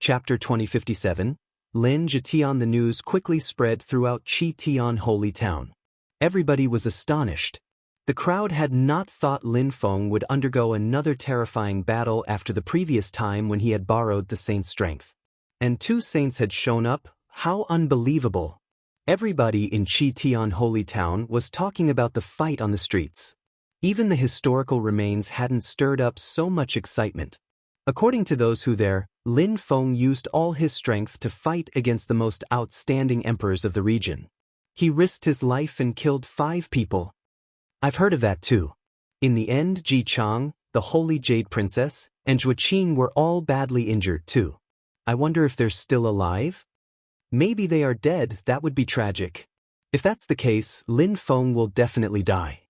Chapter 2057, Lin Jitian. The news quickly spread throughout Chi-Tian Holy Town. Everybody was astonished. The crowd had not thought Lin Feng would undergo another terrifying battle after the previous time when he had borrowed the saint's strength. And 2 saints had shown up. How unbelievable! Everybody in Chi-Tian Holy Town was talking about the fight on the streets. Even the historical remains hadn't stirred up so much excitement. According to those who there, Lin Feng used all his strength to fight against the most outstanding emperors of the region. He risked his life and killed 5 people. I've heard of that too. In the end, Ji Chang, the Holy Jade Princess, and Zhuo Qing were all badly injured too. I wonder if they're still alive? Maybe they are dead. That would be tragic. If that's the case, Lin Feng will definitely die.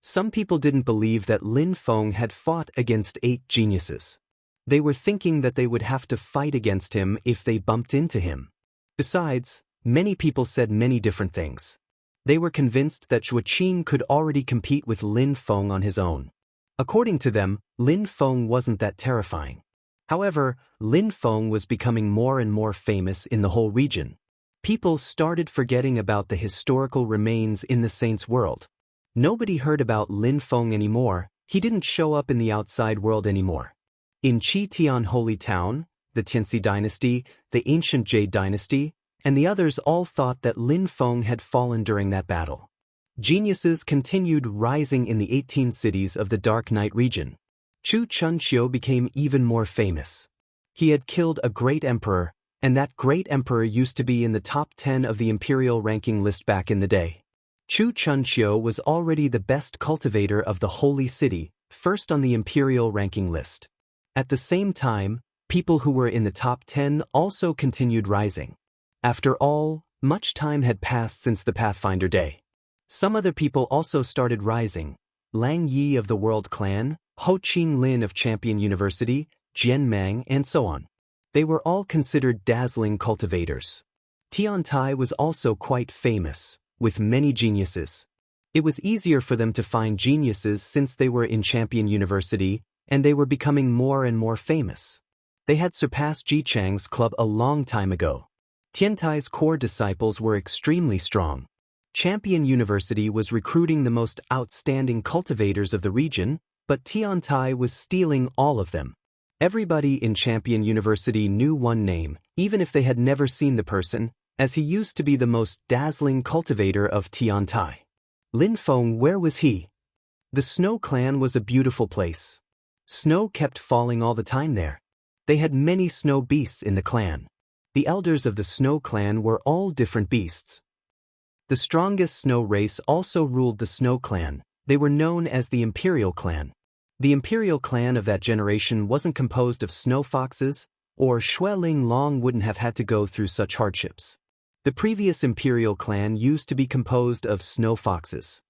Some people didn't believe that Lin Feng had fought against 8 geniuses. They were thinking that they would have to fight against him if they bumped into him. Besides, many people said many different things. They were convinced that Zhuo Qing could already compete with Lin Feng on his own. According to them, Lin Feng wasn't that terrifying. However, Lin Feng was becoming more and more famous in the whole region. People started forgetting about the historical remains in the saint's world. Nobody heard about Lin Feng anymore. He didn't show up in the outside world anymore. In Chi-Tian Holy Town, the Tianxi dynasty, the ancient Jade dynasty, and the others all thought that Lin Feng had fallen during that battle. Geniuses continued rising in the 18 cities of the Dark Night region. Chu Chunqiu became even more famous. He had killed a great emperor, and that great emperor used to be in the top 10 of the imperial ranking list back in the day. Chu Chunqiu was already the best cultivator of the holy city, first on the imperial ranking list. At the same time, people who were in the top 10 also continued rising. After all, much time had passed since the Pathfinder Day. Some other people also started rising. Lang Yi of the World Clan, Ho Qing Lin of Champion University, Jian Mang, and so on. They were all considered dazzling cultivators. Tian Tai was also quite famous, with many geniuses. It was easier for them to find geniuses since they were in Champion University, and they were becoming more and more famous. They had surpassed Ji Chang's club a long time ago. Tian Tai's core disciples were extremely strong. Champion University was recruiting the most outstanding cultivators of the region, but Tian Tai was stealing all of them. Everybody in Champion University knew one name, even if they had never seen the person, as he used to be the most dazzling cultivator of Tian Tai. Lin Feng, where was he? The Snow Clan was a beautiful place. Snow kept falling all the time there. They had many snow beasts in the clan. The elders of the Snow Clan were all different beasts. The strongest snow race also ruled the Snow Clan. They were known as the Imperial Clan. The Imperial Clan of that generation wasn't composed of snow foxes, or Xue Ling Long wouldn't have had to go through such hardships. The previous Imperial Clan used to be composed of snow foxes.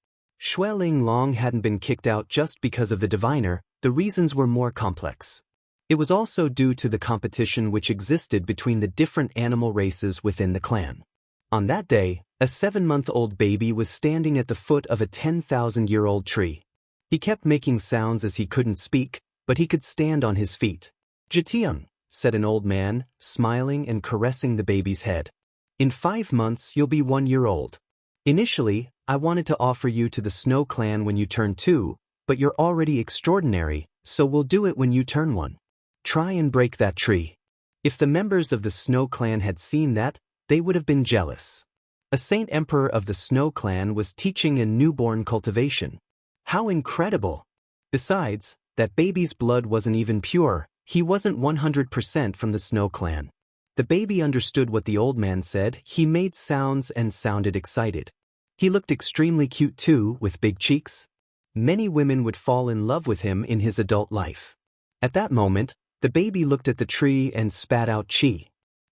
Xue Ling Long hadn't been kicked out just because of the diviner. The reasons were more complex. It was also due to the competition which existed between the different animal races within the clan. On that day, a 7-month-old baby was standing at the foot of a 10,000-year-old tree. He kept making sounds as he couldn't speak, but he could stand on his feet. "Jitian," said an old man, smiling and caressing the baby's head. "In 5 months you'll be 1 year old. Initially, I wanted to offer you to the Snow Clan when you turn 2, but you're already extraordinary, so we'll do it when you turn 1. Try and break that tree." If the members of the Snow Clan had seen that, they would have been jealous. A saint emperor of the Snow Clan was teaching a newborn cultivation. How incredible! Besides, that baby's blood wasn't even pure. He wasn't 100% from the Snow Clan. The baby understood what the old man said. He made sounds and sounded excited. He looked extremely cute too, with big cheeks. Many women would fall in love with him in his adult life. At that moment, the baby looked at the tree and spat out chi.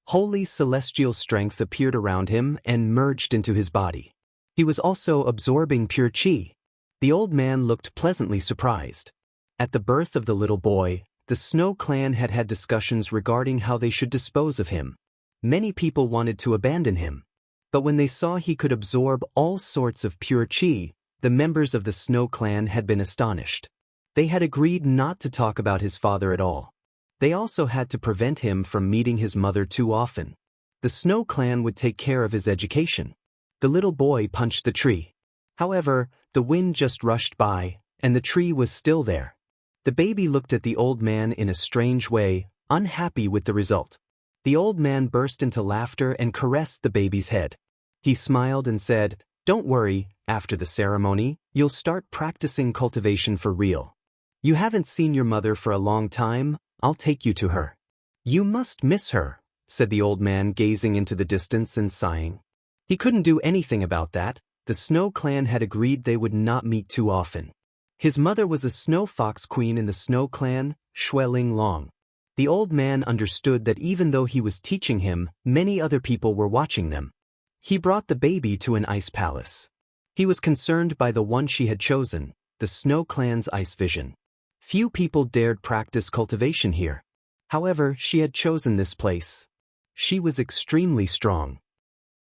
Holy celestial strength appeared around him and merged into his body. He was also absorbing pure chi. The old man looked pleasantly surprised. At the birth of the little boy, the Snow Clan had had discussions regarding how they should dispose of him. Many people wanted to abandon him. But when they saw he could absorb all sorts of pure chi, the members of the Snow Clan had been astonished. They had agreed not to talk about his father at all. They also had to prevent him from meeting his mother too often. The Snow Clan would take care of his education. The little boy punched the tree. However, the wind just rushed by, and the tree was still there. The baby looked at the old man in a strange way, unhappy with the result. The old man burst into laughter and caressed the baby's head. He smiled and said, "Don't worry, after the ceremony, you'll start practicing cultivation for real. You haven't seen your mother for a long time, I'll take you to her." "You must miss her," said the old man, gazing into the distance and sighing. He couldn't do anything about that. The Snow Clan had agreed they would not meet too often. His mother was a snow fox queen in the Snow Clan, Ling Long. The old man understood that even though he was teaching him, many other people were watching them. He brought the baby to an ice palace. He was concerned by the one she had chosen, the Snow Clan's ice vision. Few people dared practice cultivation here. However, she had chosen this place. She was extremely strong.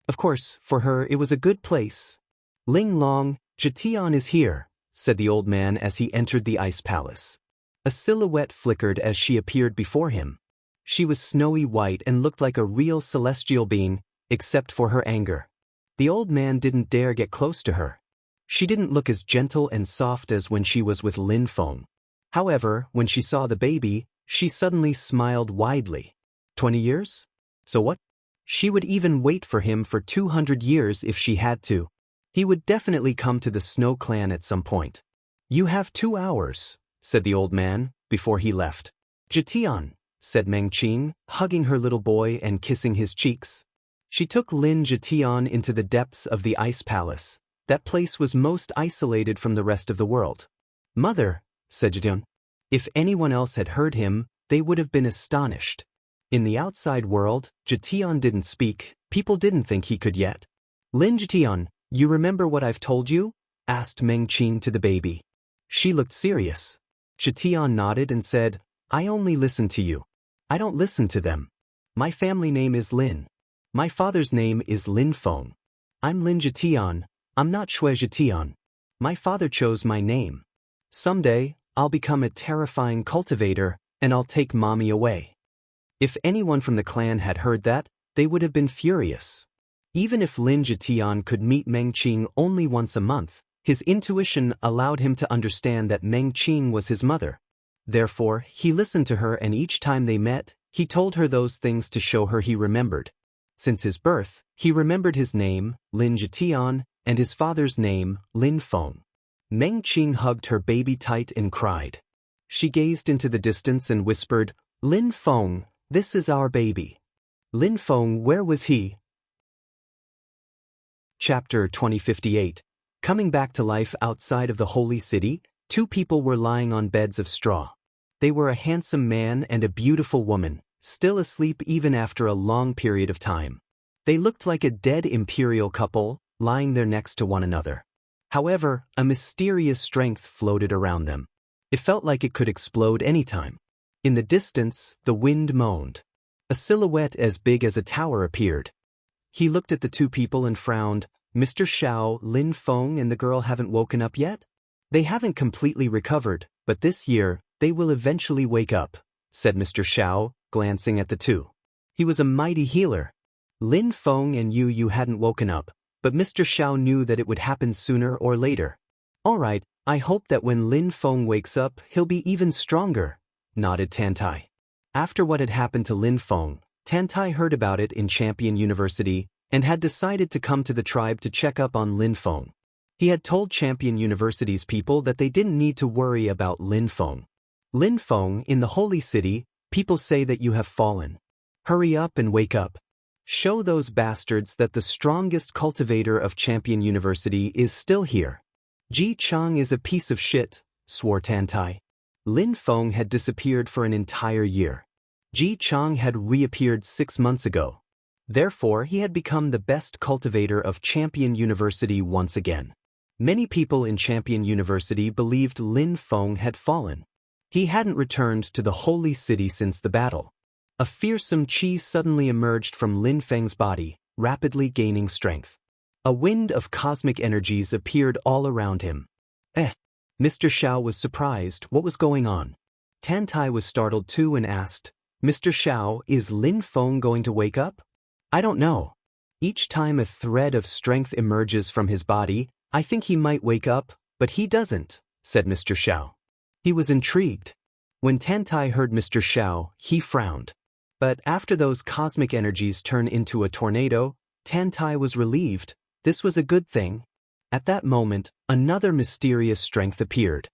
Of course, for her it was a good place. "Ling Long, Jatian is here," said the old man as he entered the ice palace. A silhouette flickered as she appeared before him. She was snowy white and looked like a real celestial being, except for her anger. The old man didn't dare get close to her. She didn't look as gentle and soft as when she was with Lin Feng. However, when she saw the baby, she suddenly smiled widely. 20 years? So what? She would even wait for him for 200 years if she had to. He would definitely come to the Snow Clan at some point. "You have 2 hours," said the old man, before he left. "Jatian," said Meng Qing, hugging her little boy and kissing his cheeks. She took Lin Jatian into the depths of the ice palace. That place was most isolated from the rest of the world. "Mother," said Jatian. If anyone else had heard him, they would have been astonished. In the outside world, Jatian didn't speak. People didn't think he could yet. "Lin Jatian, you remember what I've told you?" asked Meng Qing to the baby. She looked serious. Jatian nodded and said, "I only listen to you. I don't listen to them. My family name is Lin. My father's name is Lin Feng. I'm Lin Jatian, I'm not Shui Jatian. My father chose my name. Someday, I'll become a terrifying cultivator, and I'll take mommy away." If anyone from the clan had heard that, they would have been furious. Even if Lin Jatian could meet Meng Qing only once a month, his intuition allowed him to understand that Meng Qing was his mother. Therefore, he listened to her, and each time they met, he told her those things to show her he remembered. Since his birth, he remembered his name, Lin Jatian, and his father's name, Lin Feng. Meng Qing hugged her baby tight and cried. She gazed into the distance and whispered, "Lin Feng, this is our baby." Lin Feng, where was he? Chapter 2058. Coming back to life outside of the holy city, 2 people were lying on beds of straw. They were a handsome man and a beautiful woman, still asleep even after a long period of time. They looked like a dead imperial couple, lying there next to one another. However, a mysterious strength floated around them. It felt like it could explode anytime. In the distance, the wind moaned. A silhouette as big as a tower appeared. He looked at the 2 people and frowned. "Mr. Xiao, Lin Feng and the girl haven't woken up yet? They haven't completely recovered, but this year, they will eventually wake up," said Mr. Xiao, glancing at the 2. He was a mighty healer. "Lin Feng and you hadn't woken up, but Mr. Xiao knew that it would happen sooner or later. All right, I hope that when Lin Feng wakes up, he'll be even stronger," nodded Tantai. After what had happened to Lin Feng, Tantai heard about it in Champion University and had decided to come to the tribe to check up on Lin Feng. He had told Champion University's people that they didn't need to worry about Lin Feng. "Lin Feng, in the holy city, people say that you have fallen. Hurry up and wake up. Show those bastards that the strongest cultivator of Champion University is still here." "Ji Chang is a piece of shit," swore Tantai. Lin Feng had disappeared for an entire year. Ji Chang had reappeared 6 months ago. Therefore, he had become the best cultivator of Champion University once again. Many people in Champion University believed Lin Feng had fallen. He hadn't returned to the holy city since the battle. A fearsome chi suddenly emerged from Lin Feng's body, rapidly gaining strength. A wind of cosmic energies appeared all around him. Mr. Xiao was surprised. What was going on? Tantai was startled too and asked, Mr. Xiao, is Lin Feng going to wake up? I don't know. Each time a thread of strength emerges from his body, I think he might wake up, but he doesn't, said Mr. Xiao. He was intrigued. When Tantai heard Mr. Xiao, he frowned. But after those cosmic energies turned into a tornado, Tantai was relieved. This was a good thing. At that moment, another mysterious strength appeared.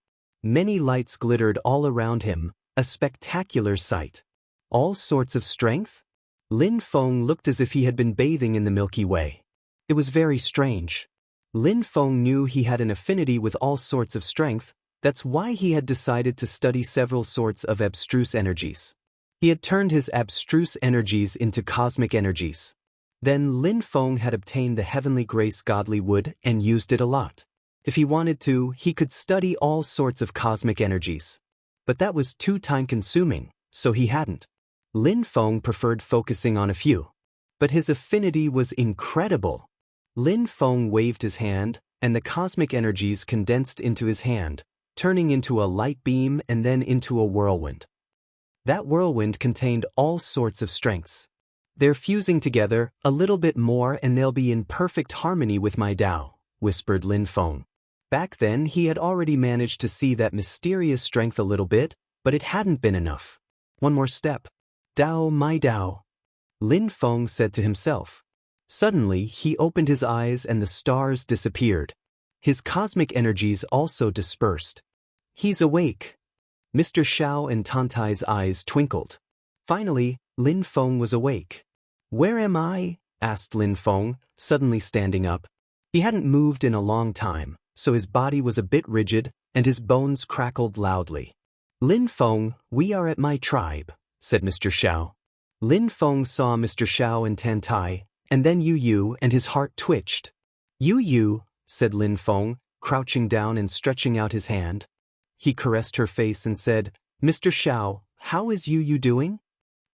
Many lights glittered all around him, a spectacular sight. All sorts of strength? Lin Feng looked as if he had been bathing in the Milky Way. It was very strange. Lin Feng knew he had an affinity with all sorts of strength. That's why he had decided to study several sorts of abstruse energies. He had turned his abstruse energies into cosmic energies. Then Lin Feng had obtained the heavenly grace godly wood and used it a lot. If he wanted to, he could study all sorts of cosmic energies. But that was too time-consuming, so he hadn't. Lin Feng preferred focusing on a few. But his affinity was incredible. Lin Feng waved his hand, and the cosmic energies condensed into his hand, turning into a light beam and then into a whirlwind. That whirlwind contained all sorts of strengths. They're fusing together a little bit more and they'll be in perfect harmony with my Tao, whispered Lin Feng. Back then he had already managed to see that mysterious strength a little bit, but it hadn't been enough. One more step. Tao, my Tao, Lin Feng said to himself. Suddenly he opened his eyes and the stars disappeared. His cosmic energies also dispersed. He's awake. Mr. Xiao and Tantai's eyes twinkled. Finally, Lin Feng was awake. Where am I? Asked Lin Feng, suddenly standing up. He hadn't moved in a long time, so his body was a bit rigid, and his bones crackled loudly. Lin Feng, we are at my tribe, said Mr. Xiao. Lin Feng saw Mr. Xiao and Tantai, and then Yu, and his heart twitched. Yu, said Lin Feng, crouching down and stretching out his hand. He caressed her face and said, Mr. Xiao, how is Yu doing?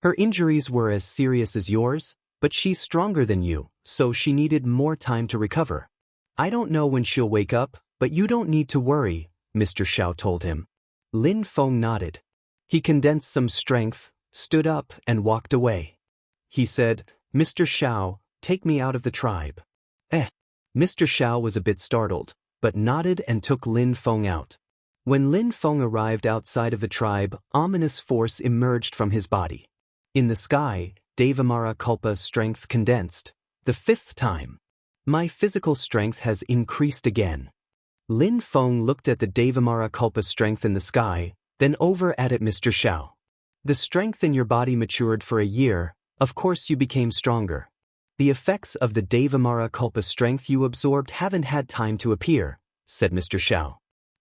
Her injuries were as serious as yours, but she's stronger than you, so she needed more time to recover. I don't know when she'll wake up, but you don't need to worry, Mr. Xiao told him. Lin Feng nodded. He condensed some strength, stood up, and walked away. He said, Mr. Xiao, take me out of the tribe. Mr. Xiao was a bit startled, but nodded and took Lin Feng out. When Lin Feng arrived outside of the tribe, ominous force emerged from his body. In the sky, Devamara Kalpa strength condensed. The 5th time. My physical strength has increased again. Lin Feng looked at the Devamara Kalpa strength in the sky, then over at it Mr. Xiao. The strength in your body matured for a year, of course you became stronger. The effects of the Devamara Kalpa strength you absorbed haven't had time to appear, said Mr. Xiao.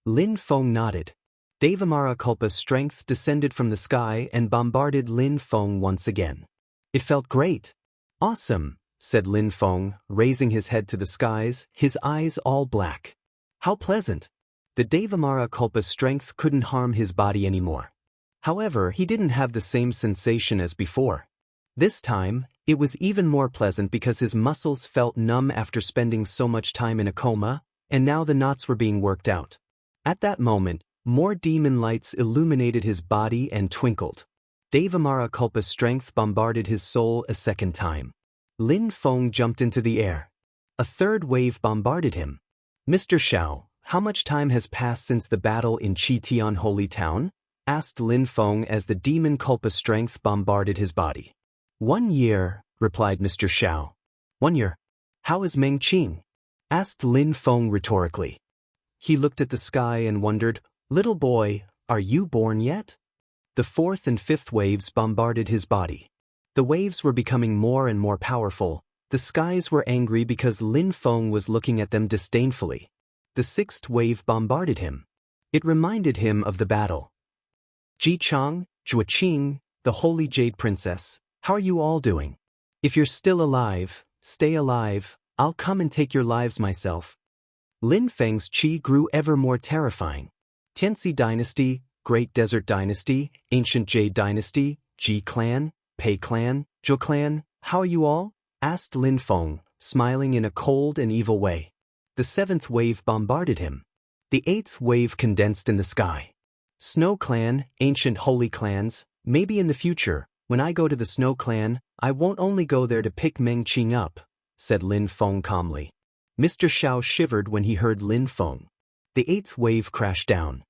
Lin Feng nodded. Devamara Kalpa's strength descended from the sky and bombarded Lin Feng once again. It felt great. Awesome, said Lin Feng, raising his head to the skies, his eyes all black. How pleasant. The Devamara Kalpa's strength couldn't harm his body anymore. However, he didn't have the same sensation as before. This time, it was even more pleasant because his muscles felt numb after spending so much time in a coma, and now the knots were being worked out. At that moment, more demon lights illuminated his body and twinkled. Devamara Kalpa's strength bombarded his soul a second time. Lin Feng jumped into the air. A third wave bombarded him. Mr. Xiao, how much time has passed since the battle in Qitian Holy Town? Asked Lin Feng as the demon Kalpa strength bombarded his body. 1 year, replied Mr. Xiao. 1 year. How is Meng Qing? Asked Lin Feng rhetorically. He looked at the sky and wondered, little boy, are you born yet? The 4th and 5th waves bombarded his body. The waves were becoming more and more powerful. The skies were angry because Lin Feng was looking at them disdainfully. The 6th wave bombarded him. It reminded him of the battle. Ji Chang, Jua Qing, the Holy Jade Princess, how are you all doing? If you're still alive, stay alive, I'll come and take your lives myself. Lin Feng's qi grew ever more terrifying. Tianxi Dynasty, Great Desert Dynasty, Ancient Jade Dynasty, Ji Clan, Pei Clan, Zhou Clan, how are you all? Asked Lin Feng, smiling in a cold and evil way. The 7th wave bombarded him. The 8th wave condensed in the sky. Snow Clan, ancient holy clans, maybe in the future, when I go to the Snow Clan, I won't only go there to pick Meng Qing up, said Lin Feng calmly. Mr. Xiao shivered when he heard Lin Feng. The eighth wave crashed down.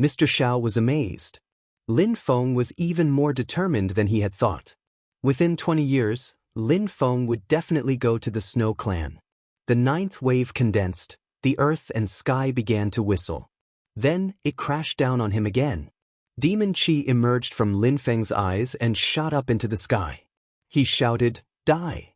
Mr. Xiao was amazed. Lin Feng was even more determined than he had thought. Within 20 years, Lin Feng would definitely go to the Snow Clan. The ninth wave condensed, the earth and sky began to whistle. Then, it crashed down on him again. Demon Qi emerged from Lin Feng's eyes and shot up into the sky. He shouted, "Die!"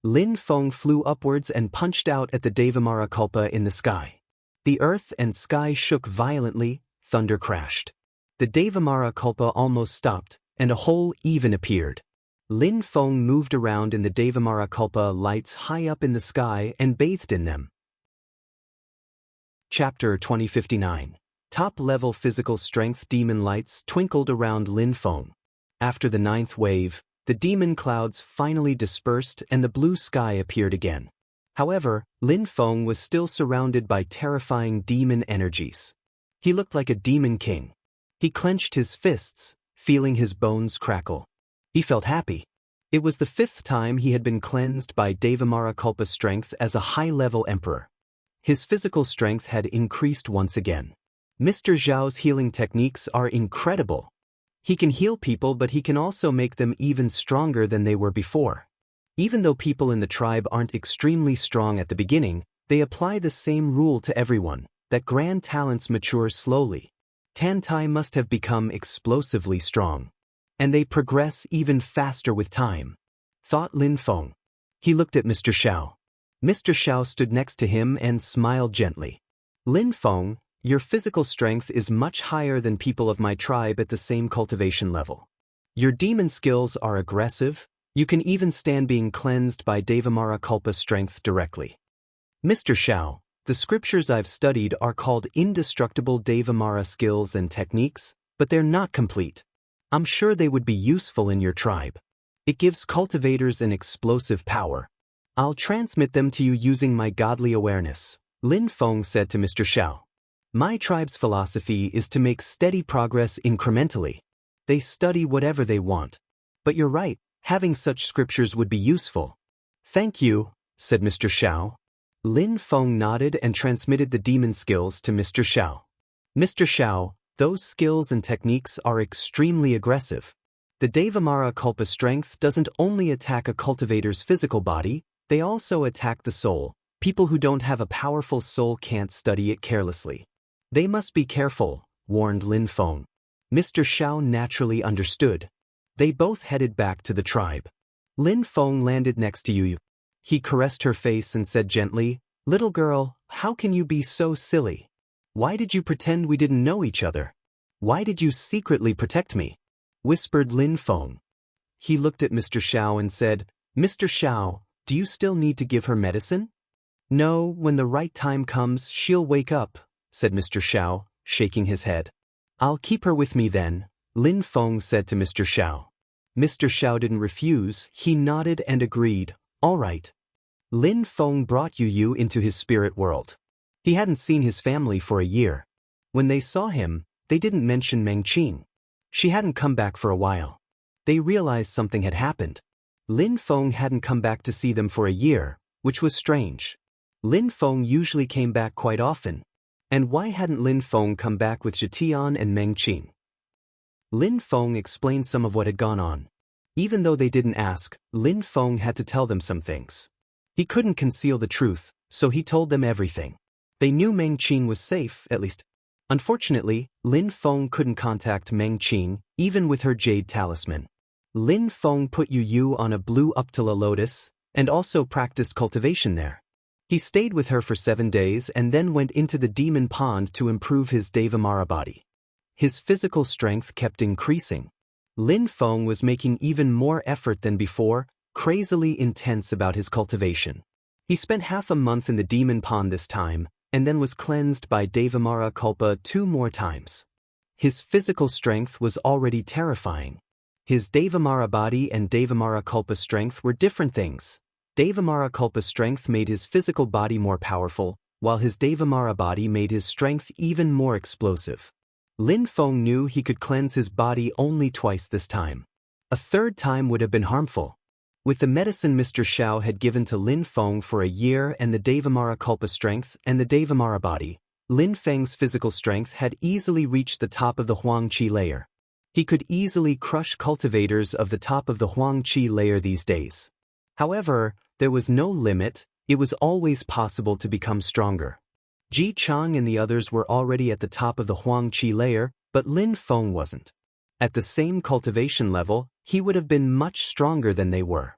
Lin Feng flew upwards and punched out at the Devamara Kalpa in the sky. The earth and sky shook violently, thunder crashed. The Devamara Kalpa almost stopped, and a hole even appeared. Lin Feng moved around in the Devamara Kalpa lights high up in the sky and bathed in them. Chapter 2059. Top-level physical strength demon lights twinkled around Lin Feng. After the ninth wave, the demon clouds finally dispersed and the blue sky appeared again. However, Lin Feng was still surrounded by terrifying demon energies. He looked like a demon king. He clenched his fists, feeling his bones crackle. He felt happy. It was the fifth time he had been cleansed by Devamara Kalpa strength as a high-level emperor. His physical strength had increased once again. Mr. Zhao's healing techniques are incredible. He can heal people, but he can also make them even stronger than they were before. Even though people in the tribe aren't extremely strong at the beginning, they apply the same rule to everyone, that grand talents mature slowly. Tantai must have become explosively strong. And they progress even faster with time, thought Lin Feng. He looked at Mr. Xiao. Mr. Xiao stood next to him and smiled gently. Lin Feng, your physical strength is much higher than people of my tribe at the same cultivation level. Your demon skills are aggressive, you can even stand being cleansed by Devamara Kalpa strength directly. Mr. Xiao, the scriptures I've studied are called indestructible Devamara skills and techniques, but they're not complete. I'm sure they would be useful in your tribe. It gives cultivators an explosive power. I'll transmit them to you using my godly awareness, Lin Feng said to Mr. Xiao. My tribe's philosophy is to make steady progress incrementally. They study whatever they want. But you're right, having such scriptures would be useful. Thank you, said Mr. Xiao. Lin Feng nodded and transmitted the demon skills to Mr. Xiao. Mr. Xiao, those skills and techniques are extremely aggressive. The Devamara Kalpa strength doesn't only attack a cultivator's physical body, they also attack the soul. People who don't have a powerful soul can't study it carelessly. They must be careful, warned Lin Feng. Mr. Xiao naturally understood. They both headed back to the tribe. Lin Feng landed next to Yu. He caressed her face and said gently, "Little girl, how can you be so silly? Why did you pretend we didn't know each other? Why did you secretly protect me?" whispered Lin Feng. He looked at Mr. Xiao and said, "Mr. Xiao, do you still need to give her medicine?" "No, when the right time comes, she'll wake up," said Mr. Xiao, shaking his head. "I'll keep her with me then," Lin Feng said to Mr. Xiao. Mr. Xiao didn't refuse, he nodded and agreed, "All right." Lin Feng brought Yu into his spirit world. He hadn't seen his family for a year. When they saw him, they didn't mention Meng Qing. She hadn't come back for a while. They realized something had happened. Lin Feng hadn't come back to see them for a year, which was strange. Lin Feng usually came back quite often. And why hadn't Lin Feng come back with Zhetian and Meng Qing? Lin Feng explained some of what had gone on. Even though they didn't ask, Lin Feng had to tell them some things. He couldn't conceal the truth, so he told them everything. They knew Meng Qing was safe, at least. Unfortunately, Lin Feng couldn't contact Meng Qing, even with her jade talisman. Lin Feng put Yu on a blue Uptila lotus, and also practiced cultivation there. He stayed with her for 7 days and then went into the demon pond to improve his Devamara body. His physical strength kept increasing. Lin Feng was making even more effort than before, crazily intense about his cultivation. He spent half a month in the demon pond this time, and then was cleansed by Devamara Kalpa 2 more times. His physical strength was already terrifying. His Devamara body and Devamara Kalpa strength were different things. Devamara Kalpa strength made his physical body more powerful, while his Devamara body made his strength even more explosive. Lin Feng knew he could cleanse his body only twice this time. A third time would have been harmful. With the medicine Mr. Xiao had given to Lin Feng for a year and the Devamara Kalpa strength and the Devamara body, Lin Feng's physical strength had easily reached the top of the Huang Qi layer. He could easily crush cultivators of the top of the Huang Qi layer these days. However, there was no limit, it was always possible to become stronger. Ji Chang and the others were already at the top of the Huang Qi layer, but Lin Feng wasn't. At the same cultivation level, he would have been much stronger than they were.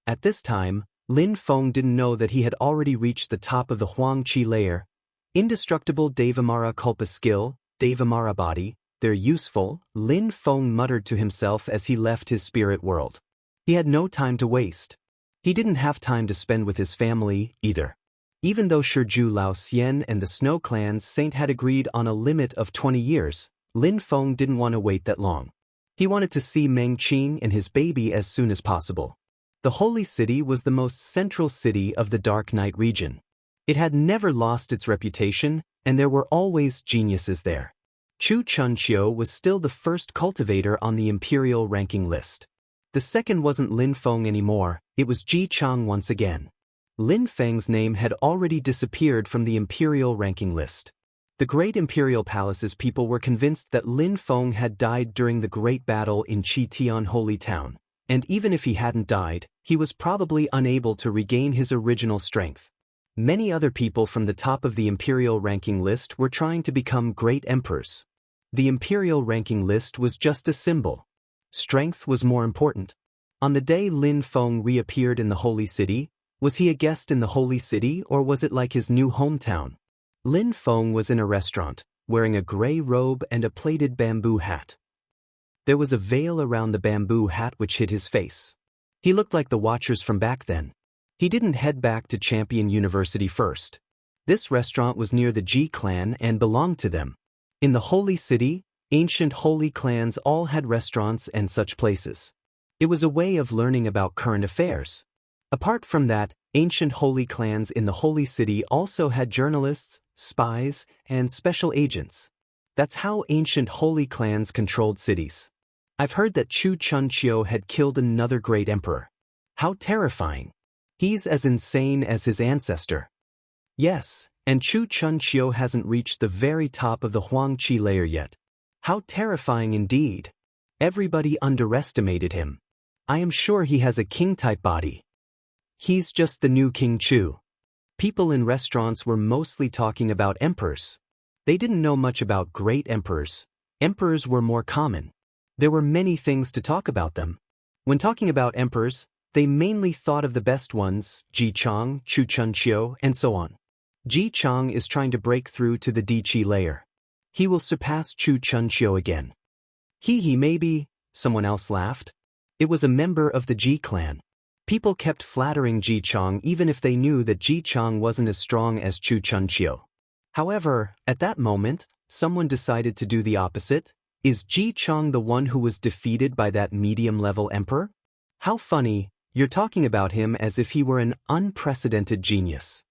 At this time, Lin Feng didn't know that he had already reached the top of the Huang Qi layer. Indestructible Devamara Kalpa skill, Devamara body, they're useful, Lin Feng muttered to himself as he left his spirit world. He had no time to waste. He didn't have time to spend with his family, either. Even though Shiju Lao Xian and the Snow Clan's saint had agreed on a limit of 20 years, Lin Feng didn't want to wait that long. He wanted to see Meng Qing and his baby as soon as possible. The Holy City was the most central city of the Dark Night region. It had never lost its reputation, and there were always geniuses there. Chu Chunqiu was still the first cultivator on the imperial ranking list. The second wasn't Lin Feng anymore, it was Ji Chang once again. Lin Feng's name had already disappeared from the imperial ranking list. The great imperial palace's people were convinced that Lin Feng had died during the great battle in Qitian Holy Town, and even if he hadn't died, he was probably unable to regain his original strength. Many other people from the top of the imperial ranking list were trying to become great emperors. The imperial ranking list was just a symbol. Strength was more important. On the day Lin Feng reappeared in the Holy City, was he a guest in the Holy City or was it like his new hometown? Lin Feng was in a restaurant, wearing a gray robe and a plaited bamboo hat. There was a veil around the bamboo hat which hid his face. He looked like the Watchers from back then. He didn't head back to Champion University first. This restaurant was near the Ji clan and belonged to them. In the Holy City, ancient holy clans all had restaurants and such places. It was a way of learning about current affairs. Apart from that, ancient holy clans in the Holy City also had journalists, spies, and special agents. That's how ancient holy clans controlled cities. I've heard that Chu Chunqiu had killed another great emperor. How terrifying. He's as insane as his ancestor. Yes, and Chu Chunqiu hasn't reached the very top of the Huang Qi layer yet. How terrifying indeed. Everybody underestimated him. I am sure he has a king-type body. He's just the new King Chu. People in restaurants were mostly talking about emperors. They didn't know much about great emperors. Emperors were more common. There were many things to talk about them. When talking about emperors, they mainly thought of the best ones, Ji Chang, Chu Chunqiu, and so on. Ji Chang is trying to break through to the Di Qi layer. He will surpass Chu Chunqiu again. He maybe, someone else laughed. It was a member of the Ji clan. People kept flattering Ji Chang even if they knew that Ji Chang wasn't as strong as Chu Chunqiu. However, at that moment, someone decided to do the opposite. Is Ji Chang the one who was defeated by that medium-level emperor? How funny, you're talking about him as if he were an unprecedented genius.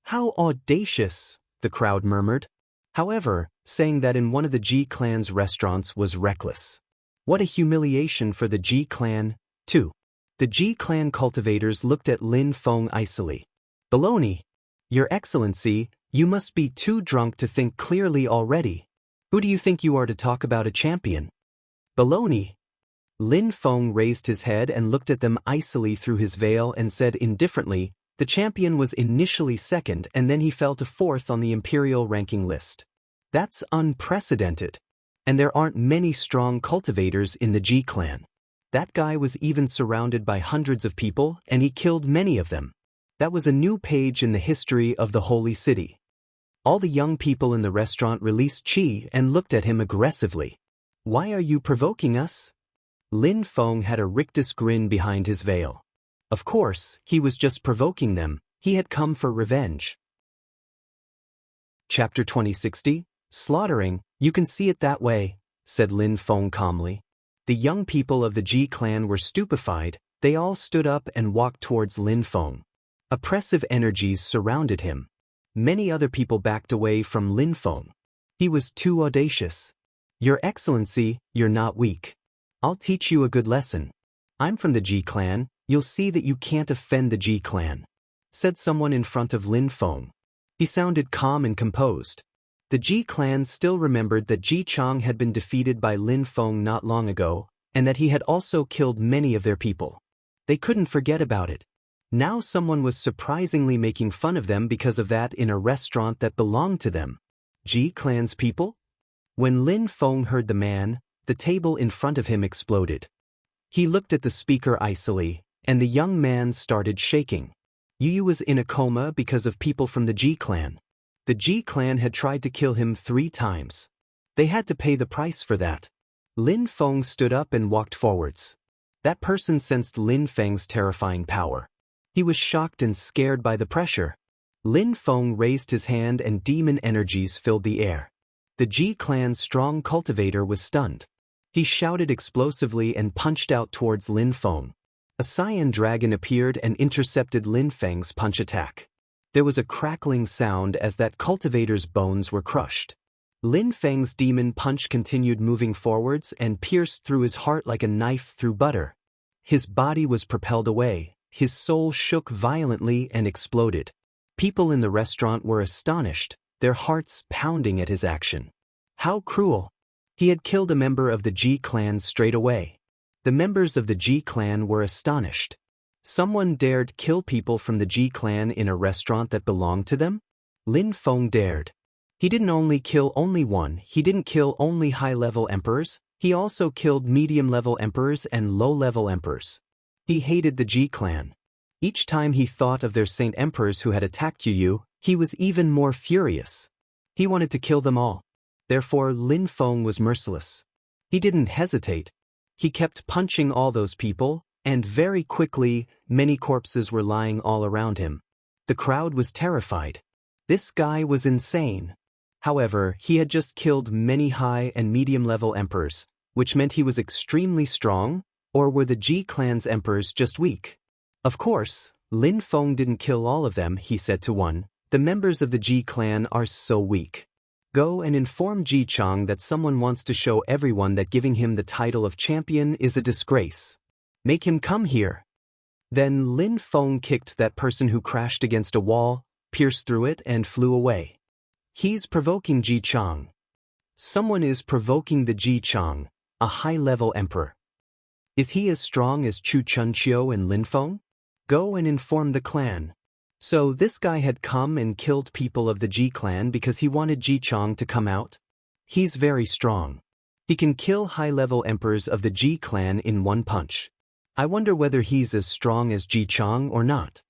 How audacious, the crowd murmured. However, saying that in one of the Ji clan's restaurants was reckless. What a humiliation for the Ji clan, too. The Ji clan cultivators looked at Lin Feng icily. Baloney. Your Excellency, you must be too drunk to think clearly already. Who do you think you are to talk about a champion? Baloney. Lin Feng raised his head and looked at them icily through his veil and said indifferently, the champion was initially second and then he fell to fourth on the imperial ranking list. That's unprecedented. And there aren't many strong cultivators in the Ji clan. That guy was even surrounded by hundreds of people and he killed many of them. That was a new page in the history of the Holy City. All the young people in the restaurant released chi and looked at him aggressively. Why are you provoking us? Lin Feng had a rictus grin behind his veil. Of course, he was just provoking them. He had come for revenge. Chapter 2060, Slaughtering, you can see it that way, said Lin Feng calmly. The young people of the Ji clan were stupefied. They all stood up and walked towards Lin Feng. Oppressive energies surrounded him. Many other people backed away from Lin Feng. He was too audacious. Your Excellency, you're not weak. I'll teach you a good lesson. I'm from the Ji clan, you'll see that you can't offend the Ji clan, said someone in front of Lin Feng. He sounded calm and composed. The Ji clan still remembered that Ji Chang had been defeated by Lin Feng not long ago, and that he had also killed many of their people. They couldn't forget about it. Now someone was surprisingly making fun of them because of that in a restaurant that belonged to them. Ji clan's people? When Lin Feng heard the man, the table in front of him exploded. He looked at the speaker icily, and the young man started shaking. Yu was in a coma because of people from the Ji clan. The Ji clan had tried to kill him 3 times. They had to pay the price for that. Lin Feng stood up and walked forwards. That person sensed Lin Feng's terrifying power. He was shocked and scared by the pressure. Lin Feng raised his hand and demon energies filled the air. The Ji clan's strong cultivator was stunned. He shouted explosively and punched out towards Lin Feng. A cyan dragon appeared and intercepted Lin Feng's punch attack. There was a crackling sound as that cultivator's bones were crushed. Lin Feng's demon punch continued moving forwards and pierced through his heart like a knife through butter. His body was propelled away, his soul shook violently and exploded. People in the restaurant were astonished, their hearts pounding at his action. How cruel! He had killed a member of the Ji clan straight away. The members of the Ji clan were astonished. Someone dared kill people from the Ji clan in a restaurant that belonged to them? Lin Feng dared. He didn't only kill one, he didn't kill only high-level emperors, he also killed medium-level emperors and low-level emperors. He hated the Ji clan. Each time he thought of their saint emperors who had attacked Yu, he was even more furious. He wanted to kill them all. Therefore Lin Feng was merciless. He didn't hesitate. He kept punching all those people, and very quickly, many corpses were lying all around him. The crowd was terrified. This guy was insane. However, he had just killed many high and medium-level emperors, which meant he was extremely strong, or were the Ji clan's emperors just weak? Of course, Lin Feng didn't kill all of them, he said to one. The members of the Ji clan are so weak. Go and inform Ji Chang that someone wants to show everyone that giving him the title of champion is a disgrace. Make him come here. Then Lin Feng kicked that person who crashed against a wall, pierced through it and flew away. He's provoking Ji Chang. Someone is provoking the Ji Chang, a high-level emperor. Is he as strong as Chu Chunqiu and Lin Feng? Go and inform the clan. So this guy had come and killed people of the Ji clan because he wanted Ji Chang to come out? He's very strong. He can kill high-level emperors of the Ji clan in one punch. I wonder whether he's as strong as Ji Chang or not.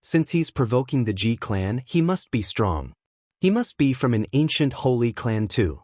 Since he's provoking the Ji clan, he must be strong. He must be from an ancient holy clan too.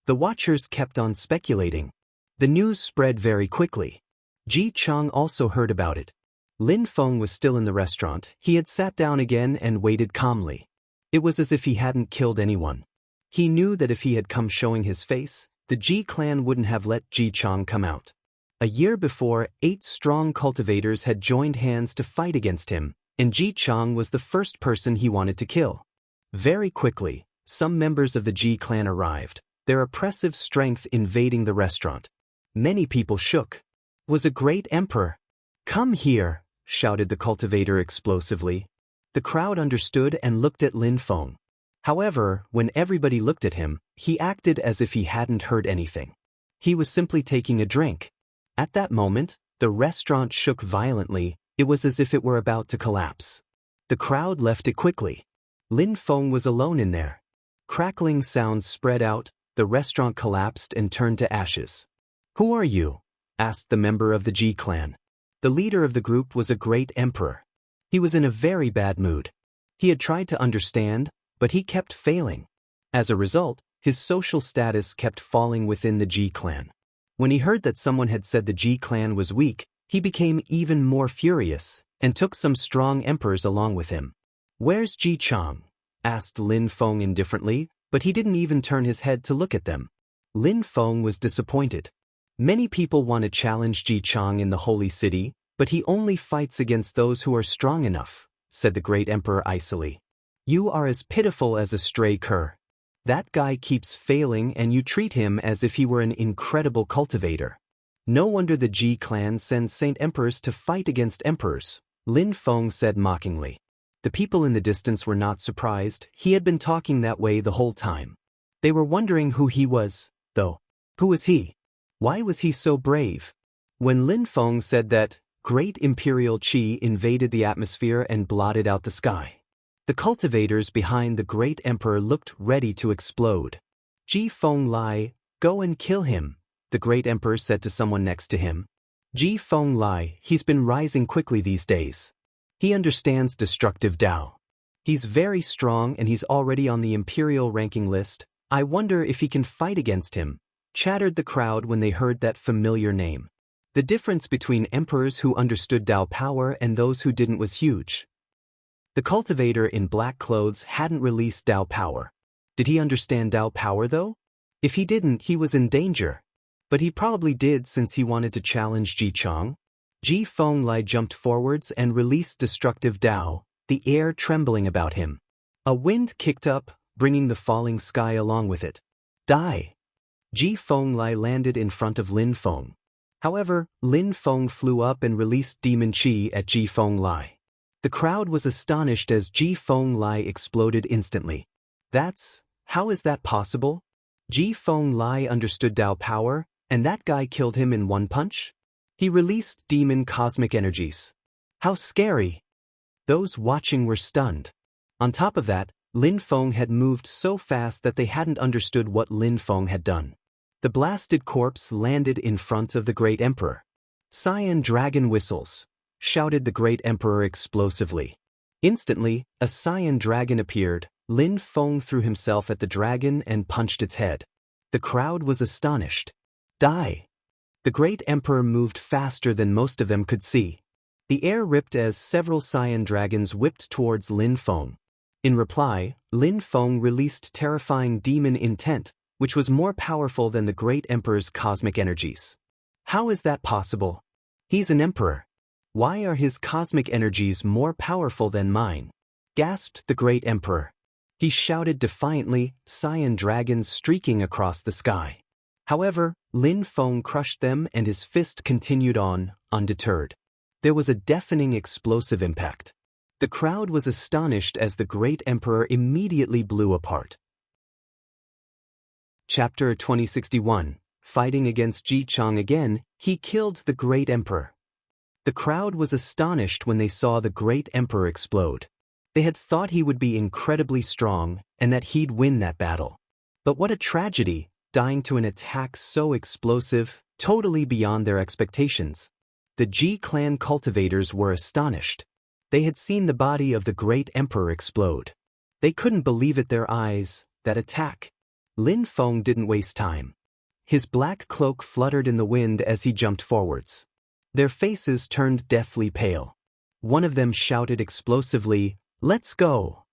The watchers kept on speculating. The news spread very quickly. Ji Chang also heard about it. Lin Feng was still in the restaurant. He had sat down again and waited calmly. It was as if he hadn't killed anyone. He knew that if he had come showing his face, the Ji clan wouldn't have let Ji Chang come out. A year before, 8 strong cultivators had joined hands to fight against him, and Ji Chang was the first person he wanted to kill. Very quickly, some members of the Ji clan arrived, their oppressive strength invading the restaurant. Many people shook. Was a great emperor. Come here, shouted the cultivator explosively. The crowd understood and looked at Lin Feng. However, when everybody looked at him, he acted as if he hadn't heard anything. He was simply taking a drink. At that moment, the restaurant shook violently. It was as if it were about to collapse. The crowd left it quickly. Lin Feng was alone in there. Crackling sounds spread out, the restaurant collapsed and turned to ashes. Who are you? Asked the member of the Ji clan. The leader of the group was a great emperor. He was in a very bad mood. He had tried to understand, but he kept failing. As a result, his social status kept falling within the Ji clan. When he heard that someone had said the Ji clan was weak, he became even more furious, and took some strong emperors along with him. Where's Ji Chang? Asked Lin Feng indifferently, but he didn't even turn his head to look at them. Lin Feng was disappointed. Many people want to challenge Ji Chang in the holy city, but he only fights against those who are strong enough, said the great emperor icily. You are as pitiful as a stray cur. That guy keeps failing and you treat him as if he were an incredible cultivator. No wonder the Ji clan sends Saint Emperors to fight against emperors, Lin Feng said mockingly. The people in the distance were not surprised. He had been talking that way the whole time. They were wondering who he was, though. Who was he? Why was he so brave? When Lin Feng said that, great imperial qi invaded the atmosphere and blotted out the sky. The cultivators behind the great emperor looked ready to explode. Ji Feng Lai, go and kill him, the great emperor said to someone next to him. Ji Feng Lai, he's been rising quickly these days. He understands destructive Tao. He's very strong and he's already on the imperial ranking list. I wonder if he can fight against him, chattered the crowd when they heard that familiar name. The difference between emperors who understood Tao power and those who didn't was huge. The cultivator in black clothes hadn't released Tao power. Did he understand Tao power though? If he didn't, he was in danger. But he probably did since he wanted to challenge Ji Chang. Ji Feng Lai jumped forwards and released destructive Tao, the air trembling about him. A wind kicked up, bringing the falling sky along with it. Die! Ji Feng Lai landed in front of Lin Feng. However, Lin Feng flew up and released demon qi at Ji Feng Lai. The crowd was astonished as Ji Feng Lai exploded instantly. How is that possible? Ji Feng Lai understood Tao power, and that guy killed him in one punch? He released demon cosmic energies. How scary! Those watching were stunned. On top of that, Lin Feng had moved so fast that they hadn't understood what Lin Feng had done. The blasted corpse landed in front of the great emperor. Cyan dragon whistles, shouted the great emperor explosively. Instantly, a cyan dragon appeared. Lin Feng threw himself at the dragon and punched its head. The crowd was astonished. Die! The great emperor moved faster than most of them could see. The air ripped as several cyan dragons whipped towards Lin Feng. In reply, Lin Feng released terrifying demon intent, which was more powerful than the great emperor's cosmic energies. How is that possible? He's an emperor. Why are his cosmic energies more powerful than mine? Gasped the great emperor. He shouted defiantly, cyan dragons streaking across the sky. However, Lin Feng crushed them and his fist continued on, undeterred. There was a deafening explosive impact. The crowd was astonished as the great emperor immediately blew apart. Chapter 2061. Fighting against Ji Chang again, he killed the great emperor. The crowd was astonished when they saw the great emperor explode. They had thought he would be incredibly strong and that he'd win that battle. But what a tragedy, dying to an attack so explosive, totally beyond their expectations. The Ji clan cultivators were astonished. They had seen the body of the great emperor explode. They couldn't believe it their eyes, that attack. Lin Feng didn't waste time. His black cloak fluttered in the wind as he jumped forwards. Their faces turned deathly pale. One of them shouted explosively, "Let's go!"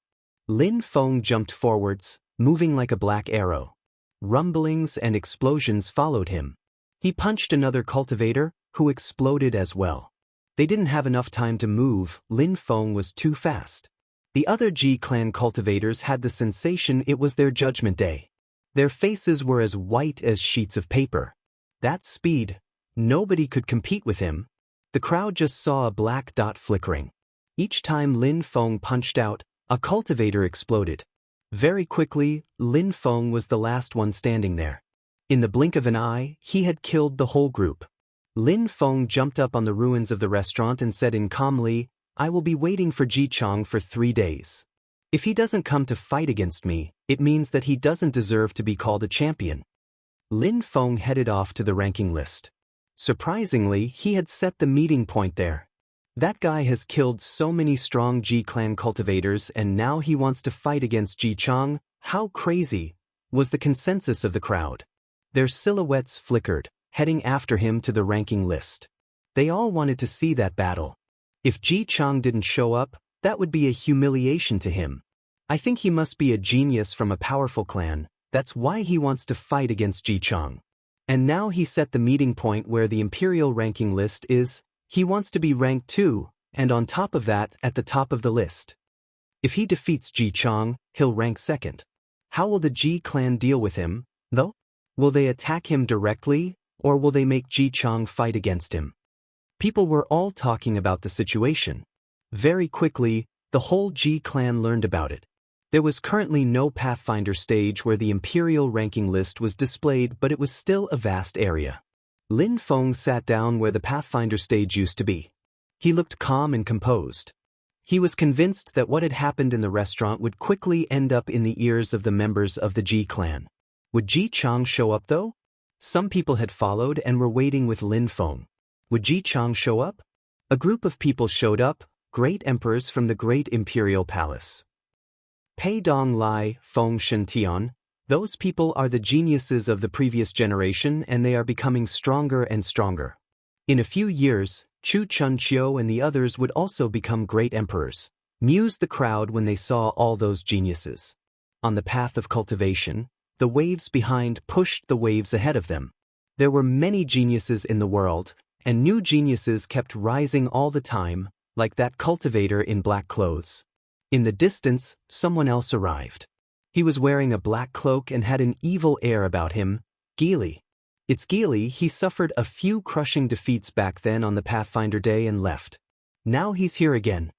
Lin Feng jumped forwards, moving like a black arrow. Rumblings and explosions followed him. He punched another cultivator, who exploded as well. They didn't have enough time to move. Lin Feng was too fast. The other Ji clan cultivators had the sensation it was their judgment day. Their faces were as white as sheets of paper. That speed, nobody could compete with him. The crowd just saw a black dot flickering. Each time Lin Feng punched out, a cultivator exploded. Very quickly, Lin Feng was the last one standing there. In the blink of an eye, he had killed the whole group. Lin Feng jumped up on the ruins of the restaurant and said calmly, "I will be waiting for Ji Chang for 3 days. If he doesn't come to fight against me, it means that he doesn't deserve to be called a champion." Lin Feng headed off to the ranking list. Surprisingly, he had set the meeting point there. That guy has killed so many strong Ji clan cultivators and now he wants to fight against Ji Chang. How crazy, was the consensus of the crowd. Their silhouettes flickered, heading after him to the ranking list. They all wanted to see that battle. If Ji Chang didn't show up, that would be a humiliation to him. I think he must be a genius from a powerful clan, that's why he wants to fight against Ji Chang. And now he set the meeting point where the imperial ranking list is. He wants to be ranked 2, and on top of that, at the top of the list. If he defeats Ji Chang, he'll rank 2nd. How will the Ji clan deal with him, though? Will they attack him directly, or will they make Ji Chang fight against him? People were all talking about the situation. Very quickly, the whole Ji clan learned about it. There was currently no Pathfinder stage where the Imperial ranking list was displayed, but it was still a vast area. Lin Feng sat down where the Pathfinder stage used to be. He looked calm and composed. He was convinced that what had happened in the restaurant would quickly end up in the ears of the members of the Ji clan. Would Ji Chang show up though? Some people had followed and were waiting with Lin Feng. Would Ji Chang show up? A group of people showed up, great emperors from the great imperial palace. Pei Dong Lai, Feng Shen Tian, those people are the geniuses of the previous generation and they are becoming stronger and stronger. In a few years, Chu Chun Chiu and the others would also become great emperors, mused the crowd when they saw all those geniuses. On the path of cultivation, the waves behind pushed the waves ahead of them. There were many geniuses in the world, and new geniuses kept rising all the time, like that cultivator in black clothes. In the distance, someone else arrived. He was wearing a black cloak and had an evil air about him, Geely. It's Geely. He suffered a few crushing defeats back then on the Pathfinder day and left. Now he's here again.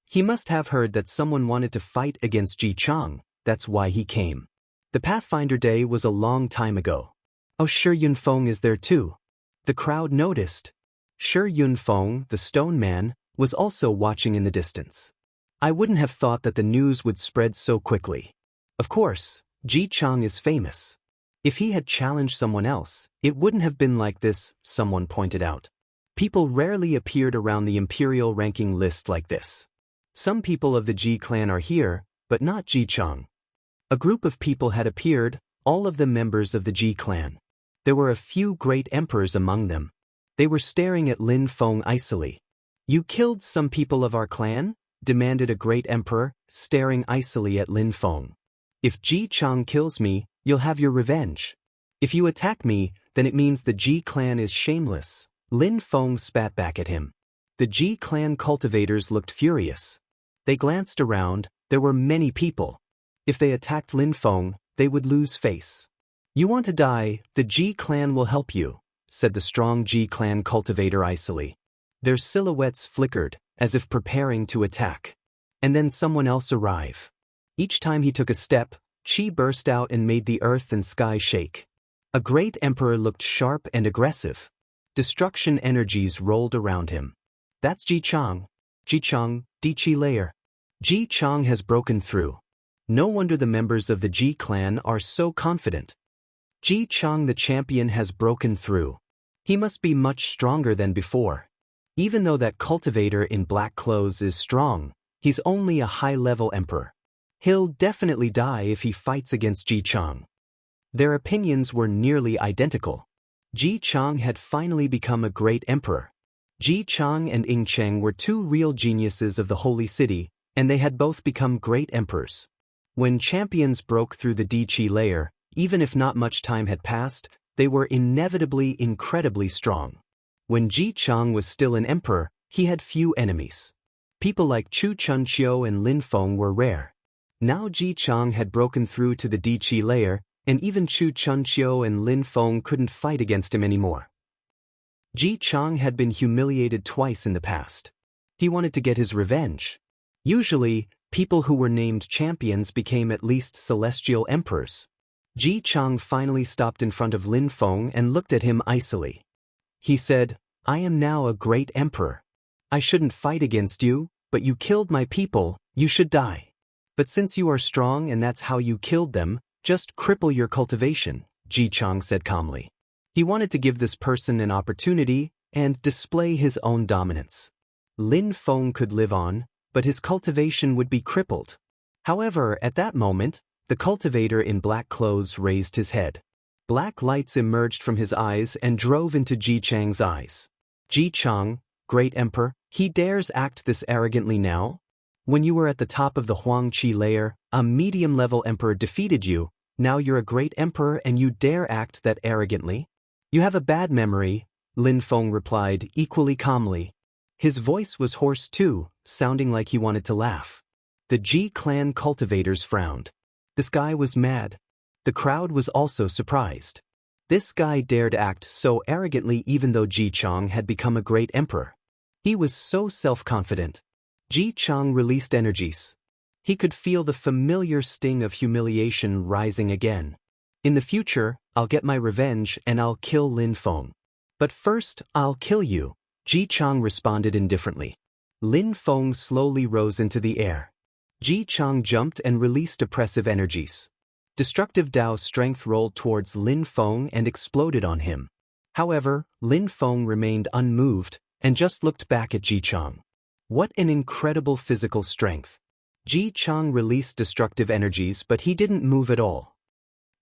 He must have heard that someone wanted to fight against Ji Chang, that's why he came. The Pathfinder day was a long time ago. Oh, Shi Yunfeng is there too. The crowd noticed. Shi Yunfeng, the stone man, was also watching in the distance. I wouldn't have thought that the news would spread so quickly. Of course, Ji Chang is famous. If he had challenged someone else, it wouldn't have been like this, someone pointed out. People rarely appeared around the imperial ranking list like this. Some people of the Ji clan are here, but not Ji Chang. A group of people had appeared, all of them members of the Ji clan. There were a few great emperors among them. They were staring at Lin Feng icily. You killed some people of our clan? Demanded a great emperor, staring icily at Lin Feng. If Ji Chang kills me, you'll have your revenge. If you attack me, then it means the Ji clan is shameless. Lin Feng spat back at him. The Ji clan cultivators looked furious. They glanced around, there were many people. If they attacked Lin Feng, they would lose face. You want to die, the Ji clan will help you, said the strong Ji clan cultivator icily. Their silhouettes flickered, as if preparing to attack. And then someone else arrived. Each time he took a step, Qi burst out and made the earth and sky shake. A great emperor looked sharp and aggressive. Destruction energies rolled around him. That's Ji Chang. Ji Chang, Di Qi layer. Ji Chang has broken through. No wonder the members of the Ji clan are so confident. Ji Chang the champion has broken through. He must be much stronger than before. Even though that cultivator in black clothes is strong, he's only a high-level emperor. He'll definitely die if he fights against Ji Chang. Their opinions were nearly identical. Ji Chang had finally become a great emperor. Ji Chang and Ying Cheng were two real geniuses of the Holy City, and they had both become great emperors. When champions broke through the Di Qi layer, even if not much time had passed, they were inevitably incredibly strong. When Ji Chang was still an emperor, he had few enemies. People like Chu Chun Chiu and Lin Feng were rare. Now Ji Chang had broken through to the Di Qi layer, and even Chu Chun Chiu and Lin Feng couldn't fight against him anymore. Ji Chang had been humiliated twice in the past. He wanted to get his revenge. Usually, people who were named champions became at least celestial emperors. Ji Chang finally stopped in front of Lin Feng and looked at him icily. He said, I am now a great emperor. I shouldn't fight against you, but you killed my people, you should die. But since you are strong and that's how you killed them, just cripple your cultivation, Ji Chang said calmly. He wanted to give this person an opportunity and display his own dominance. Lin Feng could live on, but his cultivation would be crippled. However, at that moment, the cultivator in black clothes raised his head. Black lights emerged from his eyes and drove into Ji Chang's eyes. Ji Chang, great emperor, he dares act this arrogantly now? When you were at the top of the Huang Qi layer, a medium-level emperor defeated you, now you're a great emperor and you dare act that arrogantly? You have a bad memory, Lin Feng replied equally calmly. His voice was hoarse too, sounding like he wanted to laugh. The Ji clan cultivators frowned. This guy was mad. The crowd was also surprised. This guy dared act so arrogantly even though Ji Chang had become a great emperor. He was so self-confident. Ji Chang released energies. He could feel the familiar sting of humiliation rising again. In the future, I'll get my revenge and I'll kill Lin Feng. But first, I'll kill you, Ji Chang responded indifferently. Lin Feng slowly rose into the air. Ji Chang jumped and released oppressive energies. Destructive Dao strength rolled towards Lin Feng and exploded on him. However, Lin Feng remained unmoved and just looked back at Ji Chang. What an incredible physical strength. Ji Chang released destructive energies, but he didn't move at all.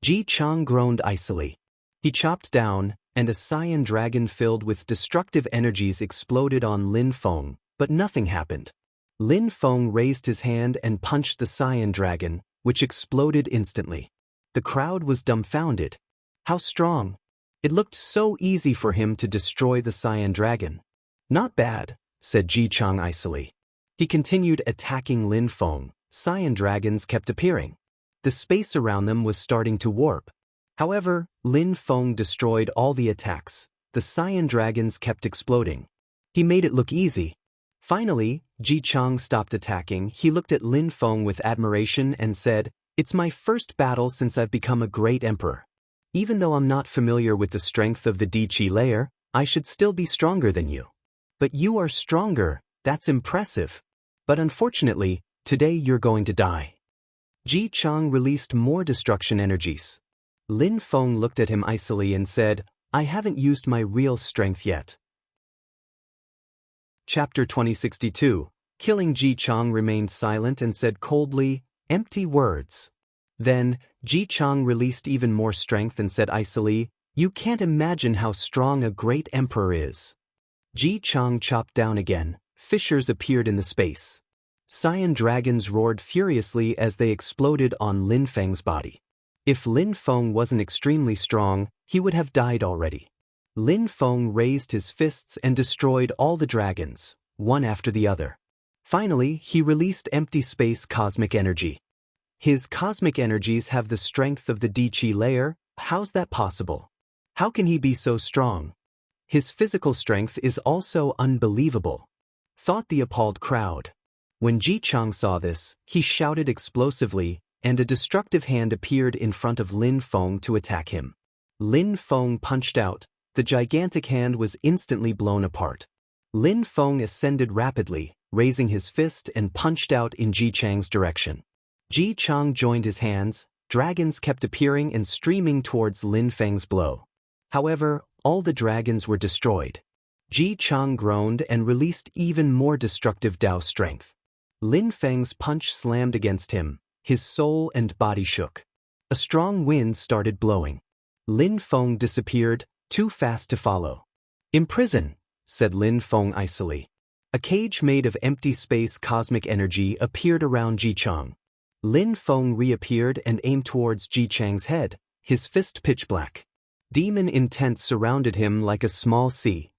Ji Chang groaned icily. He chopped down, and a cyan dragon filled with destructive energies exploded on Lin Feng, but nothing happened. Lin Feng raised his hand and punched the cyan dragon, which exploded instantly. The crowd was dumbfounded. How strong! It looked so easy for him to destroy the cyan dragon. Not bad, said Ji Chang icily. He continued attacking Lin Feng. Cyan dragons kept appearing. The space around them was starting to warp. However, Lin Feng destroyed all the attacks. The cyan dragons kept exploding. He made it look easy. Finally, Ji Chang stopped attacking. He looked at Lin Feng with admiration and said, "It's my first battle since I've become a great emperor. Even though I'm not familiar with the strength of the Di Qi layer, I should still be stronger than you. But you are stronger, that's impressive. But unfortunately, today you're going to die." Ji Chang released more destruction energies. Lin Feng looked at him icily and said, "I haven't used my real strength yet." Chapter 2062. Killing Ji Chang remained silent and said coldly, "Empty words." Then, Ji Chang released even more strength and said icily, "You can't imagine how strong a great emperor is." Ji Chang chopped down again. Fissures appeared in the space. Cyan dragons roared furiously as they exploded on Lin Feng's body. If Lin Feng wasn't extremely strong, he would have died already. Lin Feng raised his fists and destroyed all the dragons, one after the other. Finally, he released empty space cosmic energy. His cosmic energies have the strength of the Di Qi layer. How's that possible? How can he be so strong? His physical strength is also unbelievable, thought the appalled crowd. When Ji Chang saw this, he shouted explosively, and a destructive hand appeared in front of Lin Feng to attack him. Lin Feng punched out. The gigantic hand was instantly blown apart. Lin Feng ascended rapidly, raising his fist and punched out in Ji Chang's direction. Ji Chang joined his hands. Dragons kept appearing and streaming towards Lin Feng's blow. However, all the dragons were destroyed. Ji Chang groaned and released even more destructive Dao strength. Lin Feng's punch slammed against him. His soul and body shook. A strong wind started blowing. Lin Feng disappeared, too fast to follow. "Imprison," said Lin Feng icily. A cage made of empty space cosmic energy appeared around Ji Chang. Lin Feng reappeared and aimed towards Ji Chang's head, his fist pitch black. Demon intent surrounded him like a small sea.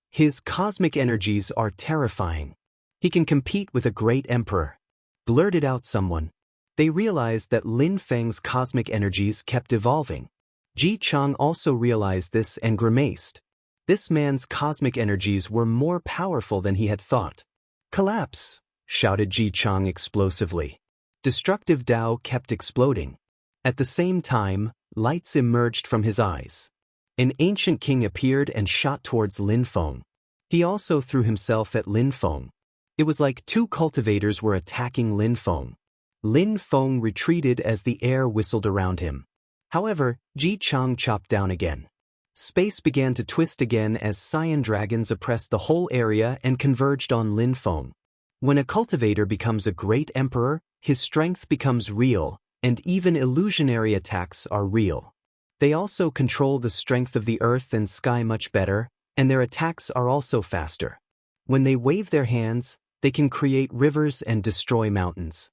His cosmic energies are terrifying. He can compete with a great emperor, blurted out someone. They realized that Lin Feng's cosmic energies kept evolving. Ji Chang also realized this and grimaced. This man's cosmic energies were more powerful than he had thought. "Collapse!" shouted Ji Chang explosively. Destructive Dao kept exploding. At the same time, lights emerged from his eyes. An ancient king appeared and shot towards Lin Feng. He also threw himself at Lin Feng. It was like two cultivators were attacking Lin Feng. Lin Feng retreated as the air whistled around him. However, Ji Chang chopped down again. Space began to twist again as cyan dragons oppressed the whole area and converged on Lin Feng. When a cultivator becomes a great emperor, his strength becomes real, and even illusionary attacks are real. They also control the strength of the earth and sky much better, and their attacks are also faster. When they wave their hands, they can create rivers and destroy mountains.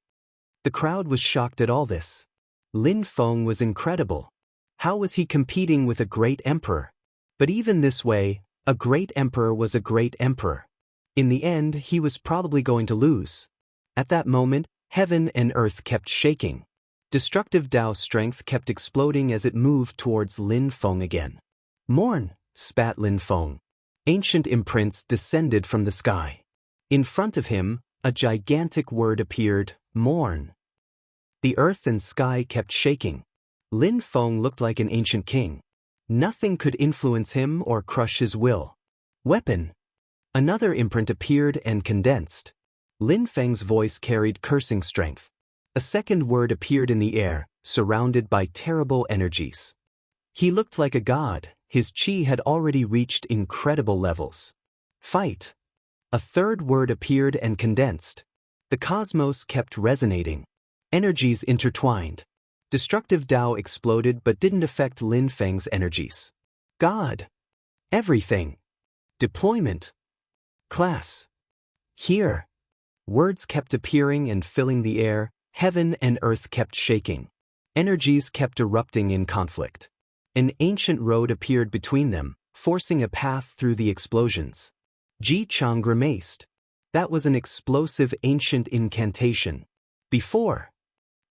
The crowd was shocked at all this. Lin Feng was incredible. How was he competing with a great emperor? But even this way, a great emperor was a great emperor. In the end, he was probably going to lose. At that moment, heaven and earth kept shaking. Destructive Dao strength kept exploding as it moved towards Lin Feng again. Mourn, spat Lin Feng. Ancient imprints descended from the sky. In front of him, a gigantic word appeared, mourn. The earth and sky kept shaking. Lin Feng looked like an ancient king. Nothing could influence him or crush his will. Weapon. Another imprint appeared and condensed. Lin Feng's voice carried cursing strength. A second word appeared in the air, surrounded by terrible energies. He looked like a god, his chi had already reached incredible levels. Fight. A third word appeared and condensed. The cosmos kept resonating. Energies intertwined. Destructive Dao exploded but didn't affect Lin Feng's energies. God. Everything. Deployment. Class. Here. Words kept appearing and filling the air, heaven and earth kept shaking. Energies kept erupting in conflict. An ancient road appeared between them, forcing a path through the explosions. Ji Chang grimaced. That was an explosive ancient incantation. Before.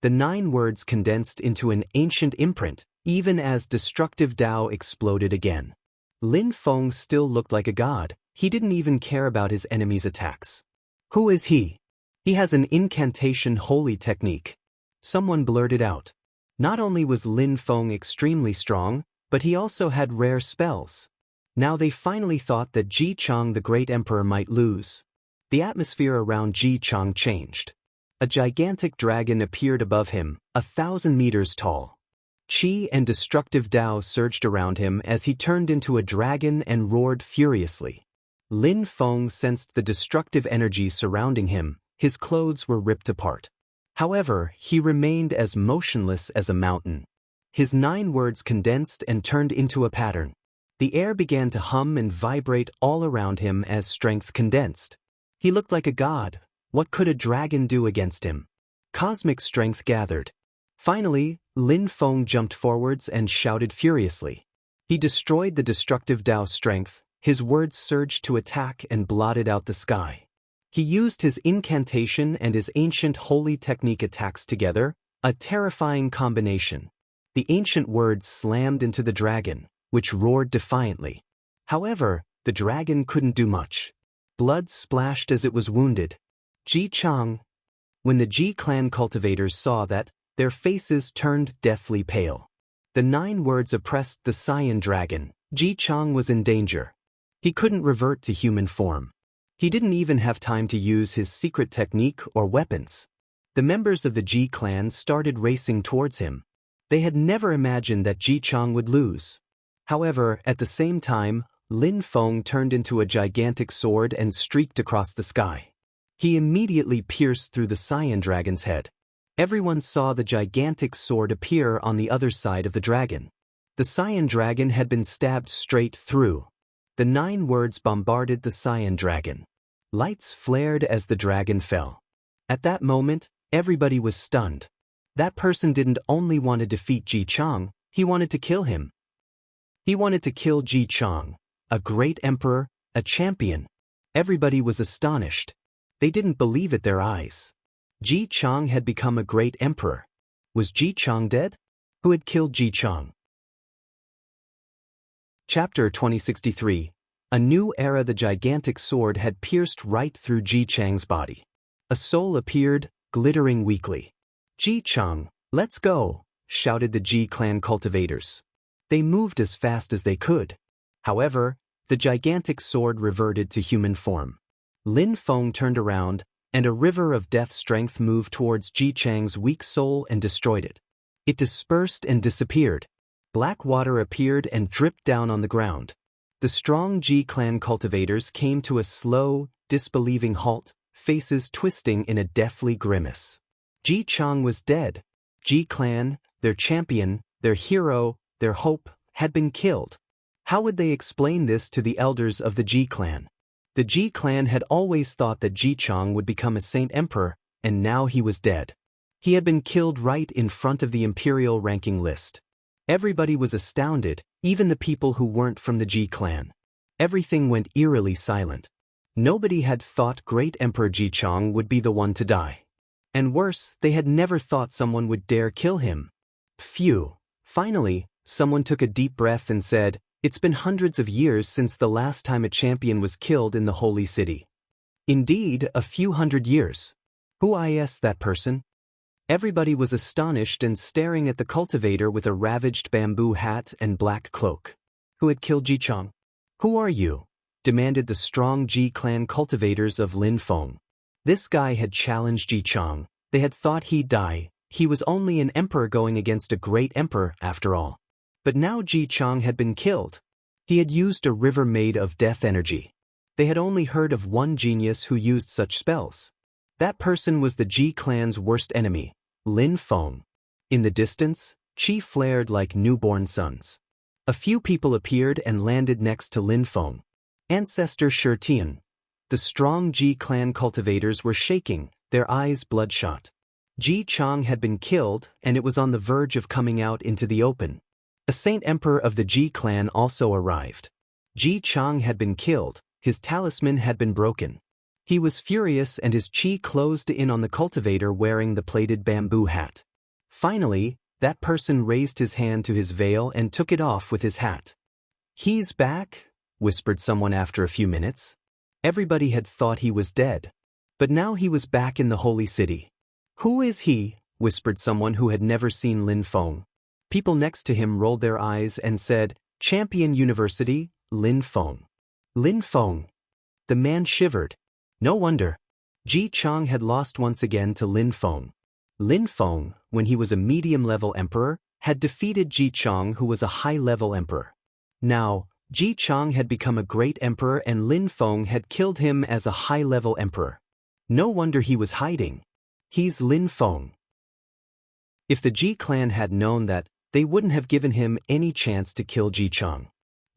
The 9 words condensed into an ancient imprint, even as destructive Dao exploded again. Lin Feng still looked like a god, he didn't even care about his enemy's attacks. Who is he? He has an incantation holy technique. Someone blurted out. Not only was Lin Feng extremely strong, but he also had rare spells. Now they finally thought that Ji Chang the Great Emperor might lose. The atmosphere around Ji Chang changed. A gigantic dragon appeared above him, 1,000 meters tall. Qi and destructive Dao surged around him as he turned into a dragon and roared furiously. Lin Feng sensed the destructive energy surrounding him, his clothes were ripped apart. However, he remained as motionless as a mountain. His 9 words condensed and turned into a pattern. The air began to hum and vibrate all around him as strength condensed. He looked like a god. What could a dragon do against him? Cosmic strength gathered. Finally, Lin Feng jumped forwards and shouted furiously. He destroyed the destructive Dao strength, his words surged to attack and blotted out the sky. He used his incantation and his ancient holy technique attacks together, a terrifying combination. The ancient words slammed into the dragon, which roared defiantly. However, the dragon couldn't do much. Blood splashed as it was wounded. Ji Chang. When the Ji clan cultivators saw that, their faces turned deathly pale. The 9 words oppressed the Saiyan dragon. Ji Chang was in danger. He couldn't revert to human form. He didn't even have time to use his secret technique or weapons. The members of the Ji clan started racing towards him. They had never imagined that Ji Chang would lose. However, at the same time, Lin Feng turned into a gigantic sword and streaked across the sky. He immediately pierced through the Saiyan dragon's head. Everyone saw the gigantic sword appear on the other side of the dragon. The Saiyan dragon had been stabbed straight through. The 9 words bombarded the Saiyan dragon. Lights flared as the dragon fell. At that moment, everybody was stunned. That person didn't only want to defeat Ji Chang, he wanted to kill him. He wanted to kill Ji Chang, a great emperor, a champion. Everybody was astonished. They didn't believe it their eyes. Ji Chang had become a great emperor. Was Ji Chang dead? Who had killed Ji Chang? Chapter 2063. A new era. The gigantic sword had pierced right through Ji Chang's body. A soul appeared, glittering weakly. Ji Chang, let's go, shouted the Ji clan cultivators. They moved as fast as they could. However, the gigantic sword reverted to human form. Lin Feng turned around, and a river of death strength moved towards Ji Chang's weak soul and destroyed it. It dispersed and disappeared. Black water appeared and dripped down on the ground. The strong Ji clan cultivators came to a slow, disbelieving halt, faces twisting in a deathly grimace. Ji Chang was dead. Ji clan, their champion, their hero, their hope, had been killed. How would they explain this to the elders of the Ji clan? The Ji clan had always thought that Ji Chang would become a saint emperor, and now he was dead. He had been killed right in front of the imperial ranking list. Everybody was astounded, even the people who weren't from the Ji clan. Everything went eerily silent. Nobody had thought great Emperor Ji Chang would be the one to die. And worse, they had never thought someone would dare kill him. Phew. Finally, someone took a deep breath and said, "It's been hundreds of years since the last time a champion was killed in the holy city." Indeed, a few hundred years. Who is that person? Everybody was astonished and staring at the cultivator with a ravaged bamboo hat and black cloak. Who had killed Ji Chang? "Who are you?" demanded the strong Ji clan cultivators of Lin Feng. This guy had challenged Ji Chang. They had thought he'd die. He was only an emperor going against a great emperor, after all. But now Ji Chang had been killed. He had used a river made of death energy. They had only heard of one genius who used such spells. That person was the Ji clan's worst enemy, Lin Feng. In the distance, Qi flared like newborn suns. A few people appeared and landed next to Lin Feng. Ancestor Shi Tian. The strong Ji clan cultivators were shaking, their eyes bloodshot. Ji Chang had been killed, and it was on the verge of coming out into the open. A saint emperor of the Ji clan also arrived. Ji Chang had been killed, his talisman had been broken. He was furious and his chi closed in on the cultivator wearing the plaited bamboo hat. Finally, that person raised his hand to his veil and took it off with his hat. "He's back," whispered someone after a few minutes. Everybody had thought he was dead. But now he was back in the holy city. "Who is he?" whispered someone who had never seen Lin Feng. People next to him rolled their eyes and said, "Champion University, Lin Feng." Lin Feng. The man shivered. No wonder. Ji Chang had lost once again to Lin Feng. Lin Feng, when he was a medium-level emperor, had defeated Ji Chang who was a high-level emperor. Now, Ji Chang had become a great emperor and Lin Feng had killed him as a high-level emperor. No wonder he was hiding. He's Lin Feng. If the Ji clan had known that, they wouldn't have given him any chance to kill Ji Chang.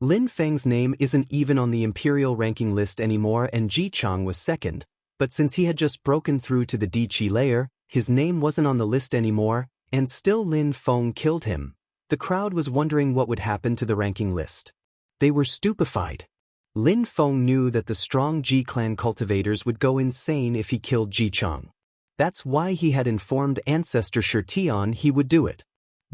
Lin Feng's name isn't even on the imperial ranking list anymore and Ji Chang was second, but since he had just broken through to the Di Qi layer, his name wasn't on the list anymore, and still Lin Feng killed him. The crowd was wondering what would happen to the ranking list. They were stupefied. Lin Feng knew that the strong Ji clan cultivators would go insane if he killed Ji Chang. That's why he had informed Ancestor Shi Tian he would do it.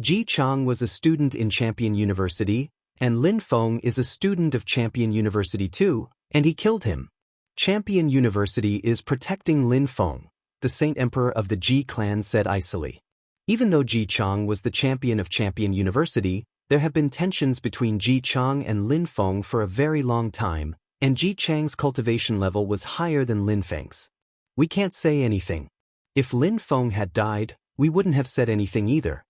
Ji Chang was a student in Champion University, and Lin Feng is a student of Champion University too, and he killed him. Champion University is protecting Lin Feng, the Saint Emperor of the Ji clan said icily. Even though Ji Chang was the champion of Champion University, there have been tensions between Ji Chang and Lin Feng for a very long time, and Ji Chang's cultivation level was higher than Lin Feng's. We can't say anything. If Lin Feng had died, we wouldn't have said anything either.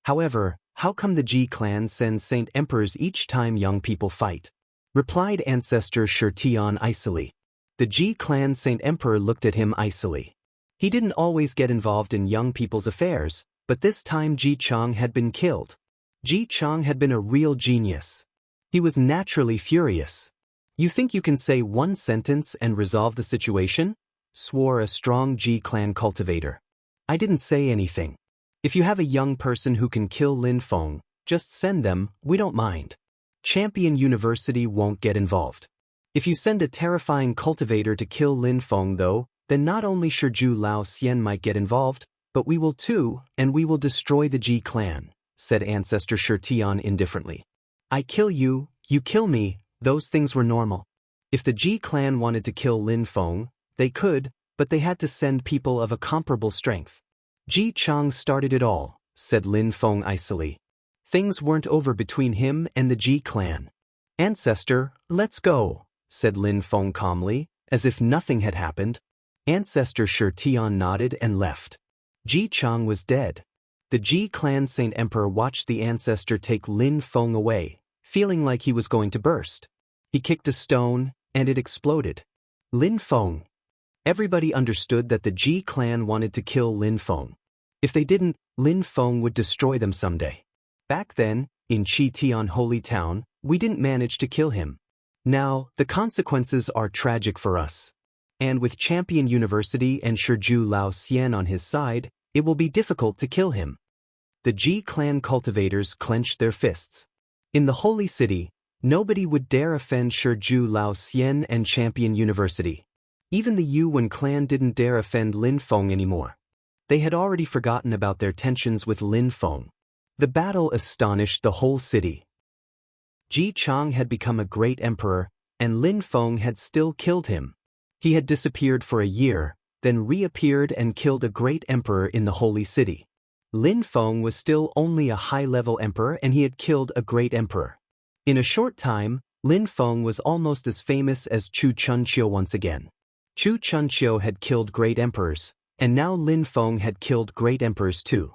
However, how come the Ji clan sends Saint Emperors each time young people fight? Replied Ancestor Shi Tian icily. The Ji clan Saint Emperor looked at him icily. He didn't always get involved in young people's affairs, but this time Ji Chang had been killed. Ji Chang had been a real genius. He was naturally furious. "You think you can say one sentence and resolve the situation?" swore a strong Ji clan cultivator. "I didn't say anything. If you have a young person who can kill Lin Feng, just send them, we don't mind. Champion University won't get involved. If you send a terrifying cultivator to kill Lin Feng though, then not only Shiju Lao Xian might get involved, but we will too, and we will destroy the Ji clan," said Ancestor Shi Tian indifferently. "I kill you, you kill me, those things were normal. If the Ji clan wanted to kill Lin Feng, they could, but they had to send people of a comparable strength. Ji Chang started it all," said Lin Feng icily. "Things weren't over between him and the Ji clan." "Ancestor, let's go," said Lin Feng calmly, as if nothing had happened. Ancestor Shi Tian nodded and left. Ji Chang was dead. The Ji clan Saint Emperor watched the ancestor take Lin Feng away, feeling like he was going to burst. He kicked a stone, and it exploded. Lin Feng. Everybody understood that the Ji clan wanted to kill Lin Feng. If they didn't, Lin Feng would destroy them someday. Back then, in Qi Tian Holy Town, we didn't manage to kill him. Now, the consequences are tragic for us. And with Champion University and Shiju Lao Xian on his side, it will be difficult to kill him. The Ji clan cultivators clenched their fists. In the Holy City, nobody would dare offend Shiju Lao Xian and Champion University. Even the Yuan clan didn't dare offend Lin Feng anymore. They had already forgotten about their tensions with Lin Feng. The battle astonished the whole city. Ji Chang had become a great emperor, and Lin Feng had still killed him. He had disappeared for a year, then reappeared and killed a great emperor in the holy city. Lin Feng was still only a high-level emperor and he had killed a great emperor. In a short time, Lin Feng was almost as famous as Chu Chunqiu once again. Chu Chunqiu had killed great emperors, and now Lin Feng had killed great emperors too.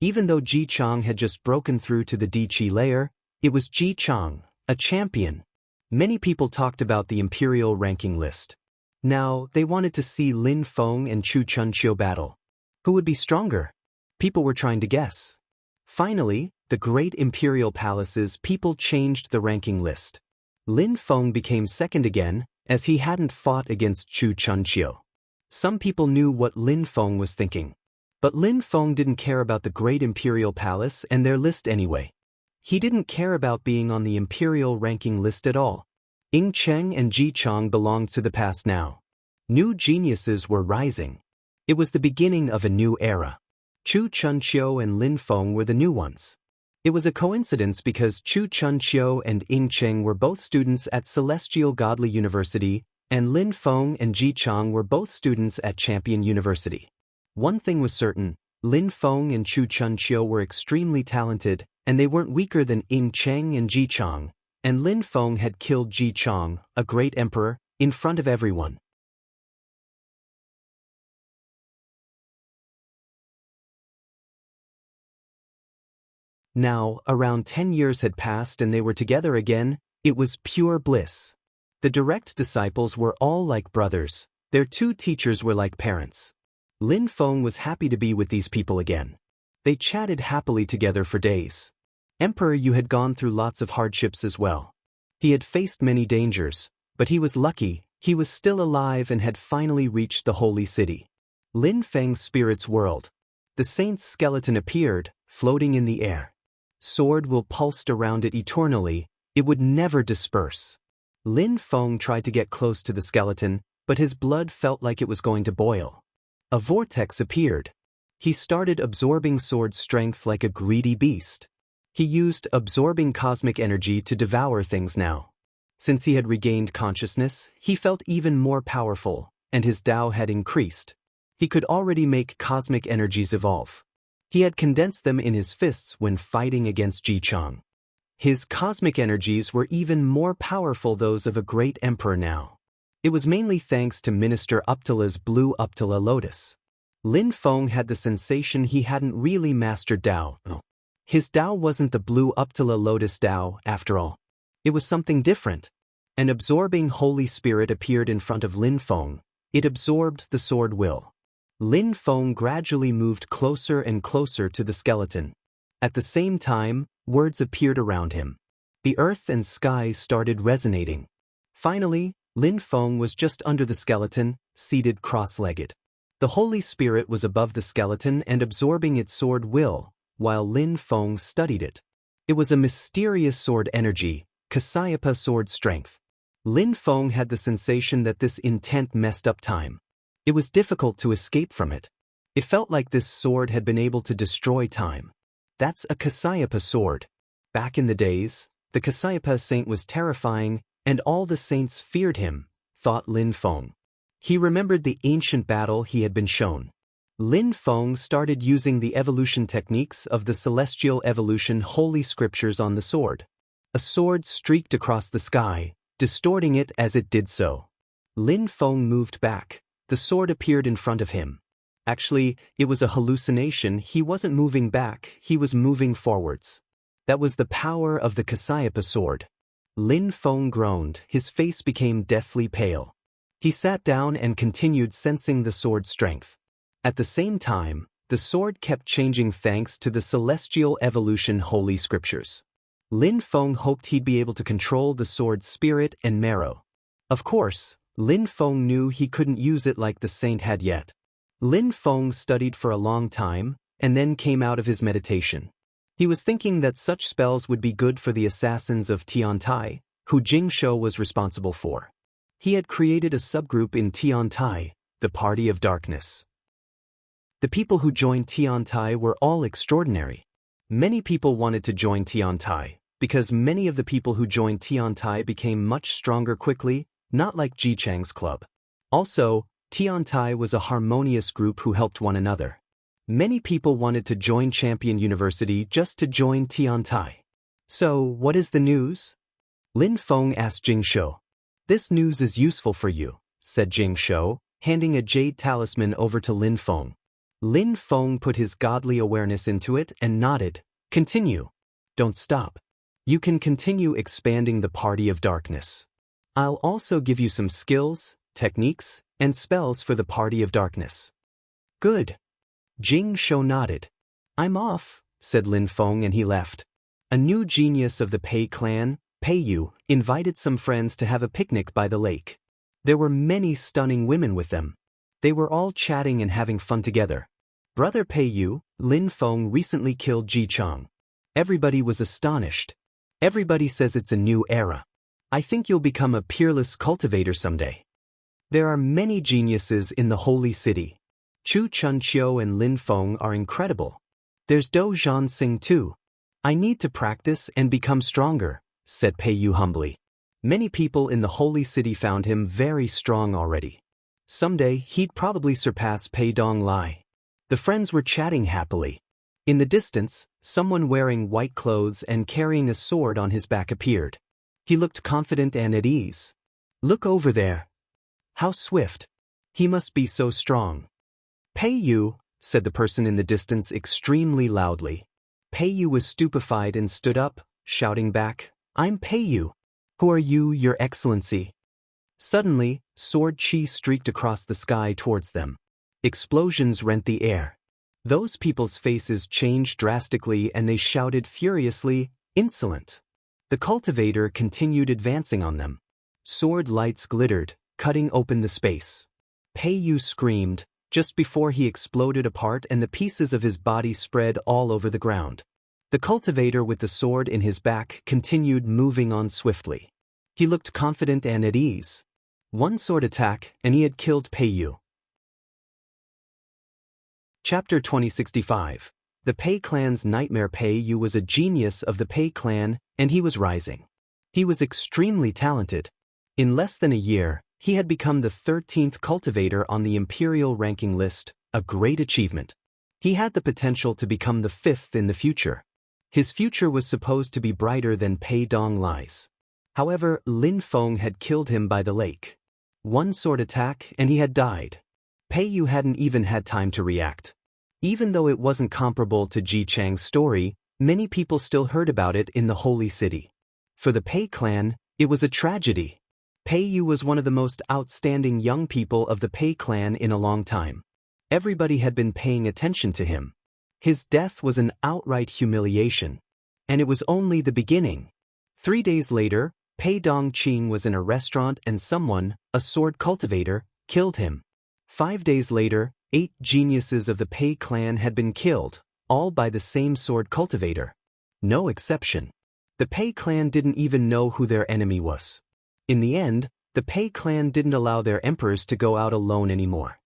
Even though Ji Chang had just broken through to the Di Qi layer, it was Ji Chang, a champion. Many people talked about the imperial ranking list. Now, they wanted to see Lin Feng and Chu Chunqiu battle. Who would be stronger? People were trying to guess. Finally, the great imperial palace's people changed the ranking list. Lin Feng became second again, as he hadn't fought against Chu Chunqiu. Some people knew what Lin Feng was thinking. But Lin Feng didn't care about the great imperial palace and their list anyway. He didn't care about being on the imperial ranking list at all. Ying Cheng and Ji Chang belonged to the past now. New geniuses were rising. It was the beginning of a new era. Chu Chunqiu and Lin Feng were the new ones. It was a coincidence because Chu Chunqiu and Ying Cheng were both students at Celestial Godly University, and Lin Feng and Ji Chang were both students at Champion University. One thing was certain, Lin Feng and Chu Chunqiu were extremely talented, and they weren't weaker than Ying Cheng and Ji Chang, and Lin Feng had killed Ji Chang, a great emperor, in front of everyone. Now, around 10 years had passed and they were together again. It was pure bliss. The direct disciples were all like brothers. Their two teachers were like parents. Lin Feng was happy to be with these people again. They chatted happily together for days. Emperor, you had gone through lots of hardships as well. He had faced many dangers, but he was lucky. He was still alive and had finally reached the holy city. Lin Feng's spirit's world. The saint's skeleton appeared, floating in the air. Sword will pulsed around it eternally. It would never disperse. Lin Feng tried to get close to the skeleton, but his blood felt like it was going to boil. A vortex appeared. He started absorbing sword strength like a greedy beast. He used absorbing cosmic energy to devour things now. Since he had regained consciousness, he felt even more powerful, and his Tao had increased. He could already make cosmic energies evolve. He had condensed them in his fists when fighting against Ji Chang. His cosmic energies were even more powerful those of a great emperor now. It was mainly thanks to Minister Uptila's blue Uptila lotus. Lin Feng had the sensation he hadn't really mastered Tao. His Tao wasn't the blue Uptila lotus Tao, after all. It was something different. An absorbing Holy Spirit appeared in front of Lin Feng. It absorbed the sword will. Lin Feng gradually moved closer and closer to the skeleton. At the same time, words appeared around him. The earth and sky started resonating. Finally, Lin Feng was just under the skeleton, seated cross-legged. The Holy Spirit was above the skeleton and absorbing its sword will, while Lin Feng studied it. It was a mysterious sword energy, Kasayapa sword strength. Lin Feng had the sensation that this intent messed up time. It was difficult to escape from it. It felt like this sword had been able to destroy time. That's a Kasayapa sword. Back in the days, the Kasayapa saint was terrifying, and all the saints feared him, thought Lin Feng. He remembered the ancient battle he had been shown. Lin Feng started using the evolution techniques of the celestial evolution holy scriptures on the sword. A sword streaked across the sky, distorting it as it did so. Lin Feng moved back. The sword appeared in front of him. Actually, it was a hallucination. He wasn't moving back, he was moving forwards. That was the power of the Kasayapa sword. Lin Feng groaned, his face became deathly pale. He sat down and continued sensing the sword's strength. At the same time, the sword kept changing thanks to the celestial evolution holy scriptures. Lin Feng hoped he'd be able to control the sword's spirit and marrow. Of course, Lin Feng knew he couldn't use it like the saint had yet. Lin Feng studied for a long time, and then came out of his meditation. He was thinking that such spells would be good for the assassins of Tiantai, who Jing Shou was responsible for. He had created a subgroup in Tiantai, the Party of Darkness. The people who joined Tiantai were all extraordinary. Many people wanted to join Tiantai, because many of the people who joined Tiantai became much stronger quickly, not like Ji Chang's club. Also, Tiantai was a harmonious group who helped one another. Many people wanted to join Champion University just to join Tiantai. So, what is the news? Lin Feng asked Jing Shou. This news is useful for you, said Jing Shou, handing a jade talisman over to Lin Feng. Lin Feng put his godly awareness into it and nodded. Continue. Don't stop. You can continue expanding the Party of Darkness. I'll also give you some skills, techniques, and spells for the Party of Darkness. Good. Jing Shou nodded. I'm off, said Lin Feng, and he left. A new genius of the Pei clan, Pei Yu, invited some friends to have a picnic by the lake. There were many stunning women with them. They were all chatting and having fun together. Brother Pei Yu, Lin Feng recently killed Ji Chang. Everybody was astonished. Everybody says it's a new era. I think you'll become a peerless cultivator someday. There are many geniuses in the holy city. Chu Chunqiu and Lin Feng are incredible. There's Dou Zhansing too. I need to practice and become stronger, said Pei Yu humbly. Many people in the holy city found him very strong already. Someday he'd probably surpass Pei Dong Lai. The friends were chatting happily. In the distance, someone wearing white clothes and carrying a sword on his back appeared. He looked confident and at ease. Look over there. How swift. He must be so strong. Pei Yu, said the person in the distance extremely loudly. Pei Yu was stupefied and stood up, shouting back, I'm Pei Yu. Who are you, Your Excellency? Suddenly, sword chi streaked across the sky towards them. Explosions rent the air. Those people's faces changed drastically and they shouted furiously, insolent. The cultivator continued advancing on them. Sword lights glittered, cutting open the space. Pei Yu screamed, just before he exploded apart and the pieces of his body spread all over the ground. The cultivator with the sword in his back continued moving on swiftly. He looked confident and at ease. One sword attack, and he had killed Pei Yu. Chapter 2065. The Pei clan's nightmare. Pei Yu was a genius of the Pei clan, and he was rising. He was extremely talented. In less than a year, he had become the 13th cultivator on the imperial ranking list, a great achievement. He had the potential to become the 5th in the future. His future was supposed to be brighter than Pei Dong Lai's. However, Lin Feng had killed him by the lake. One sword attack, and he had died. Pei Yu hadn't even had time to react. Even though it wasn't comparable to Ji Chang's story, many people still heard about it in the holy city. For the Pei clan, it was a tragedy. Pei Yu was one of the most outstanding young people of the Pei clan in a long time. Everybody had been paying attention to him. His death was an outright humiliation. And it was only the beginning. 3 days later, Pei Dongqing was in a restaurant and someone, a sword cultivator, killed him. 5 days later, 8 geniuses of the Pei clan had been killed, all by the same sword cultivator. No exception. The Pei clan didn't even know who their enemy was. In the end, the Pei clan didn't allow their emperors to go out alone anymore.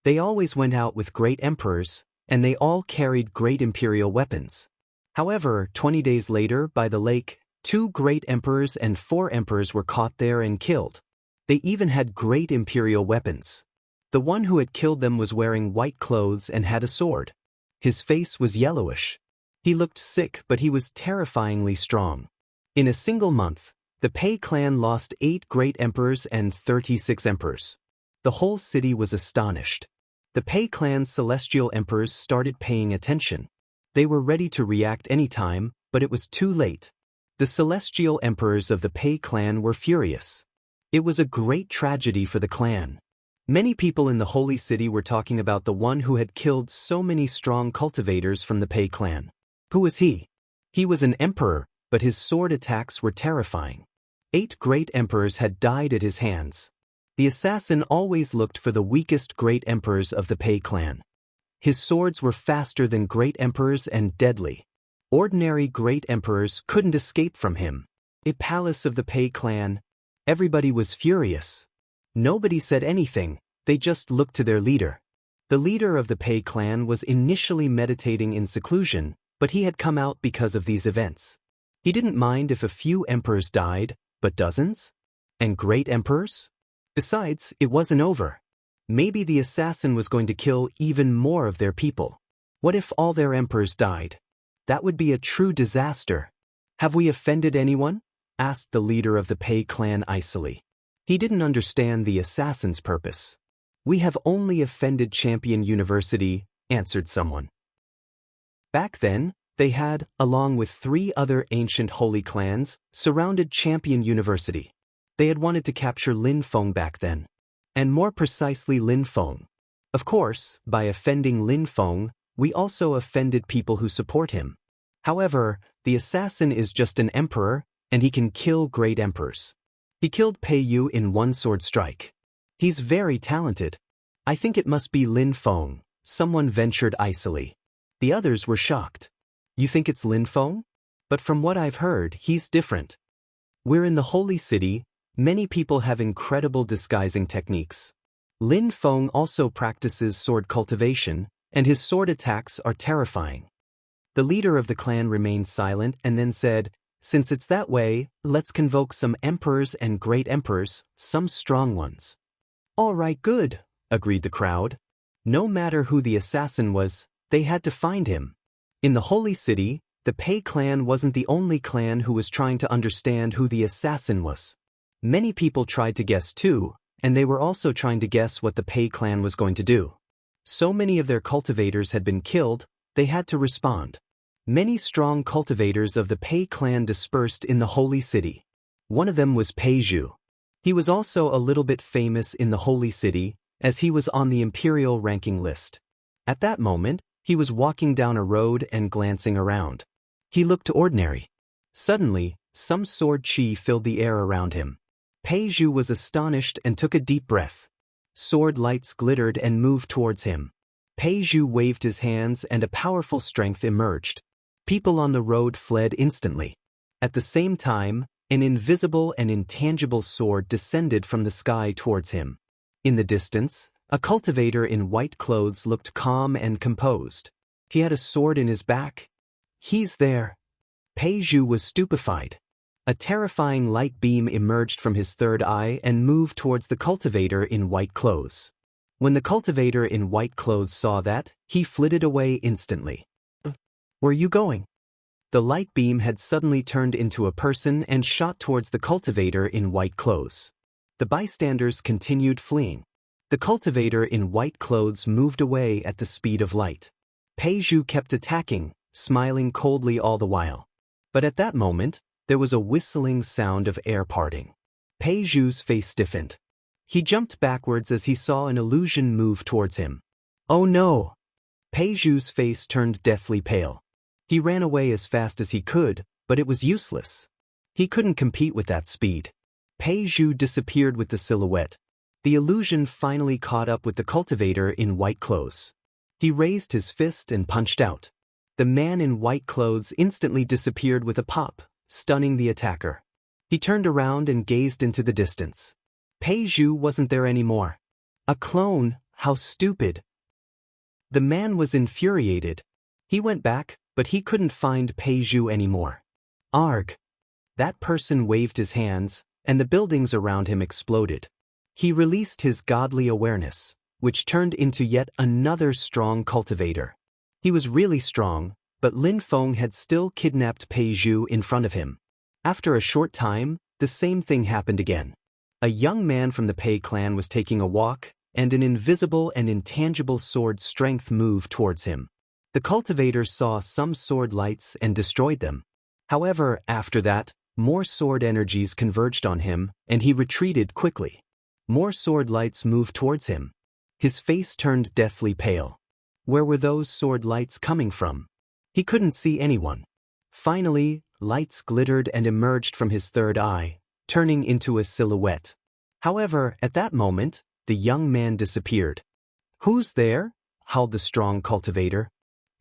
They always went out with great emperors, and they all carried great imperial weapons. However, 20 days later, by the lake, 2 great emperors and 4 emperors were caught there and killed. They even had great imperial weapons. The one who had killed them was wearing white clothes and had a sword. His face was yellowish. He looked sick, but he was terrifyingly strong. In a single month, the Pei clan lost 8 great emperors and 36 emperors. The whole city was astonished. The Pei clan's celestial emperors started paying attention. They were ready to react anytime, but it was too late. The celestial emperors of the Pei clan were furious. It was a great tragedy for the clan. Many people in the holy city were talking about the one who had killed so many strong cultivators from the Pei clan. Who was he? He was an emperor, but his sword attacks were terrifying. 8 great emperors had died at his hands. The assassin always looked for the weakest great emperors of the Pei clan. His swords were faster than great emperors and deadly. Ordinary great emperors couldn't escape from him. A palace of the Pei clan. Everybody was furious. Nobody said anything, they just looked to their leader. The leader of the Pei clan was initially meditating in seclusion, but he had come out because of these events. He didn't mind if a few emperors died, but dozens? And great emperors? Besides, it wasn't over. Maybe the assassin was going to kill even more of their people. What if all their emperors died? That would be a true disaster. Have we offended anyone? Asked the leader of the Pei clan icily. He didn't understand the assassin's purpose. We have only offended Champion University, answered someone. Back then, they had, along with 3 other ancient holy clans, surrounded Champion University. They had wanted to capture Lin Feng back then. And more precisely Lin Feng. Of course, by offending Lin Feng, we also offended people who support him. However, the assassin is just an emperor, and he can kill great emperors. He killed Pei Yu in one sword strike. He's very talented. I think it must be Lin Feng, someone ventured icily. The others were shocked. You think it's Lin Feng? But from what I've heard, he's different. We're in the holy city. Many people have incredible disguising techniques. Lin Feng also practices sword cultivation, and his sword attacks are terrifying. The leader of the clan remained silent and then said, "Since it's that way, let's convoke some emperors and great emperors, some strong ones." "All right, good," agreed the crowd. No matter who the assassin was, they had to find him. In the holy city, the Pei clan wasn't the only clan who was trying to understand who the assassin was. Many people tried to guess too, and they were also trying to guess what the Pei clan was going to do. So many of their cultivators had been killed, they had to respond. Many strong cultivators of the Pei clan dispersed in the holy city. One of them was Pei Zhu. He was also a little bit famous in the holy city, as he was on the imperial ranking list. At that moment, he was walking down a road and glancing around. He looked ordinary. Suddenly, some sword chi filled the air around him. Pei Zhu was astonished and took a deep breath. Sword lights glittered and moved towards him. Pei Zhu waved his hands and a powerful strength emerged. People on the road fled instantly. At the same time, an invisible and intangible sword descended from the sky towards him. In the distance, a cultivator in white clothes looked calm and composed. He had a sword in his back. He's there. Pei Zhu was stupefied. A terrifying light beam emerged from his third eye and moved towards the cultivator in white clothes. When the cultivator in white clothes saw that, he flitted away instantly. "Where are you going?" The light beam had suddenly turned into a person and shot towards the cultivator in white clothes. The bystanders continued fleeing. The cultivator in white clothes moved away at the speed of light. Pei Zhu kept attacking, smiling coldly all the while. But at that moment, there was a whistling sound of air parting. Pei Zhu's face stiffened. He jumped backwards as he saw an illusion move towards him. Oh no! Pei Zhu's face turned deathly pale. He ran away as fast as he could, but it was useless. He couldn't compete with that speed. Pei Zhu disappeared with the silhouette. The illusion finally caught up with the cultivator in white clothes. He raised his fist and punched out. The man in white clothes instantly disappeared with a pop, stunning the attacker. He turned around and gazed into the distance. Pei Zhu wasn't there anymore. A clone, how stupid. The man was infuriated. He went back, but he couldn't find Pei Zhu anymore. Arg! That person waved his hands, and the buildings around him exploded. He released his godly awareness, which turned into yet another strong cultivator. He was really strong, but Lin Feng had still kidnapped Pei Zhu in front of him. After a short time, the same thing happened again. A young man from the Pei clan was taking a walk, and an invisible and intangible sword strength moved towards him. The cultivator saw some sword lights and destroyed them. However, after that, more sword energies converged on him, and he retreated quickly. More sword lights moved towards him. His face turned deathly pale. Where were those sword lights coming from? He couldn't see anyone. Finally, lights glittered and emerged from his third eye, turning into a silhouette. However, at that moment, the young man disappeared. "Who's there?" howled the strong cultivator.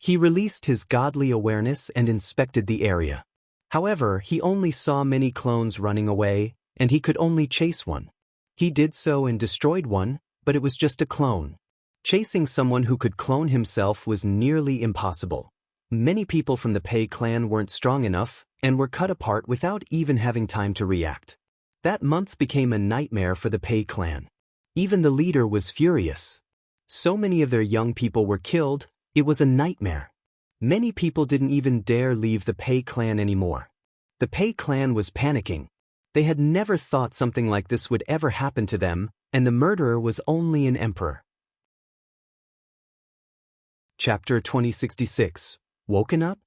He released his godly awareness and inspected the area. However, he only saw many clones running away, and he could only chase one. He did so and destroyed one, but it was just a clone. Chasing someone who could clone himself was nearly impossible. Many people from the Pei clan weren't strong enough and were cut apart without even having time to react. That month became a nightmare for the Pei clan. Even the leader was furious. So many of their young people were killed, it was a nightmare. Many people didn't even dare leave the Pei clan anymore. The Pei clan was panicking. They had never thought something like this would ever happen to them, and the murderer was only an emperor. Chapter 2066. Woken up?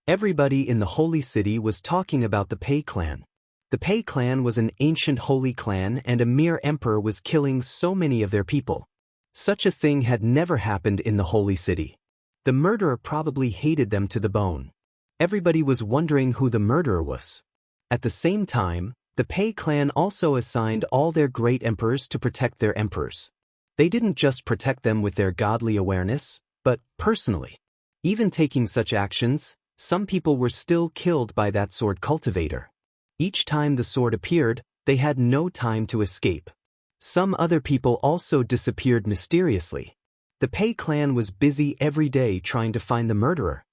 Everybody in the holy city was talking about the Pei clan. The Pei clan was an ancient holy clan and a mere emperor was killing so many of their people. Such a thing had never happened in the holy city. The murderer probably hated them to the bone. Everybody was wondering who the murderer was. At the same time, the Pei clan also assigned all their great emperors to protect their emperors. They didn't just protect them with their godly awareness, but personally. Even taking such actions, some people were still killed by that sword cultivator. Each time the sword appeared, they had no time to escape. Some other people also disappeared mysteriously. The Pei clan was busy every day trying to find the murderer.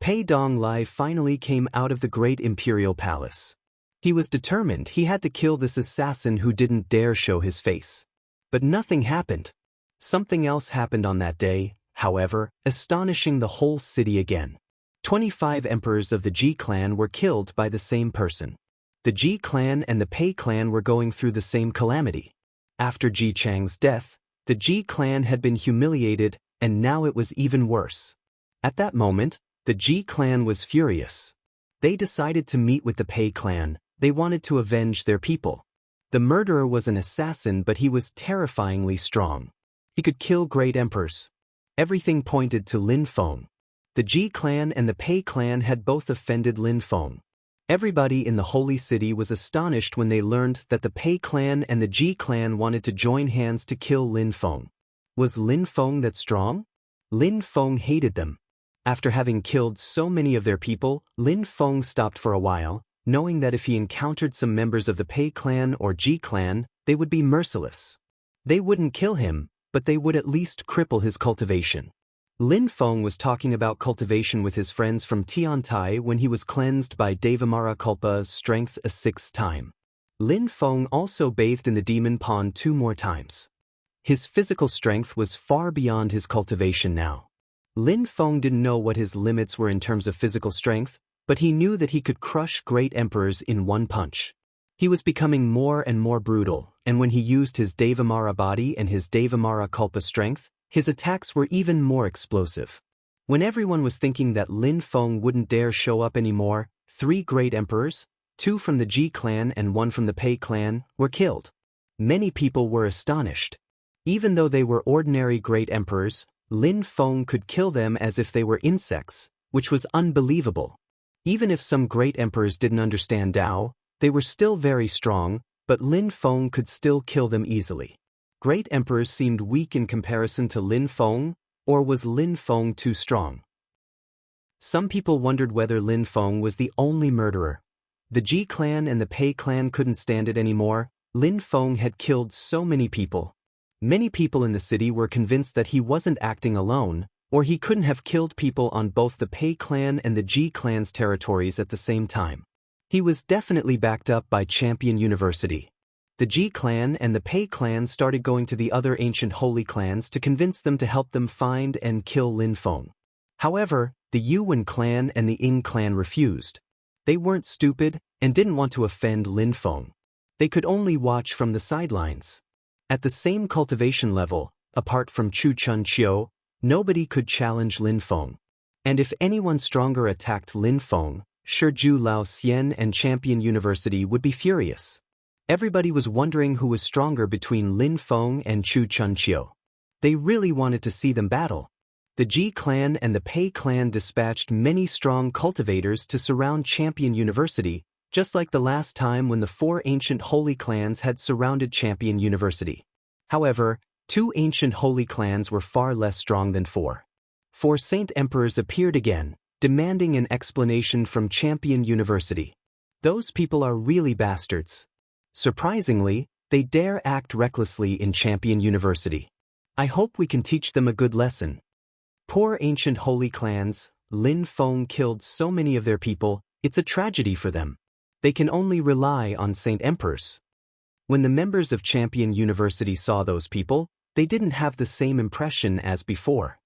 Pei Donglai finally came out of the great imperial palace. He was determined he had to kill this assassin who didn't dare show his face. But nothing happened. Something else happened on that day, however, astonishing the whole city again. 25 emperors of the Ji clan were killed by the same person. The Ji clan and the Pei clan were going through the same calamity. After Ji Chang's death, the Ji clan had been humiliated, and now it was even worse. At that moment, the Ji clan was furious. They decided to meet with the Pei clan. They wanted to avenge their people. The murderer was an assassin, but he was terrifyingly strong. He could kill great emperors. Everything pointed to Lin Feng. The Ji clan and the Pei clan had both offended Lin Feng. Everybody in the holy city was astonished when they learned that the Pei clan and the Ji clan wanted to join hands to kill Lin Feng. Was Lin Feng that strong? Lin Feng hated them. After having killed so many of their people, Lin Feng stopped for a while, knowing that if he encountered some members of the Pei clan or Ji clan, they would be merciless. They wouldn't kill him, but they would at least cripple his cultivation. Lin Feng was talking about cultivation with his friends from Tiantai when he was cleansed by Devamara Kulpa's strength a 6th time. Lin Feng also bathed in the demon pond 2 more times. His physical strength was far beyond his cultivation now. Lin Feng didn't know what his limits were in terms of physical strength, but he knew that he could crush great emperors in one punch. He was becoming more and more brutal, and when he used his Devamara body and his Devamara Kulpa strength, his attacks were even more explosive. When everyone was thinking that Lin Feng wouldn't dare show up anymore, 3 great emperors, 2 from the Ji clan and 1 from the Pei clan, were killed. Many people were astonished. Even though they were ordinary great emperors, Lin Feng could kill them as if they were insects, which was unbelievable. Even if some great emperors didn't understand Tao, they were still very strong, but Lin Feng could still kill them easily. Great emperors seemed weak in comparison to Lin Feng, or was Lin Feng too strong? Some people wondered whether Lin Feng was the only murderer. The Ji clan and the Pei clan couldn't stand it anymore. Lin Feng had killed so many people. Many people in the city were convinced that he wasn't acting alone, or he couldn't have killed people on both the Pei clan and the Ji clan's territories at the same time. He was definitely backed up by Champion University. The Ji clan and the Pei clan started going to the other ancient holy clans to convince them to help them find and kill Lin Feng. However, the Yuan clan and the Ying clan refused. They weren't stupid and didn't want to offend Lin Feng. They could only watch from the sidelines. At the same cultivation level, apart from Chu Chun Chiu, nobody could challenge Lin Feng. And if anyone stronger attacked Lin Feng, Shiju Lao Xian and Champion University would be furious. Everybody was wondering who was stronger between Lin Feng and Chu Chun Chiu. They really wanted to see them battle. The Ji clan and the Pei clan dispatched many strong cultivators to surround Champion University, just like the last time when the 4 ancient holy clans had surrounded Champion University. However, 2 ancient holy clans were far less strong than 4. 4 saint emperors appeared again, demanding an explanation from Champion University. Those people are really bastards. Surprisingly, they dare act recklessly in Champion University. I hope we can teach them a good lesson. Poor ancient holy clans, Lin Feng killed so many of their people, it's a tragedy for them. They can only rely on Saint Emperors. When the members of Champion University saw those people, they didn't have the same impression as before.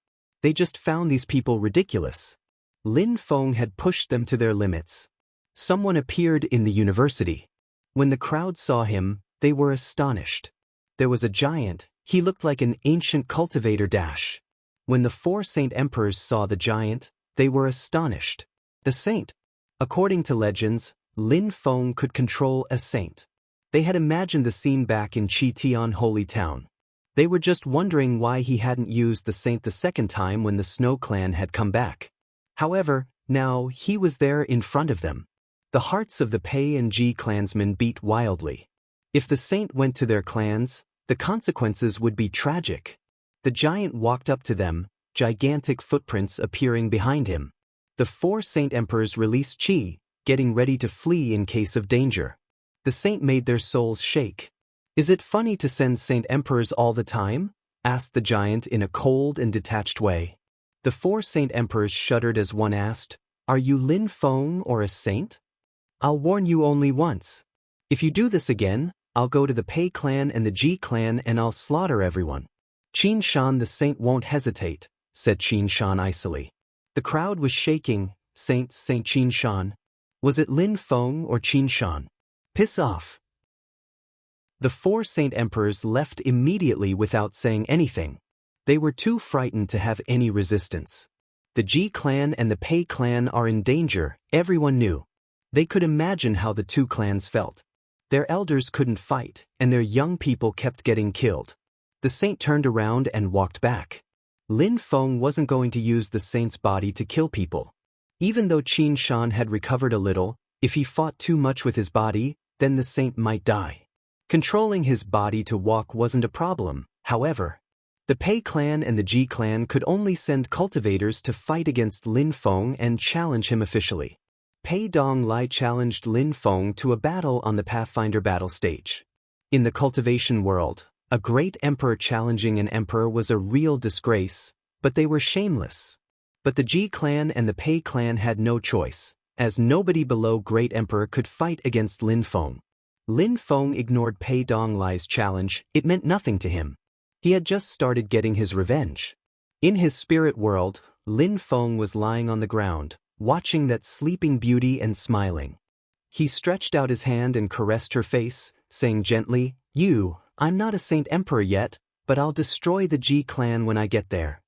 They just found these people ridiculous. Lin Feng had pushed them to their limits. Someone appeared in the university. When the crowd saw him, they were astonished. There was a giant, he looked like an ancient cultivator dash. When the 4 Saint Emperors saw the giant, they were astonished. The saint. According to legends, Lin Feng could control a saint. They had imagined the scene back in Qitian Holy Town. They were just wondering why he hadn't used the saint the second time when the Snow Clan had come back. However, now he was there in front of them. The hearts of the Pei and Ji clansmen beat wildly. If the saint went to their clans, the consequences would be tragic. The giant walked up to them, gigantic footprints appearing behind him. The 4 Saint Emperors released Qi, getting ready to flee in case of danger. The saint made their souls shake. Is it funny to send Saint Emperors all the time? Asked the giant in a cold and detached way. The 4 Saint Emperors shuddered as one asked, Are you Lin Feng or a saint? I'll warn you only once. If you do this again, I'll go to the Pei clan and the Ji clan and I'll slaughter everyone. Qin Shan the saint won't hesitate, said Qin Shan icily. The crowd was shaking. Saint Qin Shan. Was it Lin Feng or Qin Shan? Piss off. The 4 Saint Emperors left immediately without saying anything. They were too frightened to have any resistance. The Ji clan and the Pei clan are in danger, everyone knew. They could imagine how the 2 clans felt. Their elders couldn't fight, and their young people kept getting killed. The saint turned around and walked back. Lin Feng wasn't going to use the saint's body to kill people. Even though Qin Shan had recovered a little, if he fought too much with his body, then the saint might die. Controlling his body to walk wasn't a problem, however. The Pei clan and the Ji clan could only send cultivators to fight against Lin Feng and challenge him officially. Pei Dong Lai challenged Lin Feng to a battle on the Pathfinder battle stage. In the cultivation world, a great emperor challenging an emperor was a real disgrace, but they were shameless. But the Ji clan and the Pei clan had no choice, as nobody below Great Emperor could fight against Lin Feng. Lin Feng ignored Pei Dong Lai's challenge, it meant nothing to him. He had just started getting his revenge. In his spirit world, Lin Feng was lying on the ground, watching that sleeping beauty and smiling. He stretched out his hand and caressed her face, saying gently, I'm not a Saint Emperor yet, but I'll destroy the Ji clan when I get there.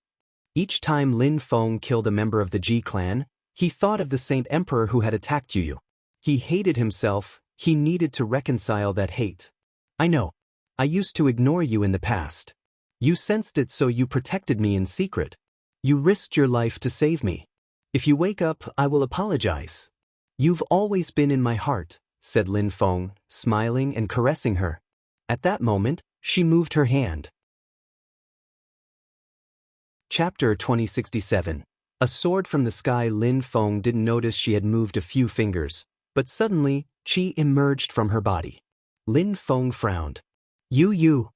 Each time Lin Feng killed a member of the Ji clan, he thought of the Saint Emperor who had attacked you. He hated himself, he needed to reconcile that hate. I know. I used to ignore you in the past. You sensed it, so you protected me in secret. You risked your life to save me. If you wake up, I will apologize. You've always been in my heart, said Lin Feng, smiling and caressing her. At that moment, she moved her hand. Chapter 2067. A sword from the sky. Lin Feng didn't notice she had moved a few fingers, but suddenly, Qi emerged from her body. Lin Feng frowned. You.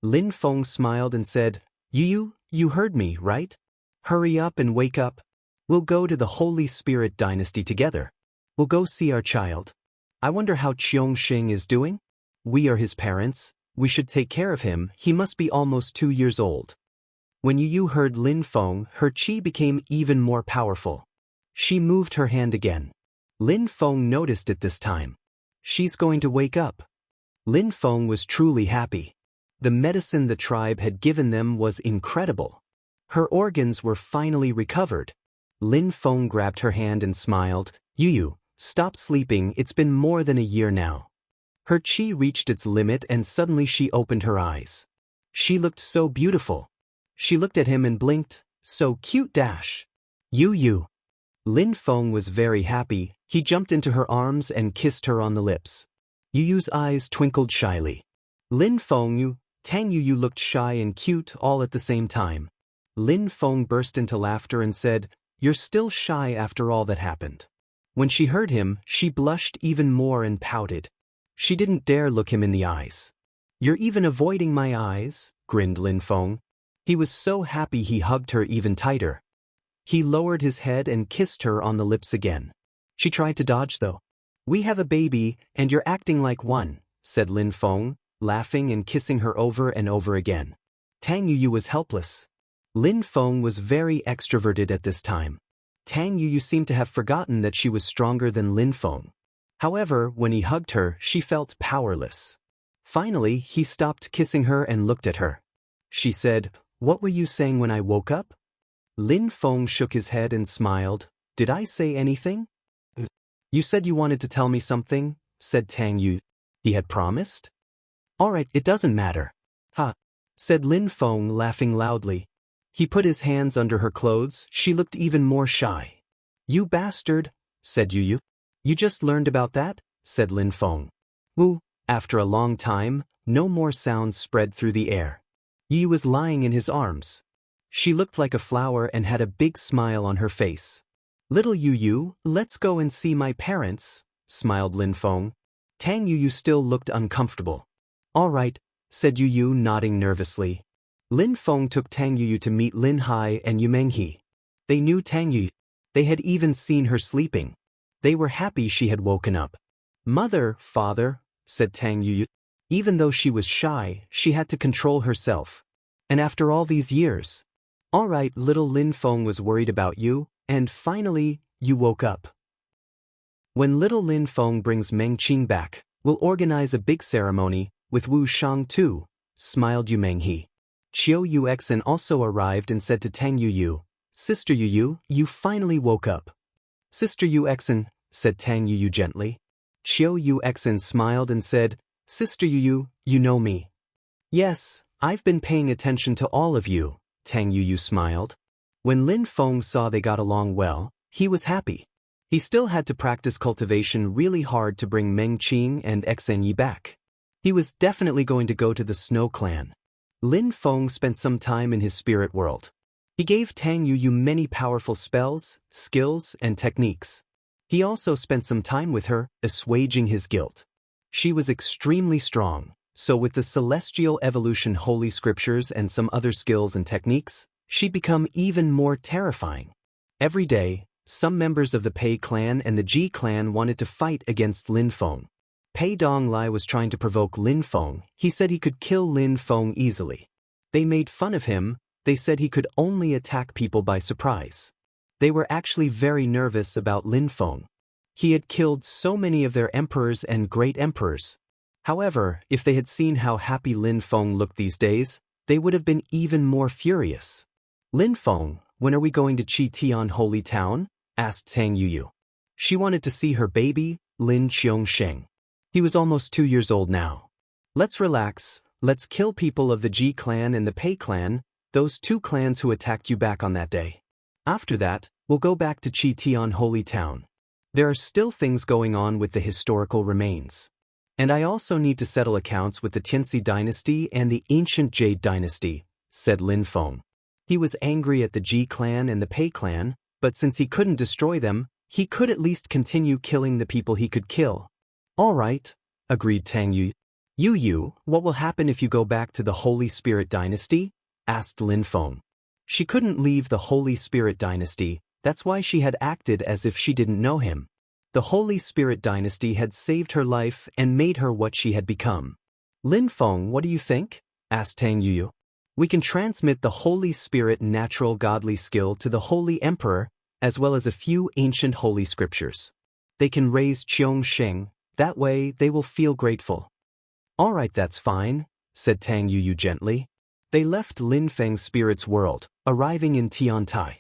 Lin Feng smiled and said, You heard me, right? Hurry up and wake up. We'll go to the Holy Spirit Dynasty together. We'll go see our child. I wonder how Qiongxing is doing? We are his parents. We should take care of him. He must be almost 2 years old. When Yu heard Lin Feng, her qi became even more powerful. She moved her hand again. Lin Feng noticed it this time. She's going to wake up. Lin Feng was truly happy. The medicine the tribe had given them was incredible. Her organs were finally recovered. Lin Feng grabbed her hand and smiled. Yu, stop sleeping, it's been more than a year now. Her qi reached its limit and suddenly she opened her eyes. She looked so beautiful. She looked at him and blinked. So cute dash. Yu. Lin Feng was very happy. He jumped into her arms and kissed her on the lips. Yu's eyes twinkled shyly. Lin Feng, Tang Yu looked shy and cute all at the same time. Lin Feng burst into laughter and said, You're still shy after all that happened. When she heard him, she blushed even more and pouted. She didn't dare look him in the eyes. You're even avoiding my eyes, grinned Lin Feng. He was so happy he hugged her even tighter. He lowered his head and kissed her on the lips again. She tried to dodge though. "We have a baby, and you're acting like one," said Lin Feng, laughing and kissing her over and over again. Tang Yuyu was helpless. Lin Feng was very extroverted at this time. Tang Yuyu seemed to have forgotten that she was stronger than Lin Feng. However, when he hugged her, she felt powerless. Finally, he stopped kissing her and looked at her. She said, "What were you saying when I woke up?" Lin Feng shook his head and smiled. "Did I say anything?" "You said you wanted to tell me something," said Tang Yu. He had promised? "All right, it doesn't matter." "Ha," said Lin Feng, laughing loudly. He put his hands under her clothes. She looked even more shy. "You bastard," said Yu. "You just learned about that?" said Lin Feng. Woo. After a long time, no more sounds spread through the air. Yi was lying in his arms. She looked like a flower and had a big smile on her face. "Little Yu, let's go and see my parents," smiled Lin Feng. Tang Yu still looked uncomfortable. "All right," said Yu, nodding nervously. Lin Feng took Tang Yu to meet Lin Hai and Yu Menghe. They knew Tang Yu. They had even seen her sleeping. They were happy she had woken up. "Mother, father," said Tang Yu. Even though she was shy, she had to control herself. And after all these years. "All right," little Lin Feng was worried about you, and finally, you woke up. "When little Lin Feng brings Meng Qing back, we'll organize a big ceremony, with Wu Shang too," smiled Yu Menghe. Chiu Yuxin also arrived and said to Tang Yu, "Sister Yu, you finally woke up." "Sister Yuxin," said Tang Yu gently. Chiu Yuxin smiled and said, "Sister Yu, you know me." "Yes, I've been paying attention to all of you," Tang Yu smiled. When Lin Feng saw they got along well, he was happy. He still had to practice cultivation really hard to bring Meng Qing and Xenyi back. He was definitely going to go to the Snow Clan. Lin Feng spent some time in his spirit world. He gave Tang Yu many powerful spells, skills, and techniques. He also spent some time with her, assuaging his guilt. She was extremely strong, so with the Celestial Evolution Holy Scriptures and some other skills and techniques, she'd become even more terrifying. Every day, some members of the Pei clan and the Ji clan wanted to fight against Lin Feng. Pei Donglai was trying to provoke Lin Feng. He said he could kill Lin Feng easily. They made fun of him. They said he could only attack people by surprise. They were actually very nervous about Lin Feng. He had killed so many of their emperors and great emperors. However, if they had seen how happy Lin Feng looked these days, they would have been even more furious. "Lin Feng, when are we going to Chi Tian Holy Town?" asked Tang Yu. She wanted to see her baby, Lin Qiongsheng. He was almost 2 years old now. "Let's relax, let's kill people of the Ji clan and the Pei clan, those 2 clans who attacked you back on that day. After that, we'll go back to Chi Tian Holy Town. There are still things going on with the historical remains. And I also need to settle accounts with the Tianxi dynasty and the ancient Jade dynasty," said Lin Feng. He was angry at the Ji clan and the Pei clan, but since he couldn't destroy them, he could at least continue killing the people he could kill. "All right," agreed Tang Yu. "Yu, what will happen if you go back to the Holy Spirit dynasty?" asked Lin Feng. She couldn't leave the Holy Spirit dynasty, that's why she had acted as if she didn't know him. The Holy Spirit dynasty had saved her life and made her what she had become. "Lin Feng, what do you think?" asked Tang Yu. "We can transmit the Holy Spirit natural godly skill to the Holy Emperor, as well as a few ancient holy scriptures. They can raise Qiongsheng, that way they will feel grateful." "All right, that's fine," said Tang Yu gently. They left Lin Feng's spirit's world, arriving in Tiantai.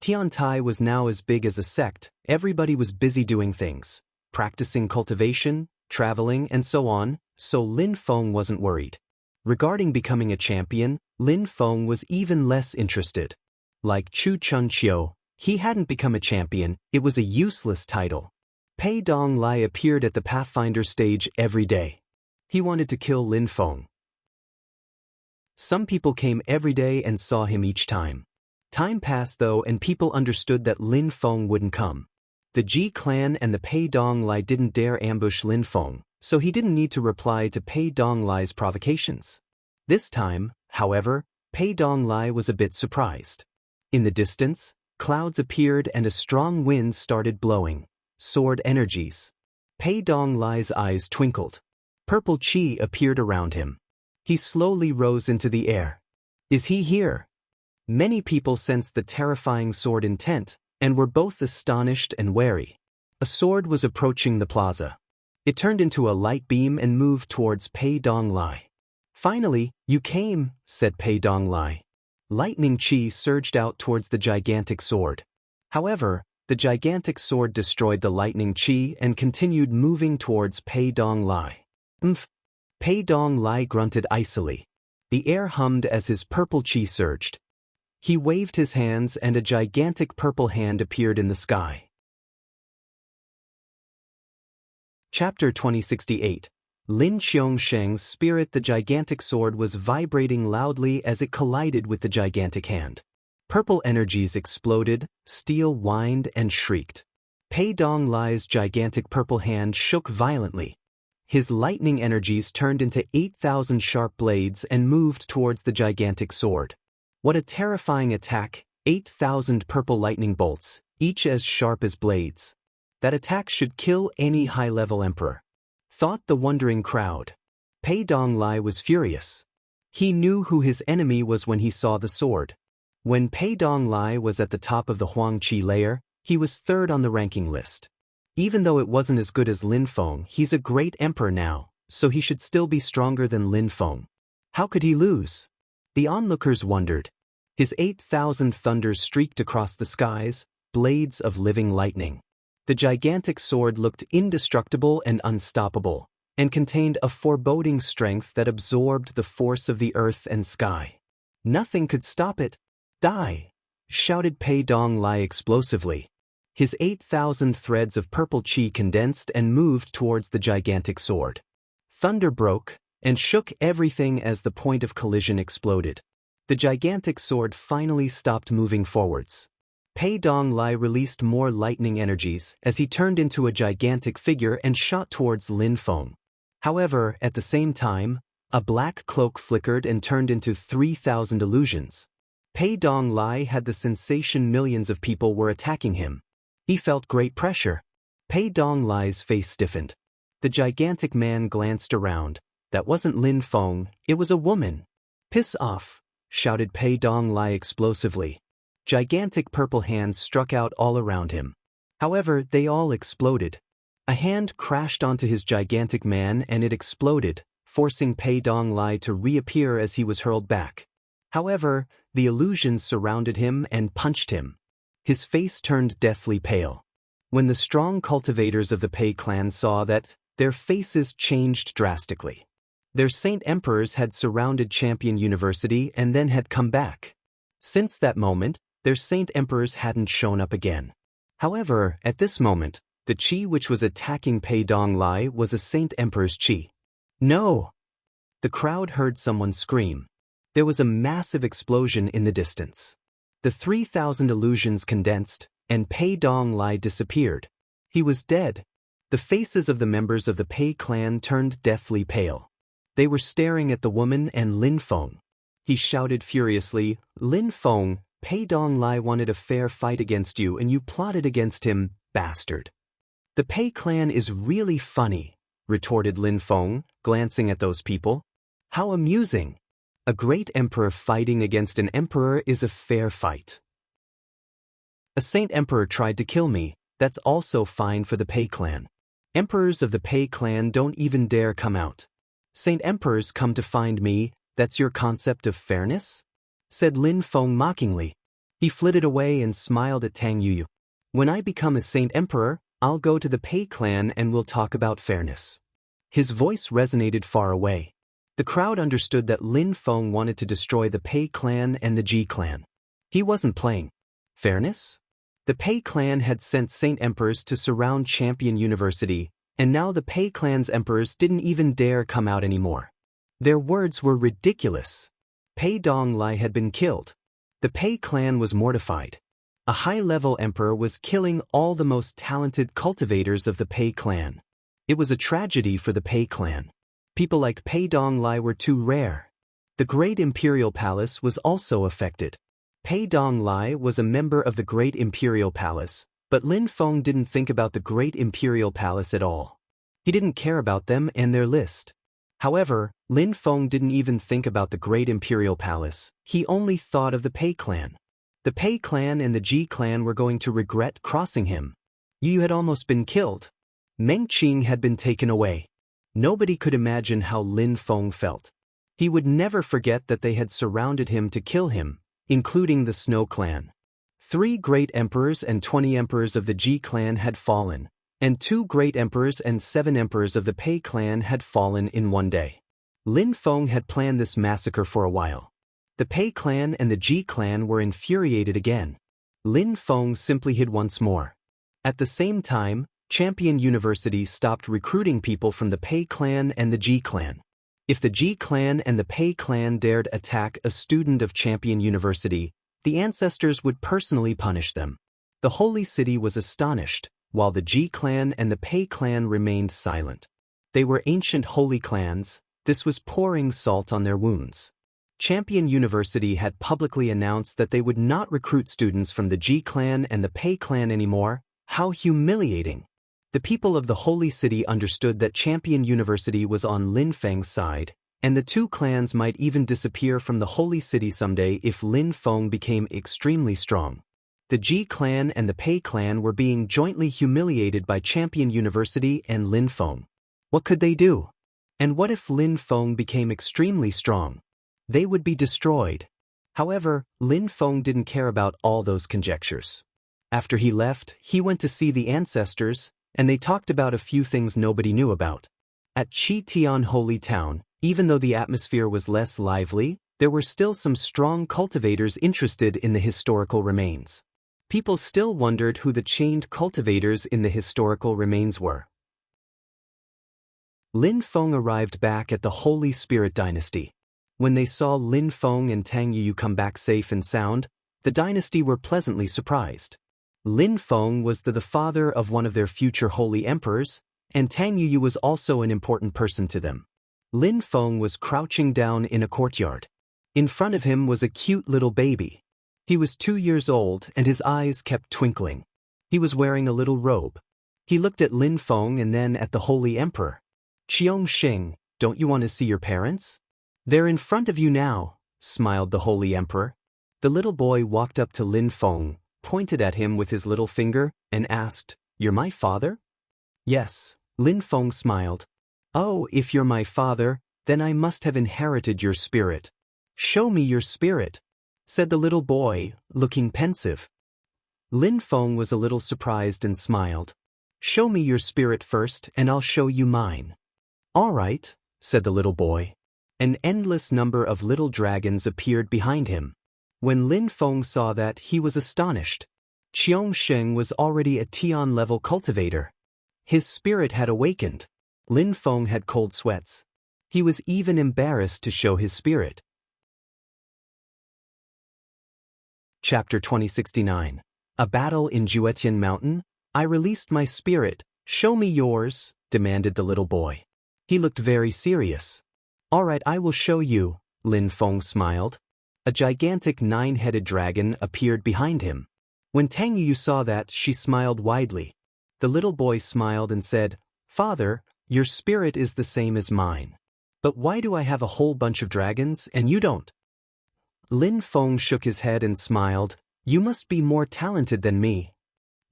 Tiantai was now as big as a sect. Everybody was busy doing things, practicing cultivation, traveling, and so on, so Lin Feng wasn't worried. Regarding becoming a champion, Lin Feng was even less interested. Like Chu Chunqiu, he hadn't become a champion, it was a useless title. Pei Donglai appeared at the Pathfinder stage every day. He wanted to kill Lin Feng. Some people came every day and saw him each time. Time passed though and people understood that Lin Feng wouldn't come. The Ji clan and the Pei Donglai didn't dare ambush Lin Feng, so he didn't need to reply to Pei Donglai's provocations. This time, however, Pei Donglai was a bit surprised. In the distance, clouds appeared and a strong wind started blowing. Sword energies. Pei Donglai's eyes twinkled. Purple chi appeared around him. He slowly rose into the air. Is he here? Many people sensed the terrifying sword intent, and were both astonished and wary. A sword was approaching the plaza. It turned into a light beam and moved towards Pei Donglai. Finally, you came, said Pei Donglai. Lightning chi surged out towards the gigantic sword. However, the gigantic sword destroyed the lightning chi and continued moving towards Pei Donglai. Pei Donglai grunted icily. The air hummed as his purple chi surged. He waved his hands and a gigantic purple hand appeared in the sky. Chapter 2068. Lin Qiongsheng's spirit. The gigantic sword was vibrating loudly as it collided with the gigantic hand. Purple energies exploded, steel whined and shrieked. Pei Donglai's gigantic purple hand shook violently. His lightning energies turned into 8,000 sharp blades and moved towards the gigantic sword. What a terrifying attack, 8,000 purple lightning bolts, each as sharp as blades. That attack should kill any high-level emperor, thought the wondering crowd. Pei Donglai was furious. He knew who his enemy was when he saw the sword. When Pei Donglai was at the top of the Huangqi layer, he was third on the ranking list. Even though it wasn't as good as Lin Feng, he's a great emperor now, so he should still be stronger than Lin Feng. How could he lose? The onlookers wondered. His 8,000 thunders streaked across the skies, blades of living lightning. The gigantic sword looked indestructible and unstoppable, and contained a foreboding strength that absorbed the force of the earth and sky. Nothing could stop it. Die! Shouted Pei Donglai explosively. His 8,000 threads of purple chi condensed and moved towards the gigantic sword. Thunder broke and shook everything as the point of collision exploded. The gigantic sword finally stopped moving forwards. Pei Donglai released more lightning energies as he turned into a gigantic figure and shot towards Lin Feng. However, at the same time, a black cloak flickered and turned into 3,000 illusions. Pei Donglai had the sensation millions of people were attacking him. He felt great pressure. Pei Donglai's face stiffened. The gigantic man glanced around. That wasn't Lin Feng, it was a woman. Piss off, shouted Pei Donglai explosively. Gigantic purple hands struck out all around him. However, they all exploded. A hand crashed onto his gigantic man and it exploded, forcing Pei Donglai to reappear as he was hurled back. However, the illusions surrounded him and punched him. His face turned deathly pale. When the strong cultivators of the Pei clan saw that, their faces changed drastically. Their saint emperors had surrounded Champion University and then had come back. Since that moment, their saint emperors hadn't shown up again. However, at this moment, the chi which was attacking Pei Donglai was a saint emperor's chi. No! The crowd heard someone scream. There was a massive explosion in the distance. The 3,000 illusions condensed, and Pei Donglai disappeared. He was dead. The faces of the members of the Pei clan turned deathly pale. They were staring at the woman and Lin Feng. He shouted furiously, "Lin Feng, Pei Donglai wanted a fair fight against you and you plotted against him, bastard." "The Pei clan is really funny," retorted Lin Feng, glancing at those people. "How amusing. A great emperor fighting against an emperor is a fair fight. A saint emperor tried to kill me, that's also fine for the Pei clan. Emperors of the Pei clan don't even dare come out. Saint emperors come to find me, that's your concept of fairness?" said Lin Feng mockingly. He flitted away and smiled at Tang Yuyu. "When I become a saint emperor, I'll go to the Pei clan and we'll talk about fairness." His voice resonated far away. The crowd understood that Lin Feng wanted to destroy the Pei clan and the Ji clan. He wasn't playing. Fairness? The Pei clan had sent saint emperors to surround Champion University, and now the Pei clan's emperors didn't even dare come out anymore. Their words were ridiculous. Pei Donglai had been killed. The Pei clan was mortified. A high-level emperor was killing all the most talented cultivators of the Pei clan. It was a tragedy for the Pei clan. People like Pei Donglai were too rare. The Great Imperial Palace was also affected. Pei Donglai was a member of the Great Imperial Palace, but Lin Feng didn't think about the Great Imperial Palace at all. He didn't care about them and their list. However, Lin Feng didn't even think about the Great Imperial Palace, he only thought of the Pei clan. The Pei clan and the Ji clan were going to regret crossing him. Yu had almost been killed. Meng Qing had been taken away. Nobody could imagine how Lin Feng felt. He would never forget that they had surrounded him to kill him, including the Snow clan. 3 great emperors and 20 emperors of the Ji clan had fallen, and 2 great emperors and 7 emperors of the Pei clan had fallen in one day. Lin Feng had planned this massacre for a while. The Pei clan and the Ji clan were infuriated again. Lin Feng simply hid once more. At the same time, Champion University stopped recruiting people from the Pei clan and the Ji clan. If the Ji clan and the Pei clan dared attack a student of Champion University, the ancestors would personally punish them. The Holy City was astonished, while the Ji clan and the Pei clan remained silent. They were ancient holy clans, this was pouring salt on their wounds. Champion University had publicly announced that they would not recruit students from the Ji clan and the Pei clan anymore. How humiliating! The people of the Holy City understood that Champion University was on Lin Feng's side, and the 2 clans might even disappear from the Holy City someday if Lin Feng became extremely strong. The Ji clan and the Pei clan were being jointly humiliated by Champion University and Lin Feng. What could they do? And what if Lin Feng became extremely strong? They would be destroyed. However, Lin Feng didn't care about all those conjectures. After he left, he went to see the ancestors, and they talked about a few things nobody knew about. At Chi Tian Holy Town, even though the atmosphere was less lively, there were still some strong cultivators interested in the historical remains. People still wondered who the chained cultivators in the historical remains were. Lin Feng arrived back at the Holy Spirit Dynasty. When they saw Lin Feng and Tang Yu come back safe and sound, the dynasty were pleasantly surprised. Lin Feng was the father of one of their future holy emperors, and Tang Yu was also an important person to them. Lin Feng was crouching down in a courtyard. In front of him was a cute little baby. He was 2 years old and his eyes kept twinkling. He was wearing a little robe. He looked at Lin Feng and then at the holy emperor. "Qiong Sheng, don't you want to see your parents?" "They're in front of you now," smiled the holy emperor. The little boy walked up to Lin Feng, pointed at him with his little finger, and asked, "You're my father?" "Yes," Lin Feng smiled. "Oh, if you're my father, then I must have inherited your spirit." "Show me your spirit," said the little boy, looking pensive. Lin Feng was a little surprised and smiled. "Show me your spirit first and I'll show you mine." "All right," said the little boy. An endless number of little dragons appeared behind him. When Lin Feng saw that, he was astonished. Qiong Sheng was already a Tian-level cultivator. His spirit had awakened. Lin Feng had cold sweats. He was even embarrassed to show his spirit. Chapter 2069. A Battle in Juetian Mountain? "I released my spirit, show me yours," demanded the little boy. He looked very serious. "All right, I will show you," Lin Feng smiled. A gigantic 9-headed dragon appeared behind him. When Tang Yu saw that, she smiled widely. The little boy smiled and said, "Father, your spirit is the same as mine. But why do I have a whole bunch of dragons and you don't?" Lin Feng shook his head and smiled. "You must be more talented than me."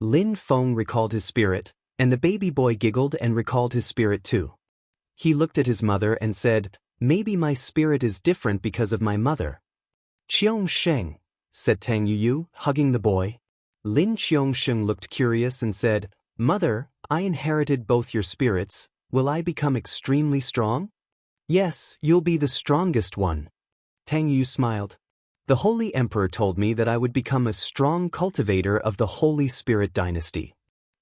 Lin Feng recalled his spirit, and the baby boy giggled and recalled his spirit too. He looked at his mother and said, "Maybe my spirit is different because of my mother." "Qiong Sheng," said Tang Yu, hugging the boy. Lin Qiong Sheng looked curious and said, "Mother, I inherited both your spirits. Will I become extremely strong?" "Yes, you'll be the strongest one." Tang Yu smiled. "The Holy Emperor told me that I would become a strong cultivator of the Holy Spirit Dynasty."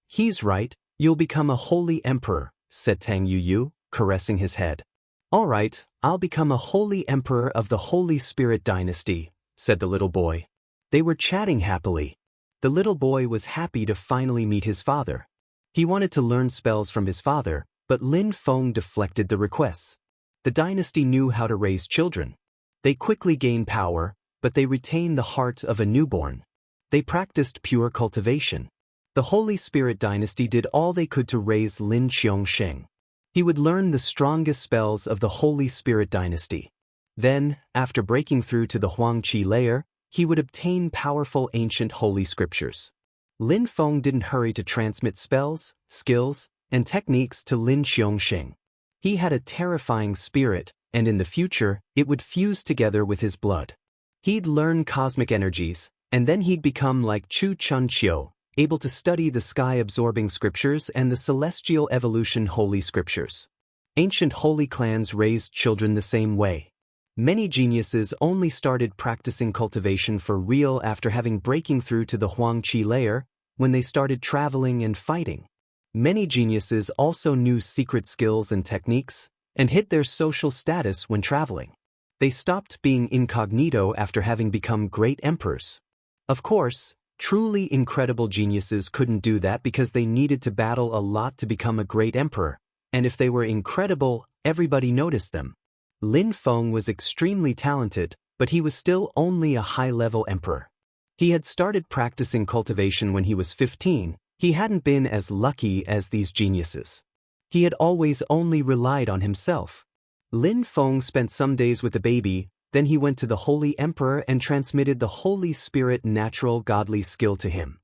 "He's right, you'll become a Holy Emperor," said Tang Yu, caressing his head. "All right, I'll become a Holy Emperor of the Holy Spirit Dynasty," said the little boy. They were chatting happily. The little boy was happy to finally meet his father. He wanted to learn spells from his father, but Lin Feng deflected the requests. The dynasty knew how to raise children. They quickly gain power, but they retain the heart of a newborn. They practiced pure cultivation. The Holy Spirit dynasty did all they could to raise Lin Qiongsheng. He would learn the strongest spells of the Holy Spirit dynasty. Then, after breaking through to the Huangqi layer, he would obtain powerful ancient holy scriptures. Lin Feng didn't hurry to transmit spells, skills, and techniques to Lin Qiongsheng. He had a terrifying spirit, and in the future, it would fuse together with his blood. He'd learn cosmic energies, and then he'd become like Chu Chun Qiu, able to study the sky-absorbing scriptures and the celestial evolution holy scriptures. Ancient holy clans raised children the same way. Many geniuses only started practicing cultivation for real after having breaking through to the Huangqi layer, when they started traveling and fighting. Many geniuses also knew secret skills and techniques, and hid their social status when traveling. They stopped being incognito after having become great emperors. Of course, truly incredible geniuses couldn't do that because they needed to battle a lot to become a great emperor, and if they were incredible, everybody noticed them. Lin Feng was extremely talented, but he was still only a high-level emperor. He had started practicing cultivation when he was 15. He hadn't been as lucky as these geniuses. He had always only relied on himself. Lin Feng spent some days with the baby, then he went to the Holy Emperor and transmitted the Holy Spirit natural godly skill to him.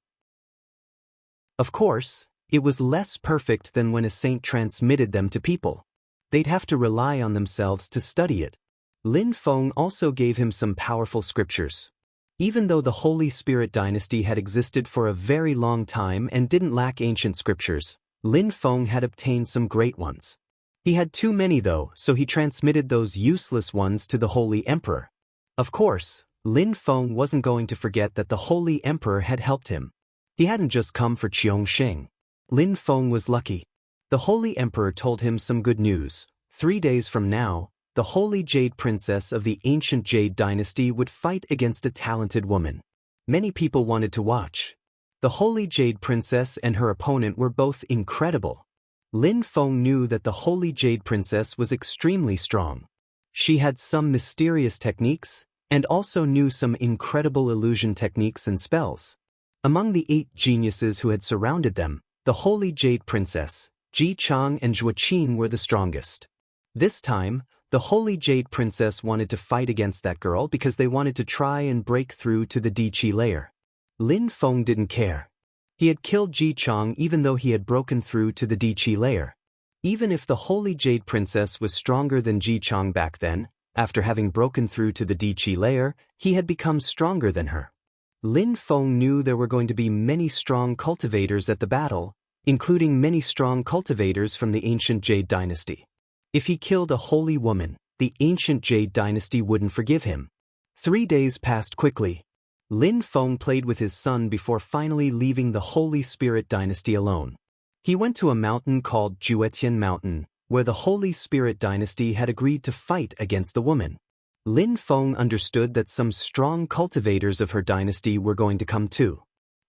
Of course, it was less perfect than when a saint transmitted them to people. They'd have to rely on themselves to study it. Lin Feng also gave him some powerful scriptures. Even though the Holy Spirit dynasty had existed for a very long time and didn't lack ancient scriptures, Lin Feng had obtained some great ones. He had too many though, so he transmitted those useless ones to the Holy Emperor. Of course, Lin Feng wasn't going to forget that the Holy Emperor had helped him. He hadn't just come for Qiongsheng. Lin Feng was lucky. The Holy Emperor told him some good news. 3 days from now, the Holy Jade Princess of the ancient Jade dynasty would fight against a talented woman. Many people wanted to watch. The Holy Jade Princess and her opponent were both incredible. Lin Feng knew that the Holy Jade Princess was extremely strong. She had some mysterious techniques, and also knew some incredible illusion techniques and spells. Among the 8 geniuses who had surrounded them, the Holy Jade Princess, Ji Chang and Zhuo Qin were the strongest. This time, the Holy Jade Princess wanted to fight against that girl because they wanted to try and break through to the Diqi layer. Lin Feng didn't care. He had killed Ji Chang even though he had broken through to the Diqi layer. Even if the Holy Jade Princess was stronger than Ji Chang back then, after having broken through to the Diqi layer, he had become stronger than her. Lin Feng knew there were going to be many strong cultivators at the battle, including many strong cultivators from the ancient Jade dynasty. If he killed a holy woman, the ancient Jade dynasty wouldn't forgive him. 3 days passed quickly. Lin Feng played with his son before finally leaving the Holy Spirit dynasty alone. He went to a mountain called Juetian Mountain, where the Holy Spirit dynasty had agreed to fight against the woman. Lin Feng understood that some strong cultivators of her dynasty were going to come too.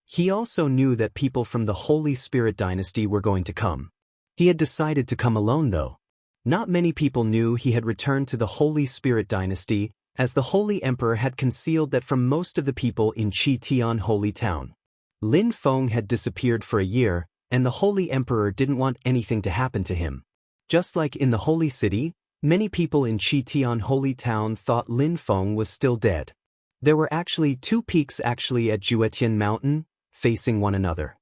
He also knew that people from the Holy Spirit dynasty were going to come. He had decided to come alone though. Not many people knew he had returned to the Holy Spirit dynasty, as the Holy Emperor had concealed that from most of the people in Qitian Holy Town. Lin Feng had disappeared for a year, and the Holy Emperor didn't want anything to happen to him. Just like in the Holy City, many people in Qitian Holy Town thought Lin Feng was still dead. There were actually 2 peaks at Juetian Mountain, facing one another.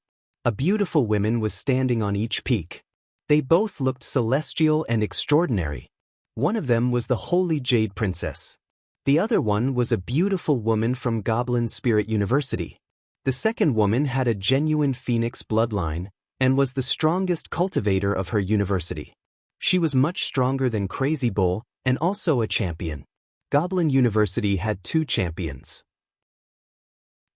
A beautiful woman was standing on each peak. They both looked celestial and extraordinary. One of them was the Holy Jade Princess. The other one was a beautiful woman from Goblin Spirit University. The second woman had a genuine phoenix bloodline, and was the strongest cultivator of her university. She was much stronger than Crazy Bull, and also a champion. Goblin University had 2 champions.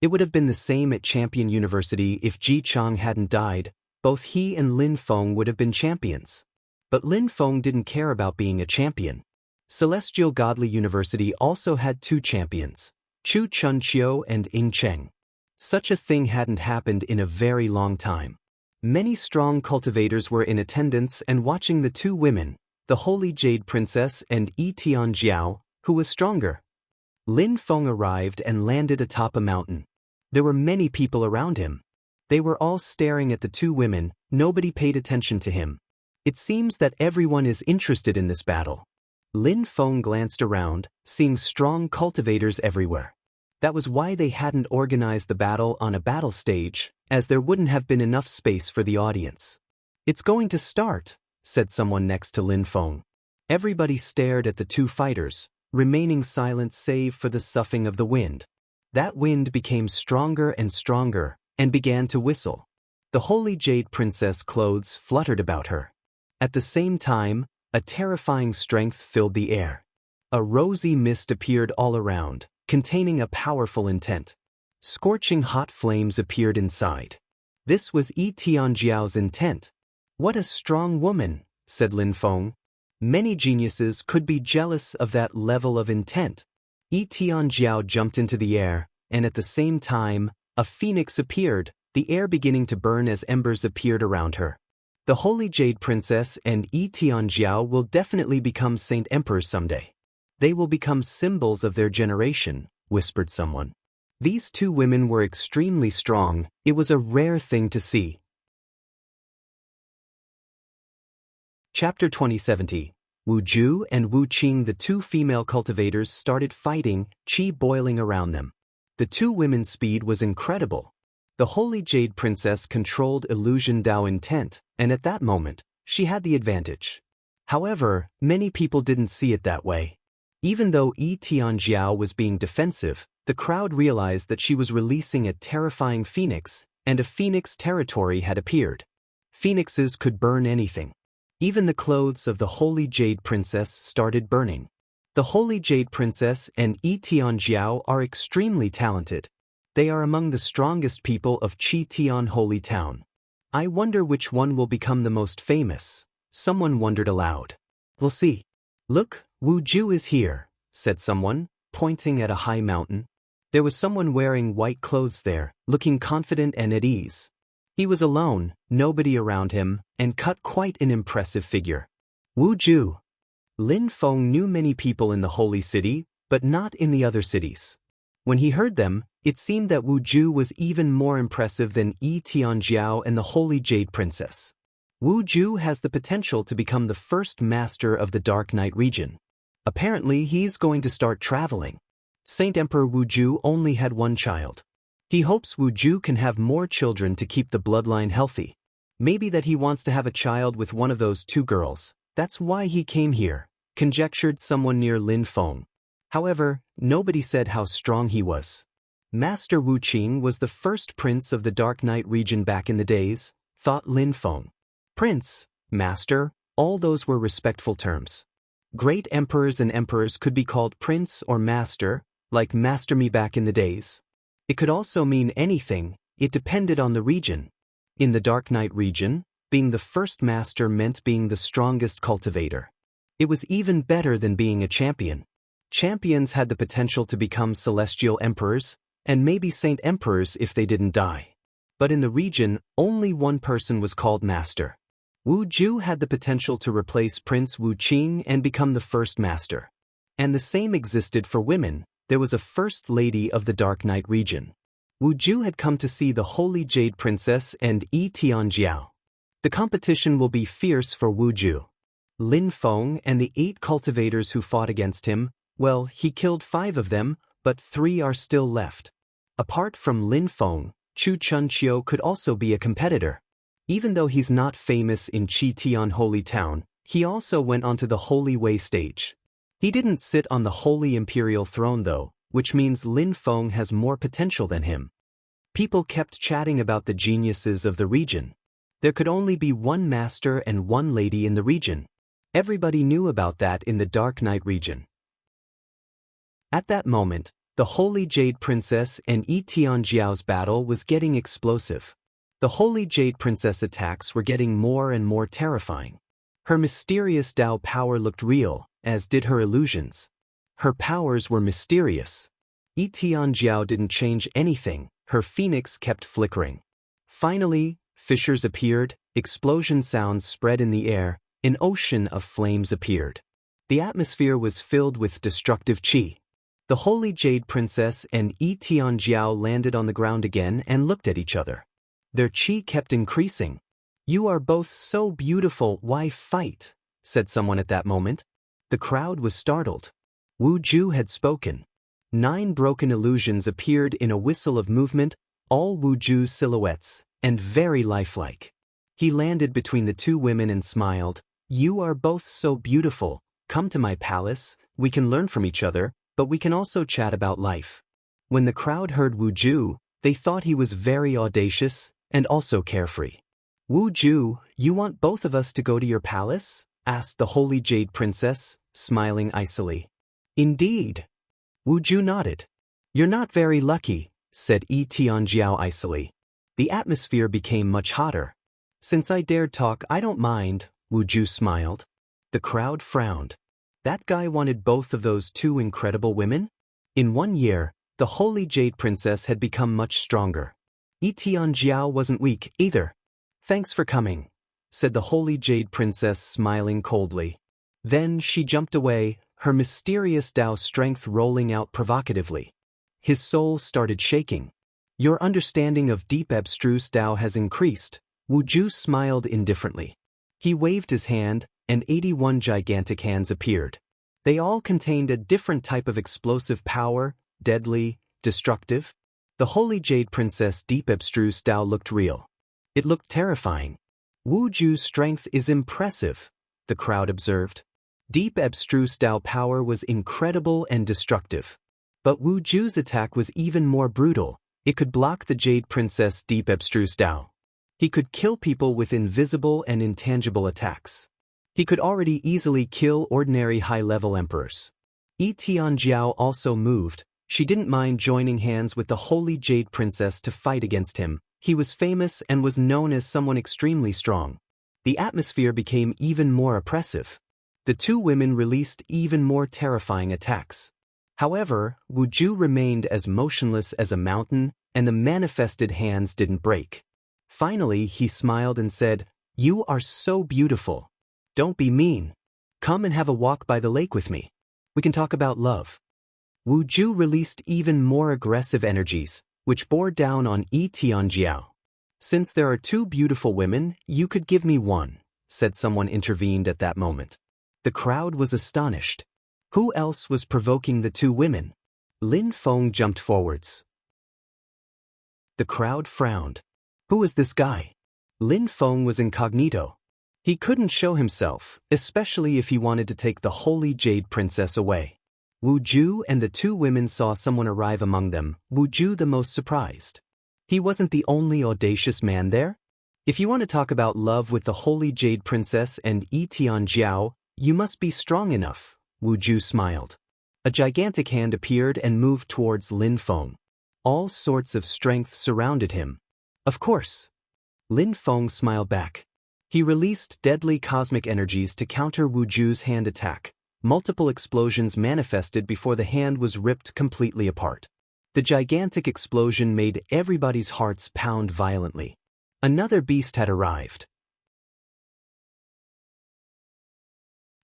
It would have been the same at Champion University if Ji Chang hadn't died. Both he and Lin Feng would have been champions. But Lin Feng didn't care about being a champion. Celestial Godly University also had 2 champions, Chu Chun Qiu and Ying Cheng. Such a thing hadn't happened in a very long time. Many strong cultivators were in attendance and watching the 2 women, the Holy Jade Princess and Yi Tianjiao, who was stronger, Lin Feng arrived and landed atop a mountain. There were many people around him. They were all staring at the two women. Nobody paid attention to him. It seems that everyone is interested in this battle. Lin Feng glanced around, seeing strong cultivators everywhere. That was why they hadn't organized the battle on a battle stage, as there wouldn't have been enough space for the audience. "It's going to start," said someone next to Lin Feng. Everybody stared at the two fighters, remaining silent save for the soughing of the wind. That wind became stronger and stronger, and began to whistle. The Holy Jade Princess clothes fluttered about her. At the same time, a terrifying strength filled the air. A rosy mist appeared all around, containing a powerful intent. Scorching hot flames appeared inside. This was Yi Tianjiao's intent. "What a strong woman," said Lin Feng. Many geniuses could be jealous of that level of intent. Yi Tianjiao jumped into the air, and at the same time, a phoenix appeared, the air beginning to burn as embers appeared around her. The Holy Jade Princess and Yi Tianjiao will definitely become Saint Emperors someday. They will become symbols of their generation, whispered someone. These two women were extremely strong. It was a rare thing to see. Chapter 2070. Wu Ju and Wu Qing, the two female cultivators, started fighting, qi boiling around them. The two women's speed was incredible. The Holy Jade Princess controlled illusion Dao intent, and at that moment, she had the advantage. However, many people didn't see it that way. Even though Yi Tianjiao was being defensive, the crowd realized that she was releasing a terrifying phoenix, and a phoenix territory had appeared. Phoenixes could burn anything. Even the clothes of the Holy Jade Princess started burning. The Holy Jade Princess and Yi Tianjiao are extremely talented. They are among the strongest people of Qi Tian Holy Town. I wonder which one will become the most famous, someone wondered aloud. We'll see. Look, Wu Ju is here, said someone, pointing at a high mountain. There was someone wearing white clothes there, looking confident and at ease. He was alone, nobody around him, and cut quite an impressive figure. Wu Ju. Lin Feng knew many people in the Holy City, but not in the other cities. When he heard them, it seemed that Wu Ju was even more impressive than Yi Tianjiao and the Holy Jade Princess. Wu Ju has the potential to become the first master of the Dark Night region. Apparently, he's going to start traveling. Saint Emperor Wu Ju only had one child. He hopes Wu Ju can have more children to keep the bloodline healthy. Maybe that he wants to have a child with one of those two girls. That's why he came here, conjectured someone near Lin Feng. However, nobody said how strong he was. Master Wu Qing was the first prince of the Dark Night region back in the days, thought Lin Feng. Prince, master, all those were respectful terms. Great emperors and emperors could be called prince or master, like Master Me back in the days. It could also mean anything, it depended on the region. In the Dark Night region, being the first master meant being the strongest cultivator. It was even better than being a champion. Champions had the potential to become celestial emperors, and maybe saint emperors if they didn't die. But in the region, only one person was called master. Wu Ju had the potential to replace Prince Wu Qing and become the first master. And the same existed for women. There was a first lady of the Dark Night region. Wu Ju had come to see the Holy Jade Princess and Yi Tianjiao. The competition will be fierce for Wu Ju. Lin Feng and the 8 cultivators who fought against him, well, he killed 5 of them, but 3 are still left. Apart from Lin Feng, Chu Chunqiu could also be a competitor. Even though he's not famous in Qi Tian Holy Town, he also went onto the Holy Way stage. He didn't sit on the Holy Imperial Throne though, which means Lin Feng has more potential than him. People kept chatting about the geniuses of the region. There could only be one master and one lady in the region. Everybody knew about that in the Dark Night region. At that moment, the Holy Jade Princess and Yi Tianjiao's battle was getting explosive. The Holy Jade Princess attacks were getting more and more terrifying. Her mysterious Dao power looked real, as did her illusions. Her powers were mysterious. Yi Tianjiao didn't change anything, her phoenix kept flickering. Finally, fissures appeared, explosion sounds spread in the air, an ocean of flames appeared. The atmosphere was filled with destructive qi. The Holy Jade Princess and Yi Tianjiao landed on the ground again and looked at each other. Their qi kept increasing. "You are both so beautiful, why fight?" said someone at that moment. The crowd was startled. Wu Ju had spoken. 9 broken illusions appeared in a whistle of movement, all Wu Ju's silhouettes, and very lifelike. He landed between the 2 women and smiled. "You are both so beautiful. Come to my palace, we can learn from each other, but we can also chat about life." When the crowd heard Wu Ju, they thought he was very audacious and also carefree. "Wu Ju, you want both of us to go to your palace?" asked the Holy Jade Princess, smiling icily. "Indeed." Wu Ju nodded. "You're not very lucky," said Yi Tianjiao icily. The atmosphere became much hotter. "Since I dared talk, I don't mind," Wu Ju smiled. The crowd frowned. That guy wanted both of those 2 incredible women? In 1 year, the Holy Jade Princess had become much stronger. Yi Tianjiao wasn't weak either. "Thanks for coming," said the Holy Jade Princess, smiling coldly. Then she jumped away, her mysterious Tao strength rolling out provocatively. His soul started shaking. "Your understanding of deep abstruse Tao has increased." Wu Ju smiled indifferently. He waved his hand, and 81 gigantic hands appeared. They all contained a different type of explosive power, deadly, destructive. The Holy Jade Princess' deep abstruse Tao looked real. It looked terrifying. "Wu Ju's strength is impressive," the crowd observed. Deep abstruse Tao power was incredible and destructive. But Wu Ju's attack was even more brutal. It could block the Jade Princess' deep abstruse Tao. He could kill people with invisible and intangible attacks. He could already easily kill ordinary high-level emperors. Yi Tianjiao also moved. She didn't mind joining hands with the Holy Jade Princess to fight against him. He was famous and was known as someone extremely strong. The atmosphere became even more oppressive. The 2 women released even more terrifying attacks. However, Wu Ju remained as motionless as a mountain, and the manifested hands didn't break. Finally, he smiled and said, "You are so beautiful. Don't be mean. Come and have a walk by the lake with me. We can talk about love." Wu Ju released even more aggressive energies, which bore down on Yi Tianjiao. "Since there are 2 beautiful women, you could give me one," said someone intervened at that moment. The crowd was astonished. Who else was provoking the 2 women? Lin Feng jumped forwards. The crowd frowned. Who was this guy? Lin Feng was incognito. He couldn't show himself, especially if he wanted to take the Holy Jade Princess away. Wu Ju and the 2 women saw someone arrive among them, Wu Ju the most surprised. He wasn't the only audacious man there. "If you want to talk about love with the Holy Jade Princess and Yi Tianjiao, you must be strong enough," Wu Ju smiled. A gigantic hand appeared and moved towards Lin Feng. All sorts of strength surrounded him. "Of course." Lin Feng smiled back. He released deadly cosmic energies to counter Wu Ju's hand attack. Multiple explosions manifested before the hand was ripped completely apart. The gigantic explosion made everybody's hearts pound violently. Another beast had arrived.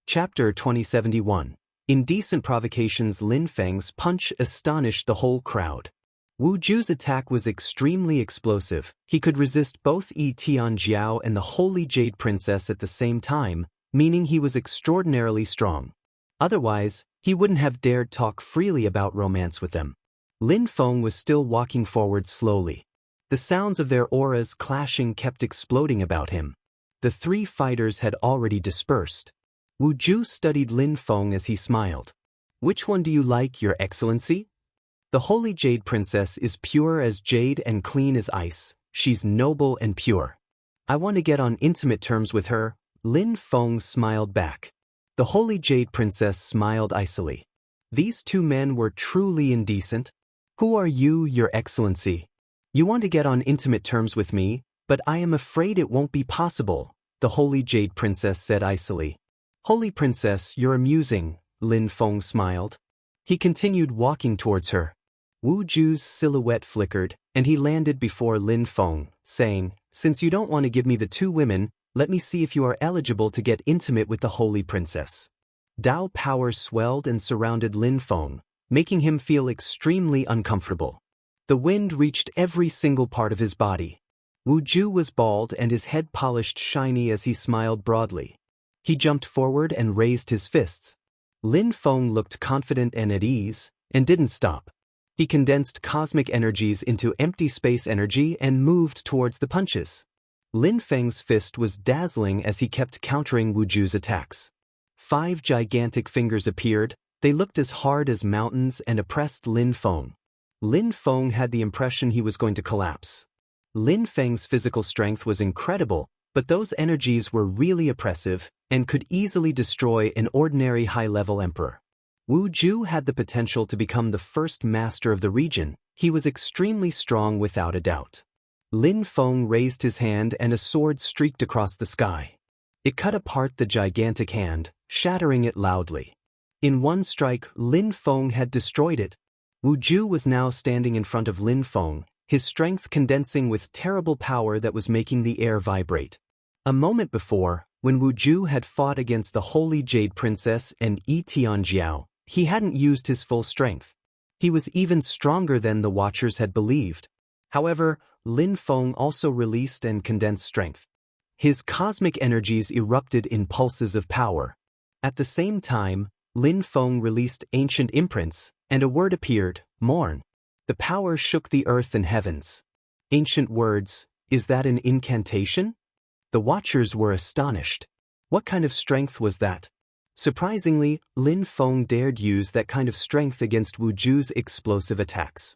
Chapter 2071. Indecent provocations. Lin Feng's punch astonished the whole crowd. Wu Ju's attack was extremely explosive. He could resist both Yi Tianjiao and the Holy Jade Princess at the same time, meaning he was extraordinarily strong. Otherwise, he wouldn't have dared talk freely about romance with them. Lin Feng was still walking forward slowly. The sounds of their auras clashing kept exploding about him. The 3 fighters had already dispersed. Wu Ju studied Lin Feng as he smiled. "Which one do you like, Your Excellency?" "The Holy Jade Princess is pure as jade and clean as ice. She's noble and pure. I want to get on intimate terms with her." Lin Feng smiled back. The Holy Jade Princess smiled icily. These 2 men were truly indecent. "Who are you, Your Excellency? You want to get on intimate terms with me, but I am afraid it won't be possible," the Holy Jade Princess said icily. "Holy Princess, you're amusing," Lin Feng smiled. He continued walking towards her. Wu Ju's silhouette flickered, and he landed before Lin Feng, saying, "Since you don't want to give me the 2 women, let me see if you are eligible to get intimate with the Holy Princess." Tao power swelled and surrounded Lin Feng. making him feel extremely uncomfortable. The wind reached every single part of his body. Wu Ju was bald and his head polished shiny as he smiled broadly. He jumped forward and raised his fists. Lin Feng looked confident and at ease, and didn't stop. He condensed cosmic energies into empty space energy and moved towards the punches. Lin Feng's fist was dazzling as he kept countering Wu Ju's attacks. 5 gigantic fingers appeared. They looked as hard as mountains and oppressed Lin Feng. Lin Feng had the impression he was going to collapse. Lin Feng's physical strength was incredible, but those energies were really oppressive and could easily destroy an ordinary high-level emperor. Wu Ju had the potential to become the first master of the region. He was extremely strong without a doubt. Lin Feng raised his hand and a sword streaked across the sky. It cut apart the gigantic hand, shattering it loudly. In one strike, Lin Feng had destroyed it. Wu Ju was now standing in front of Lin Feng, his strength condensing with terrible power that was making the air vibrate. A moment before, when Wu Ju had fought against the Holy Jade Princess and Yi Tianjiao, he hadn't used his full strength. He was even stronger than the Watchers had believed. However, Lin Feng also released and condensed strength. His cosmic energies erupted in pulses of power. At the same time, Lin Feng released ancient imprints, and a word appeared, mourn. The power shook the earth and heavens. Ancient words, is that an incantation? The Watchers were astonished. What kind of strength was that? Surprisingly, Lin Feng dared use that kind of strength against Wu Ju's explosive attacks.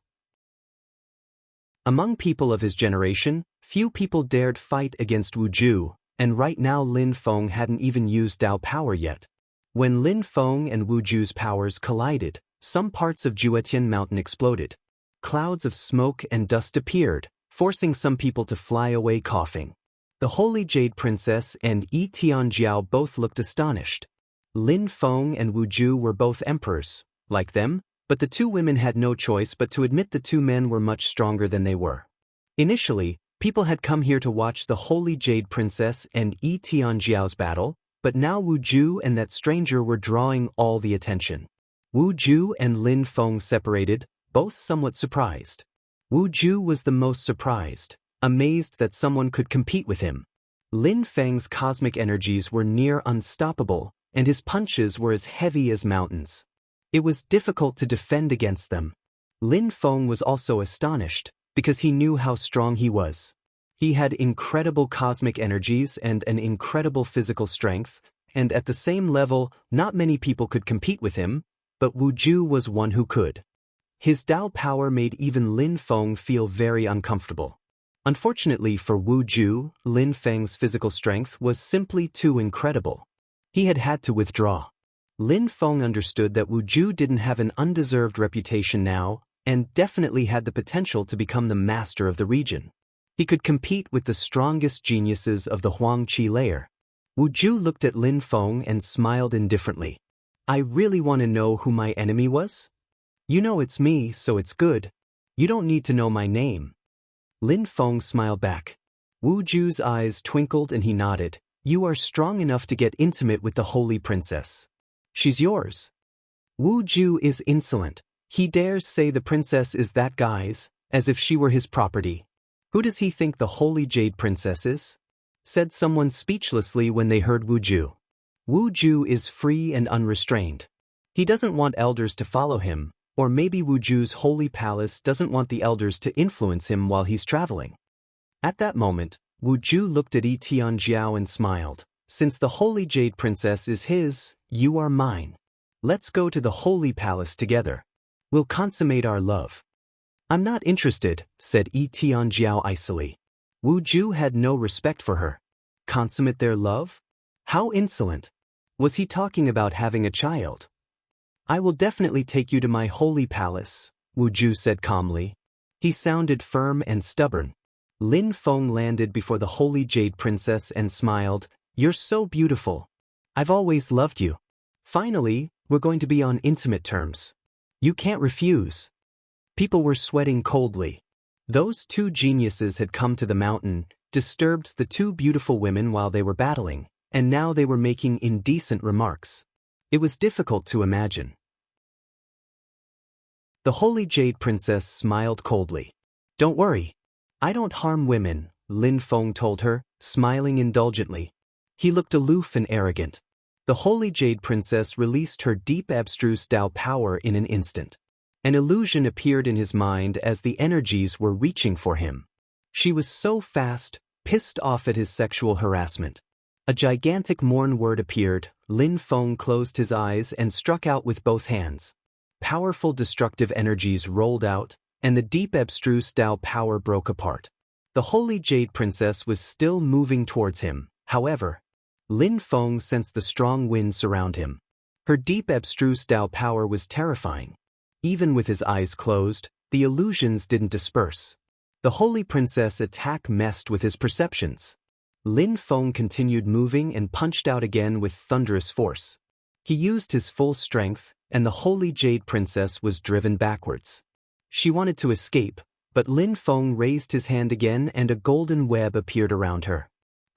Among people of his generation, few people dared fight against Wu Ju, and right now Lin Feng hadn't even used Dao power yet. When Lin Feng and Wu Ju's powers collided, some parts of Juetian Mountain exploded. Clouds of smoke and dust appeared, forcing some people to fly away coughing. The Holy Jade Princess and Yi Tianjiao both looked astonished. Lin Feng and Wu Ju were both emperors, like them, but the two women had no choice but to admit the two men were much stronger than they were. Initially, people had come here to watch the Holy Jade Princess and Yi Tianjiao's battle, but now Wu Ju and that stranger were drawing all the attention. Wu Ju and Lin Feng separated, both somewhat surprised. Wu Ju was the most surprised, amazed that someone could compete with him. Lin Feng's cosmic energies were near unstoppable, and his punches were as heavy as mountains. It was difficult to defend against them. Lin Feng was also astonished, because he knew how strong he was. He had incredible cosmic energies and an incredible physical strength, and at the same level, not many people could compete with him, but Wu Ju was one who could. His Dao power made even Lin Feng feel very uncomfortable. Unfortunately for Wu Ju, Lin Feng's physical strength was simply too incredible. He had to withdraw. Lin Feng understood that Wu Ju didn't have an undeserved reputation now, and definitely had the potential to become the master of the region. He could compete with the strongest geniuses of the Huangqi layer. Wu Ju looked at Lin Feng and smiled indifferently. I really want to know who my enemy was? You know it's me, so it's good. You don't need to know my name. Lin Feng smiled back. Wu Ju's eyes twinkled and he nodded. You are strong enough to get intimate with the Holy Princess. She's yours. Wu Ju is insolent. He dares say the princess is that guy's, as if she were his property. Who does he think the Holy Jade Princess is? Said someone speechlessly when they heard Wu Ju. Wu Ju is free and unrestrained. He doesn't want elders to follow him, or maybe Wu Ju's holy palace doesn't want the elders to influence him while he's traveling. At that moment, Wu Ju looked at Yi Tianjiao and smiled. Since the Holy Jade Princess is his, you are mine. Let's go to the Holy Palace together. We'll consummate our love. I'm not interested, said Yi Tianjiao icily. Wu Ju had no respect for her. Consummate their love? How insolent. Was he talking about having a child? I will definitely take you to my holy palace, Wu Ju said calmly. He sounded firm and stubborn. Lin Feng landed before the Holy Jade Princess and smiled. You're so beautiful. I've always loved you. Finally, we're going to be on intimate terms. You can't refuse. People were sweating coldly. Those two geniuses had come to the mountain, disturbed the two beautiful women while they were battling, and now they were making indecent remarks. It was difficult to imagine. The Holy Jade Princess smiled coldly. "Don't worry. I don't harm women," Lin Feng told her, smiling indulgently. He looked aloof and arrogant. The Holy Jade Princess released her deep abstruse Dao power in an instant. An illusion appeared in his mind as the energies were reaching for him. She was so fast, pissed off at his sexual harassment. A gigantic Morn word appeared. Lin Feng closed his eyes and struck out with both hands. Powerful destructive energies rolled out, and the deep abstruse Dao power broke apart. The Holy Jade Princess was still moving towards him, however. Lin Feng sensed the strong wind surround him. Her deep abstruse Dao power was terrifying. Even with his eyes closed, the illusions didn't disperse. The Holy Princess' attack messed with his perceptions. Lin Feng continued moving and punched out again with thunderous force. He used his full strength, and the Holy Jade Princess was driven backwards. She wanted to escape, but Lin Feng raised his hand again and a golden web appeared around her.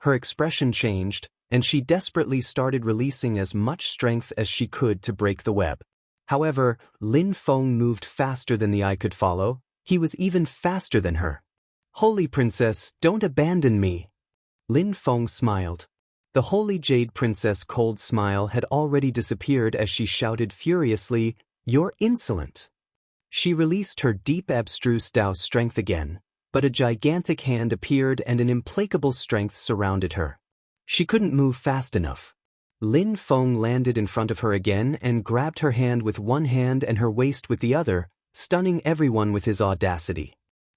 Her expression changed, and she desperately started releasing as much strength as she could to break the web. However, Lin Feng moved faster than the eye could follow. He was even faster than her. "Holy Princess, don't abandon me." Lin Feng smiled. The Holy Jade Princess' cold smile had already disappeared as she shouted furiously, "You're insolent." She released her deep abstruse Dao strength again, but a gigantic hand appeared and an implacable strength surrounded her. She couldn't move fast enough. Lin Feng landed in front of her again and grabbed her hand with one hand and her waist with the other, stunning everyone with his audacity.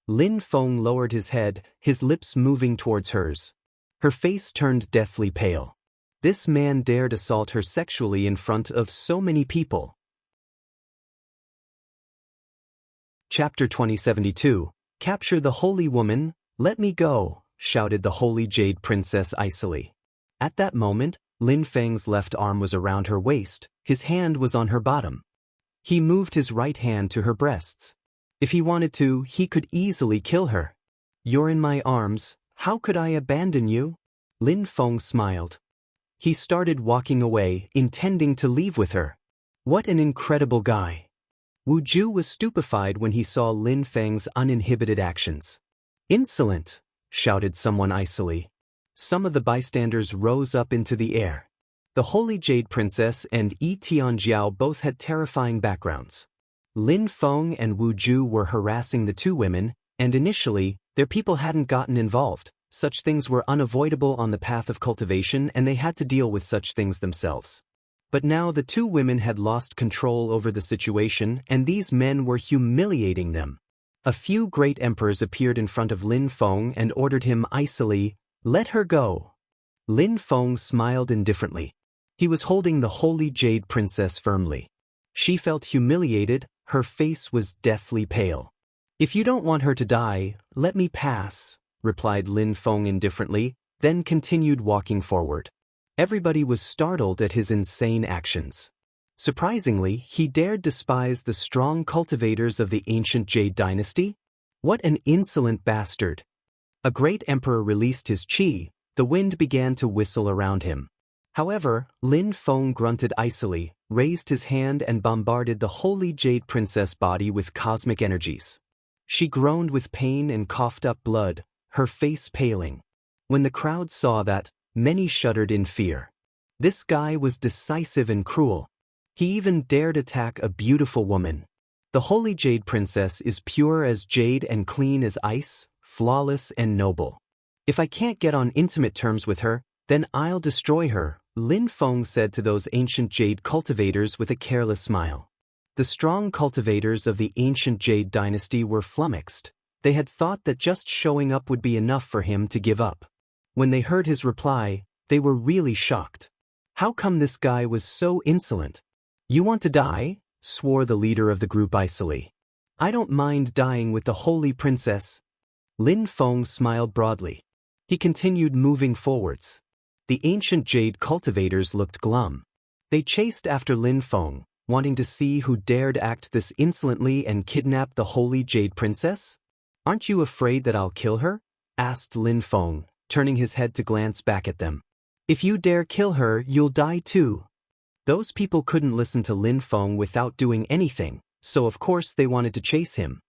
Lin Feng lowered his head, his lips moving towards hers. Her face turned deathly pale. This man dared assault her sexually in front of so many people. Chapter 2072. Capture the Holy Woman, let me go, shouted the Holy Jade Princess icily. At that moment, Lin Feng's left arm was around her waist, his hand was on her bottom. He moved his right hand to her breasts. If he wanted to, he could easily kill her. "You're in my arms, how could I abandon you?" Lin Feng smiled. He started walking away, intending to leave with her. What an incredible guy. Wu Ju was stupefied when he saw Lin Feng's uninhibited actions. "Insolent!" shouted someone icily. Some of the bystanders rose up into the air. The Holy Jade Princess and Yi Tianjiao both had terrifying backgrounds. Lin Feng and Wu Ju were harassing the two women, and initially, their people hadn't gotten involved. Such things were unavoidable on the path of cultivation and they had to deal with such things themselves. But now the two women had lost control over the situation and these men were humiliating them. A few great emperors appeared in front of Lin Feng and ordered him icily, "Let her go." Lin Feng smiled indifferently. He was holding the Holy Jade Princess firmly. She felt humiliated, her face was deathly pale. "If you don't want her to die, let me pass," replied Lin Feng indifferently, then continued walking forward. Everybody was startled at his insane actions. Surprisingly, he dared despise the strong cultivators of the ancient Jade dynasty? What an insolent bastard! A great emperor released his qi, the wind began to whistle around him. However, Lin Feng grunted icily, raised his hand and bombarded the Holy Jade Princess body with cosmic energies. She groaned with pain and coughed up blood, her face paling. When the crowd saw that, many shuddered in fear. This guy was decisive and cruel. He even dared attack a beautiful woman. The Holy Jade Princess is pure as jade and clean as ice, flawless and noble. If I can't get on intimate terms with her, then I'll destroy her, Lin Feng said to those ancient jade cultivators with a careless smile. The strong cultivators of the ancient Jade dynasty were flummoxed. They had thought that just showing up would be enough for him to give up. When they heard his reply, they were really shocked. How come this guy was so insolent? "You want to die?" swore the leader of the group icily. "I don't mind dying with the Holy Princess." Lin Feng smiled broadly. He continued moving forwards. The ancient Jade cultivators looked glum. They chased after Lin Feng, wanting to see who dared act this insolently and kidnap the Holy Jade Princess. "Aren't you afraid that I'll kill her?" asked Lin Feng, turning his head to glance back at them. "If you dare kill her, you'll die too." Those people couldn't listen to Lin Feng without doing anything. so of course they wanted to chase him.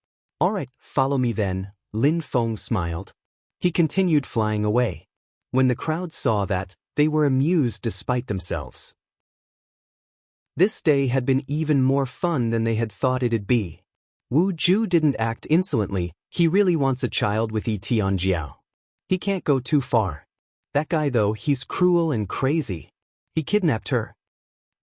"Alright, follow me then," Lin Feng smiled. He continued flying away. When the crowd saw that, they were amused despite themselves. This day had been even more fun than they had thought it'd be. Wu Ju didn't act insolently, he really wants a child with Tian Jiao. He can't go too far. That guy though, he's cruel and crazy. He kidnapped her.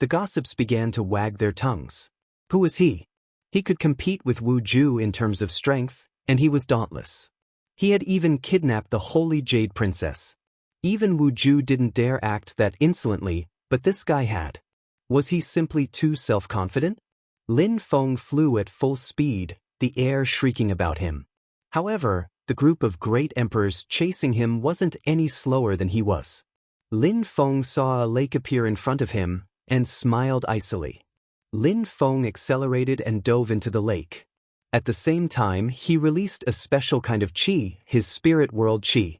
The gossips began to wag their tongues. Who was he? He could compete with Wu Ju in terms of strength, and he was dauntless. He had even kidnapped the Holy Jade Princess. Even Wu Ju didn't dare act that insolently, but this guy had. Was he simply too self-confident? Lin Feng flew at full speed, the air shrieking about him. However, the group of great emperors chasing him wasn't any slower than he was. Lin Feng saw a lake appear in front of him, and smiled icily. Lin Feng accelerated and dove into the lake. At the same time, he released a special kind of qi, his spirit world qi.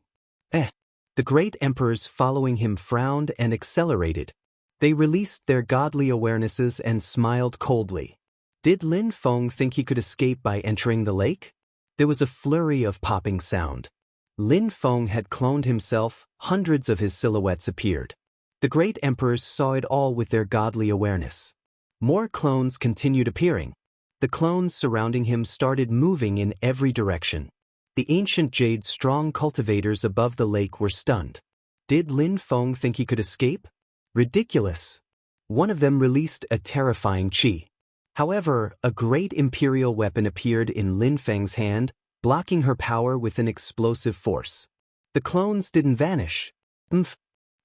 The great emperors following him frowned and accelerated. They released their godly awarenesses and smiled coldly. Did Lin Feng think he could escape by entering the lake? There was a flurry of popping sound. Lin Feng had cloned himself, hundreds of his silhouettes appeared. The great emperors saw it all with their godly awareness. More clones continued appearing. The clones surrounding him started moving in every direction. The ancient jade strong cultivators above the lake were stunned. Did Lin Feng think he could escape? Ridiculous. One of them released a terrifying qi. However, a great imperial weapon appeared in Lin Feng's hand, blocking her power with an explosive force. The clones didn't vanish.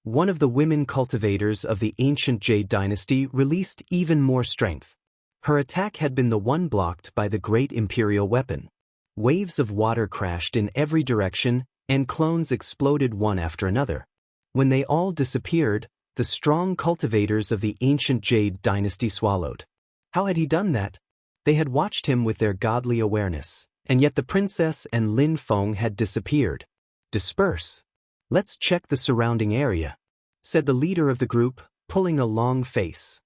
One of the women cultivators of the ancient Jade dynasty released even more strength. Her attack had been the one blocked by the great imperial weapon. Waves of water crashed in every direction, and clones exploded one after another. When they all disappeared, the strong cultivators of the ancient Jade dynasty swallowed. How had he done that? They had watched him with their godly awareness, and yet the princess and Lin Feng had disappeared. Disperse. Let's check the surrounding area, said the leader of the group, pulling a long face.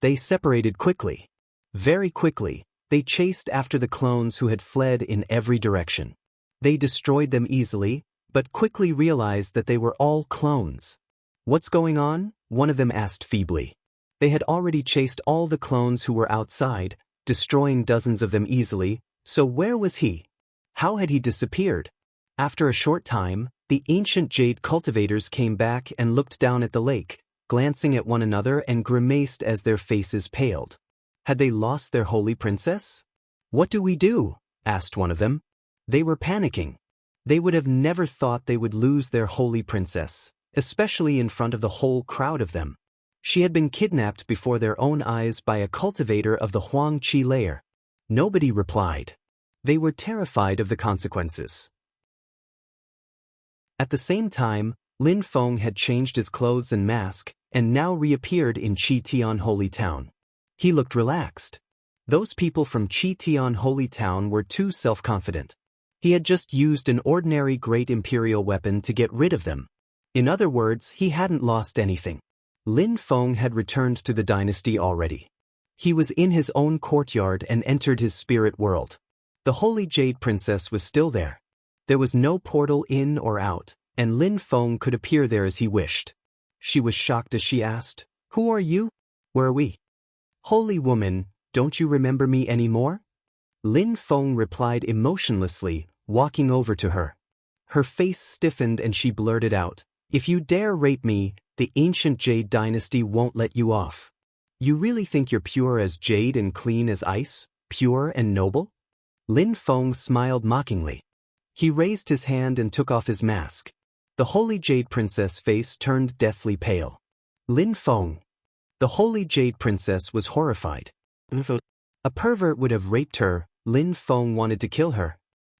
They separated quickly. Very quickly, they chased after the clones who had fled in every direction. They destroyed them easily, but quickly realized that they were all clones. What's going on? One of them asked feebly. They had already chased all the clones who were outside, destroying dozens of them easily, so where was he? How had he disappeared? After a short time, the ancient jade cultivators came back and looked down at the lake, glancing at one another and grimaced as their faces paled. Had they lost their holy princess? What do we do? Asked one of them. They were panicking. They would have never thought they would lose their holy princess, especially in front of the whole crowd of them. She had been kidnapped before their own eyes by a cultivator of the Huang Qi layer. Nobody replied. They were terrified of the consequences. At the same time, Lin Feng had changed his clothes and mask, and now reappeared in Qitian Holy Town. He looked relaxed. Those people from Qitian Holy Town were too self-confident. He had just used an ordinary great imperial weapon to get rid of them. In other words, he hadn't lost anything. Lin Feng had returned to the dynasty already. He was in his own courtyard and entered his spirit world. The Holy Jade Princess was still there. There was no portal in or out, and Lin Feng could appear there as he wished. She was shocked as she asked, "Who are you? Where are we?" "Holy woman, don't you remember me anymore?" Lin Feng replied emotionlessly, walking over to her. Her face stiffened and she blurted out, "If you dare rape me, the ancient Jade dynasty won't let you off. You really think you're pure as jade and clean as ice, pure and noble?" Lin Feng smiled mockingly. He raised his hand and took off his mask. The Holy Jade Princess' face turned deathly pale. Lin Feng. The Holy Jade Princess was horrified. A pervert would have raped her. Lin Feng wanted to kill her.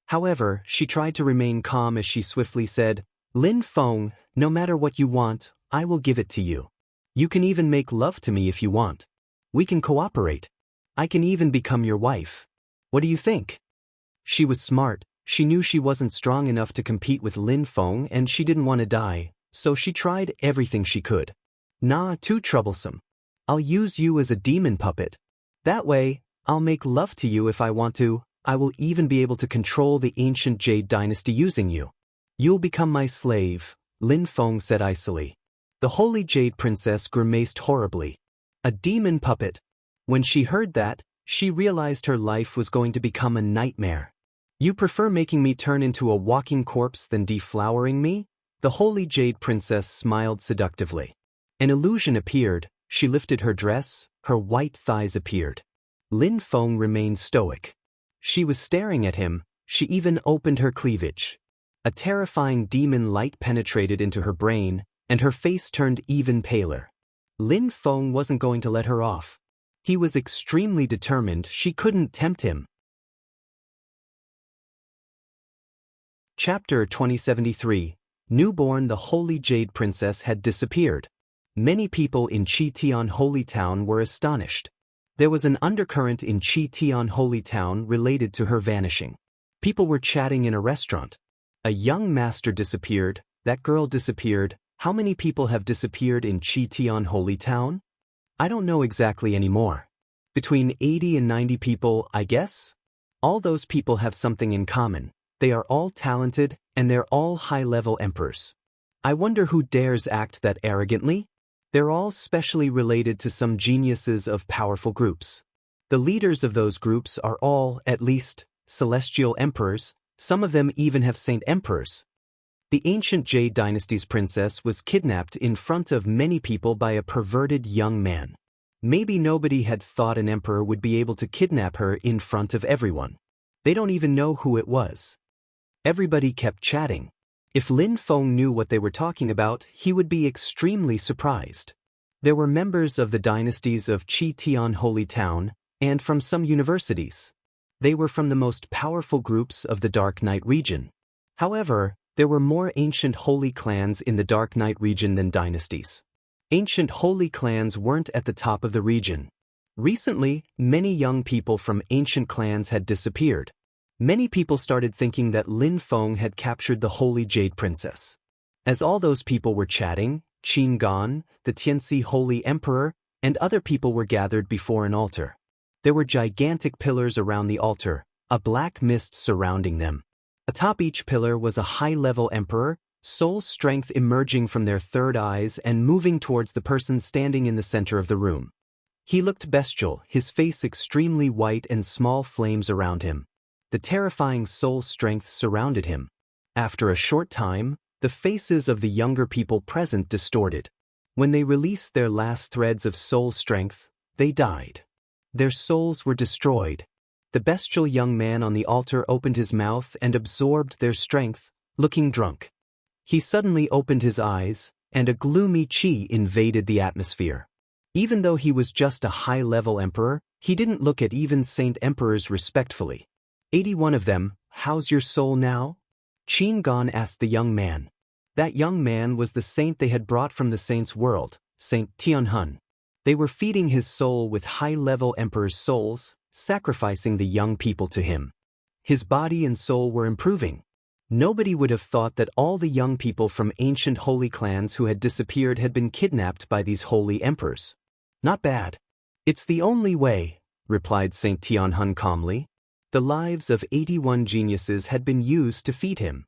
However, she tried to remain calm as she swiftly said, "Lin Feng, no matter what you want, I will give it to you. You can even make love to me if you want. We can cooperate. I can even become your wife. What do you think?" She was smart. She knew she wasn't strong enough to compete with Lin Feng and she didn't want to die, so she tried everything she could. "Nah, too troublesome. I'll use you as a demon puppet. That way, I'll make love to you if I want to. I will even be able to control the ancient Jade dynasty using you. You'll become my slave, Lin Feng said icily. The holy Jade princess grimaced horribly. A demon puppet. When she heard that, she realized her life was going to become a nightmare. You prefer making me turn into a walking corpse than deflowering me? The holy Jade princess smiled seductively. An illusion appeared, she lifted her dress, her white thighs appeared. Lin Feng remained stoic. She was staring at him, she even opened her cleavage. A terrifying demon light penetrated into her brain, and her face turned even paler. Lin Feng wasn't going to let her off. He was extremely determined she couldn't tempt him. Chapter 2073. Newborn. The Holy Jade Princess had disappeared. Many people in Qitian Holy Town were astonished. There was an undercurrent in Qitian Holy Town related to her vanishing. People were chatting in a restaurant. A young master disappeared, that girl disappeared. How many people have disappeared in Qitian Holy Town? I don't know exactly anymore. Between 80 and 90 people, I guess? All those people have something in common. They are all talented, and they're all high-level emperors. I wonder who dares act that arrogantly? They're all specially related to some geniuses of powerful groups. The leaders of those groups are all, at least, celestial emperors. Some of them even have saint emperors. The ancient Jade dynasty's princess was kidnapped in front of many people by a perverted young man. Maybe nobody had thought an emperor would be able to kidnap her in front of everyone. They don't even know who it was. Everybody kept chatting. If Lin Feng knew what they were talking about, he would be extremely surprised. There were members of the dynasties of Qitian Holy Town, and from some universities. They were from the most powerful groups of the Dark Knight region. However, there were more ancient holy clans in the Dark Knight region than dynasties. Ancient holy clans weren't at the top of the region. Recently, many young people from ancient clans had disappeared. Many people started thinking that Lin Feng had captured the Holy Jade Princess. As all those people were chatting, Qin Gan, the Tianxi Holy Emperor, and other people were gathered before an altar. There were gigantic pillars around the altar, a black mist surrounding them. Atop each pillar was a high-level emperor, soul strength emerging from their third eyes and moving towards the person standing in the center of the room. He looked bestial, his face extremely white and small flames around him. The terrifying soul strength surrounded him. After a short time, the faces of the younger people present distorted. When they released their last threads of soul strength, they died. Their souls were destroyed. The bestial young man on the altar opened his mouth and absorbed their strength, looking drunk. He suddenly opened his eyes, and a gloomy qi invaded the atmosphere. Even though he was just a high-level emperor, he didn't look at even saint emperors respectfully. 81 of them, how's your soul now? Qin Gan asked the young man. That young man was the saint they had brought from the saint's world, Saint Tianhun. They were feeding his soul with high-level emperor's souls, sacrificing the young people to him. His body and soul were improving. Nobody would have thought that all the young people from ancient holy clans who had disappeared had been kidnapped by these holy emperors. Not bad. It's the only way, replied Saint Tianhun calmly. The lives of 81 geniuses had been used to feed him.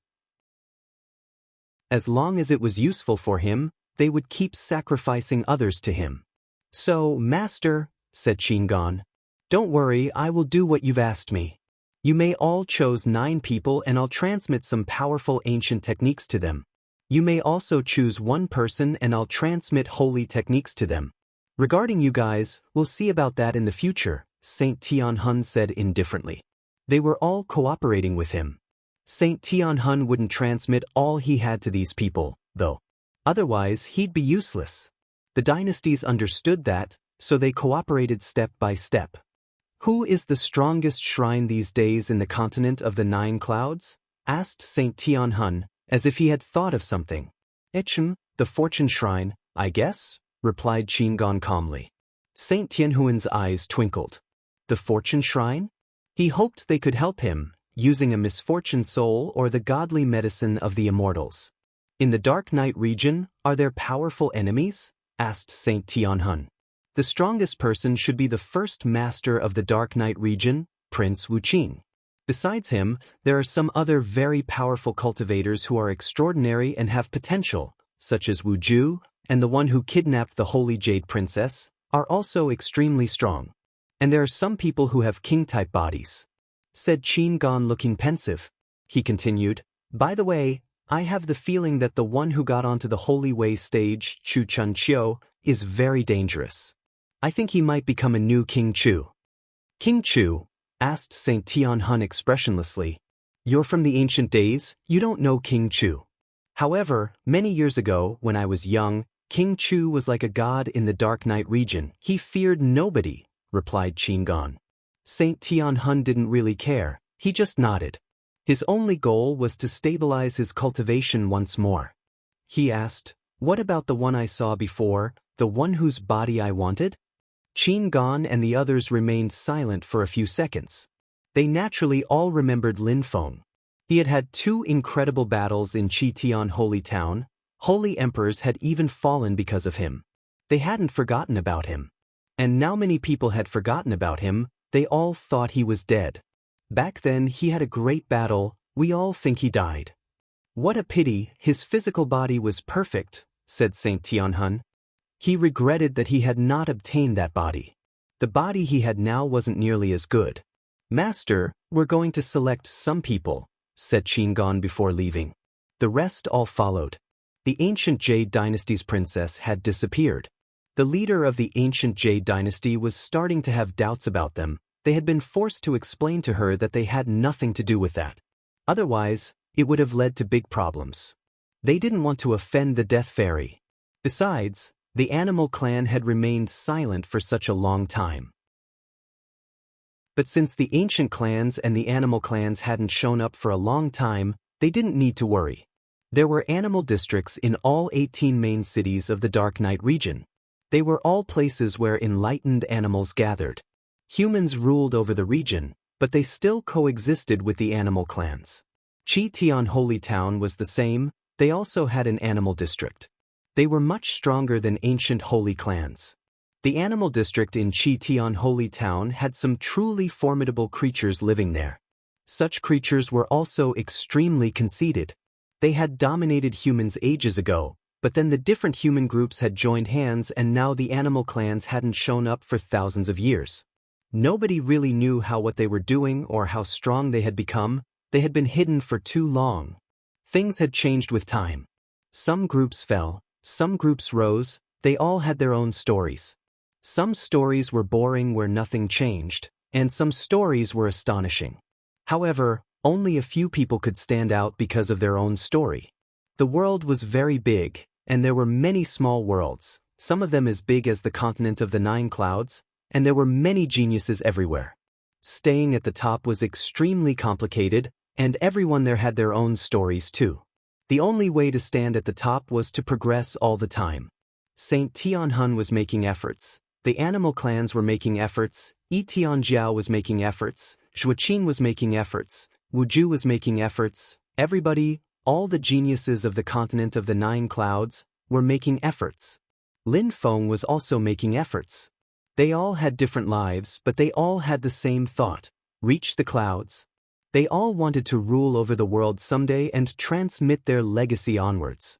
As long as it was useful for him, they would keep sacrificing others to him. So, Master, said Qin Gan, don't worry, I will do what you've asked me. You may all choose 9 people and I'll transmit some powerful ancient techniques to them. You may also choose 1 person and I'll transmit holy techniques to them. Regarding you guys, we'll see about that in the future, Saint Tianhun said indifferently. They were all cooperating with him. Saint Tianhun wouldn't transmit all he had to these people, though. Otherwise, he'd be useless. The dynasties understood that, so they cooperated step by step. Who is the strongest shrine these days in the continent of the 9 clouds? Asked Saint Tianhun, as if he had thought of something. The fortune shrine, I guess, replied Qin Gan calmly. Saint Tianhuan's eyes twinkled. The fortune shrine? He hoped they could help him, using a misfortune soul or the godly medicine of the immortals. In the Dark Knight region, are there powerful enemies? Asked Saint Tianhun. The strongest person should be the first master of the Dark Knight region, Prince Wuqing. Besides him, there are some other very powerful cultivators who are extraordinary and have potential, such as Wu Ju, and the one who kidnapped the Holy Jade Princess, are also extremely strong. And there are some people who have king-type bodies," said Qin Gan, looking pensive. He continued, "By the way, I have the feeling that the one who got onto the Holy Way stage, Chu Chun Chiu, is very dangerous. I think he might become a new King Chu." "King Chu?" asked St. Tianhun expressionlessly. "You're from the ancient days, you don't know King Chu." "However, many years ago, when I was young, King Chu was like a god in the Dark Knight region. He feared nobody," replied Qin Gan. St. Tianhun didn't really care, he just nodded. His only goal was to stabilize his cultivation once more. He asked, "What about the one I saw before, the one whose body I wanted?" Qin Gan and the others remained silent for a few seconds. They naturally all remembered Lin Feng. He had had 2 incredible battles in Qitian Holy Town. Holy emperors had even fallen because of him. They hadn't forgotten about him. And now many people had forgotten about him, they all thought he was dead. Back then he had a great battle, we all think he died. "What a pity, his physical body was perfect," said St. Tianhun. He regretted that he had not obtained that body. The body he had now wasn't nearly as good. "Master, we're going to select some people," said Qin Gan before leaving. The rest all followed. The ancient Jade Dynasty's princess had disappeared. The leader of the ancient Jade Dynasty was starting to have doubts about them. They had been forced to explain to her that they had nothing to do with that. Otherwise, it would have led to big problems. They didn't want to offend the Death Fairy. Besides, the animal clan had remained silent for such a long time. But since the ancient clans and the animal clans hadn't shown up for a long time, they didn't need to worry. There were animal districts in all 18 main cities of the Dark Knight region. They were all places where enlightened animals gathered. Humans ruled over the region, but they still coexisted with the animal clans. Qitian Holy Town was the same, they also had an animal district. They were much stronger than ancient holy clans. The animal district in Qitian Holy Town had some truly formidable creatures living there. Such creatures were also extremely conceited. They had dominated humans ages ago, but then the different human groups had joined hands and now the animal clans hadn't shown up for thousands of years. Nobody really knew what they were doing or how strong they had become. They had been hidden for too long. Things had changed with time. Some groups fell, some groups rose, they all had their own stories. Some stories were boring where nothing changed, and some stories were astonishing. However, only a few people could stand out because of their own story. The world was very big, and there were many small worlds, some of them as big as the continent of the 9 clouds, and there were many geniuses everywhere. Staying at the top was extremely complicated, and everyone there had their own stories too. The only way to stand at the top was to progress all the time. St. Tianhun was making efforts, the animal clans were making efforts, Tianjiao was making efforts, Zhuoqin was making efforts, Wuju was making efforts, everybody, all the geniuses of the continent of the 9 clouds, were making efforts. Lin Feng was also making efforts. They all had different lives, but they all had the same thought: reach the clouds. They all wanted to rule over the world someday and transmit their legacy onwards.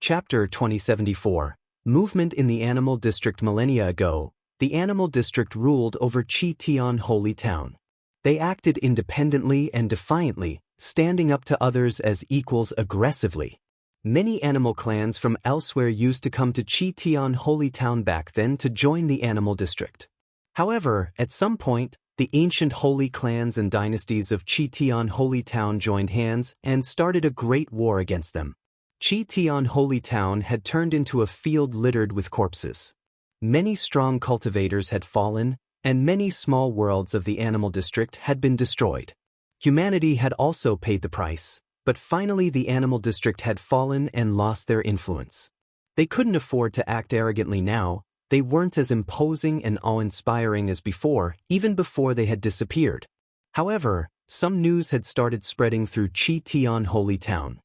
Chapter 2074. Movement in the Animal District. Millennia ago, the Animal District ruled over Qitian Holy Town. They acted independently and defiantly, standing up to others as equals aggressively. Many animal clans from elsewhere used to come to Qitian Holy Town back then to join the Animal District. However, at some point, the ancient holy clans and dynasties of Qitian Holy Town joined hands and started a great war against them. Qitian Holy Town had turned into a field littered with corpses. Many strong cultivators had fallen, and many small worlds of the Animal District had been destroyed. Humanity had also paid the price, but finally the Animal District had fallen and lost their influence. They couldn't afford to act arrogantly now. They weren't as imposing and awe-inspiring as before, even before they had disappeared. However, some news had started spreading through Qitian Holy Town.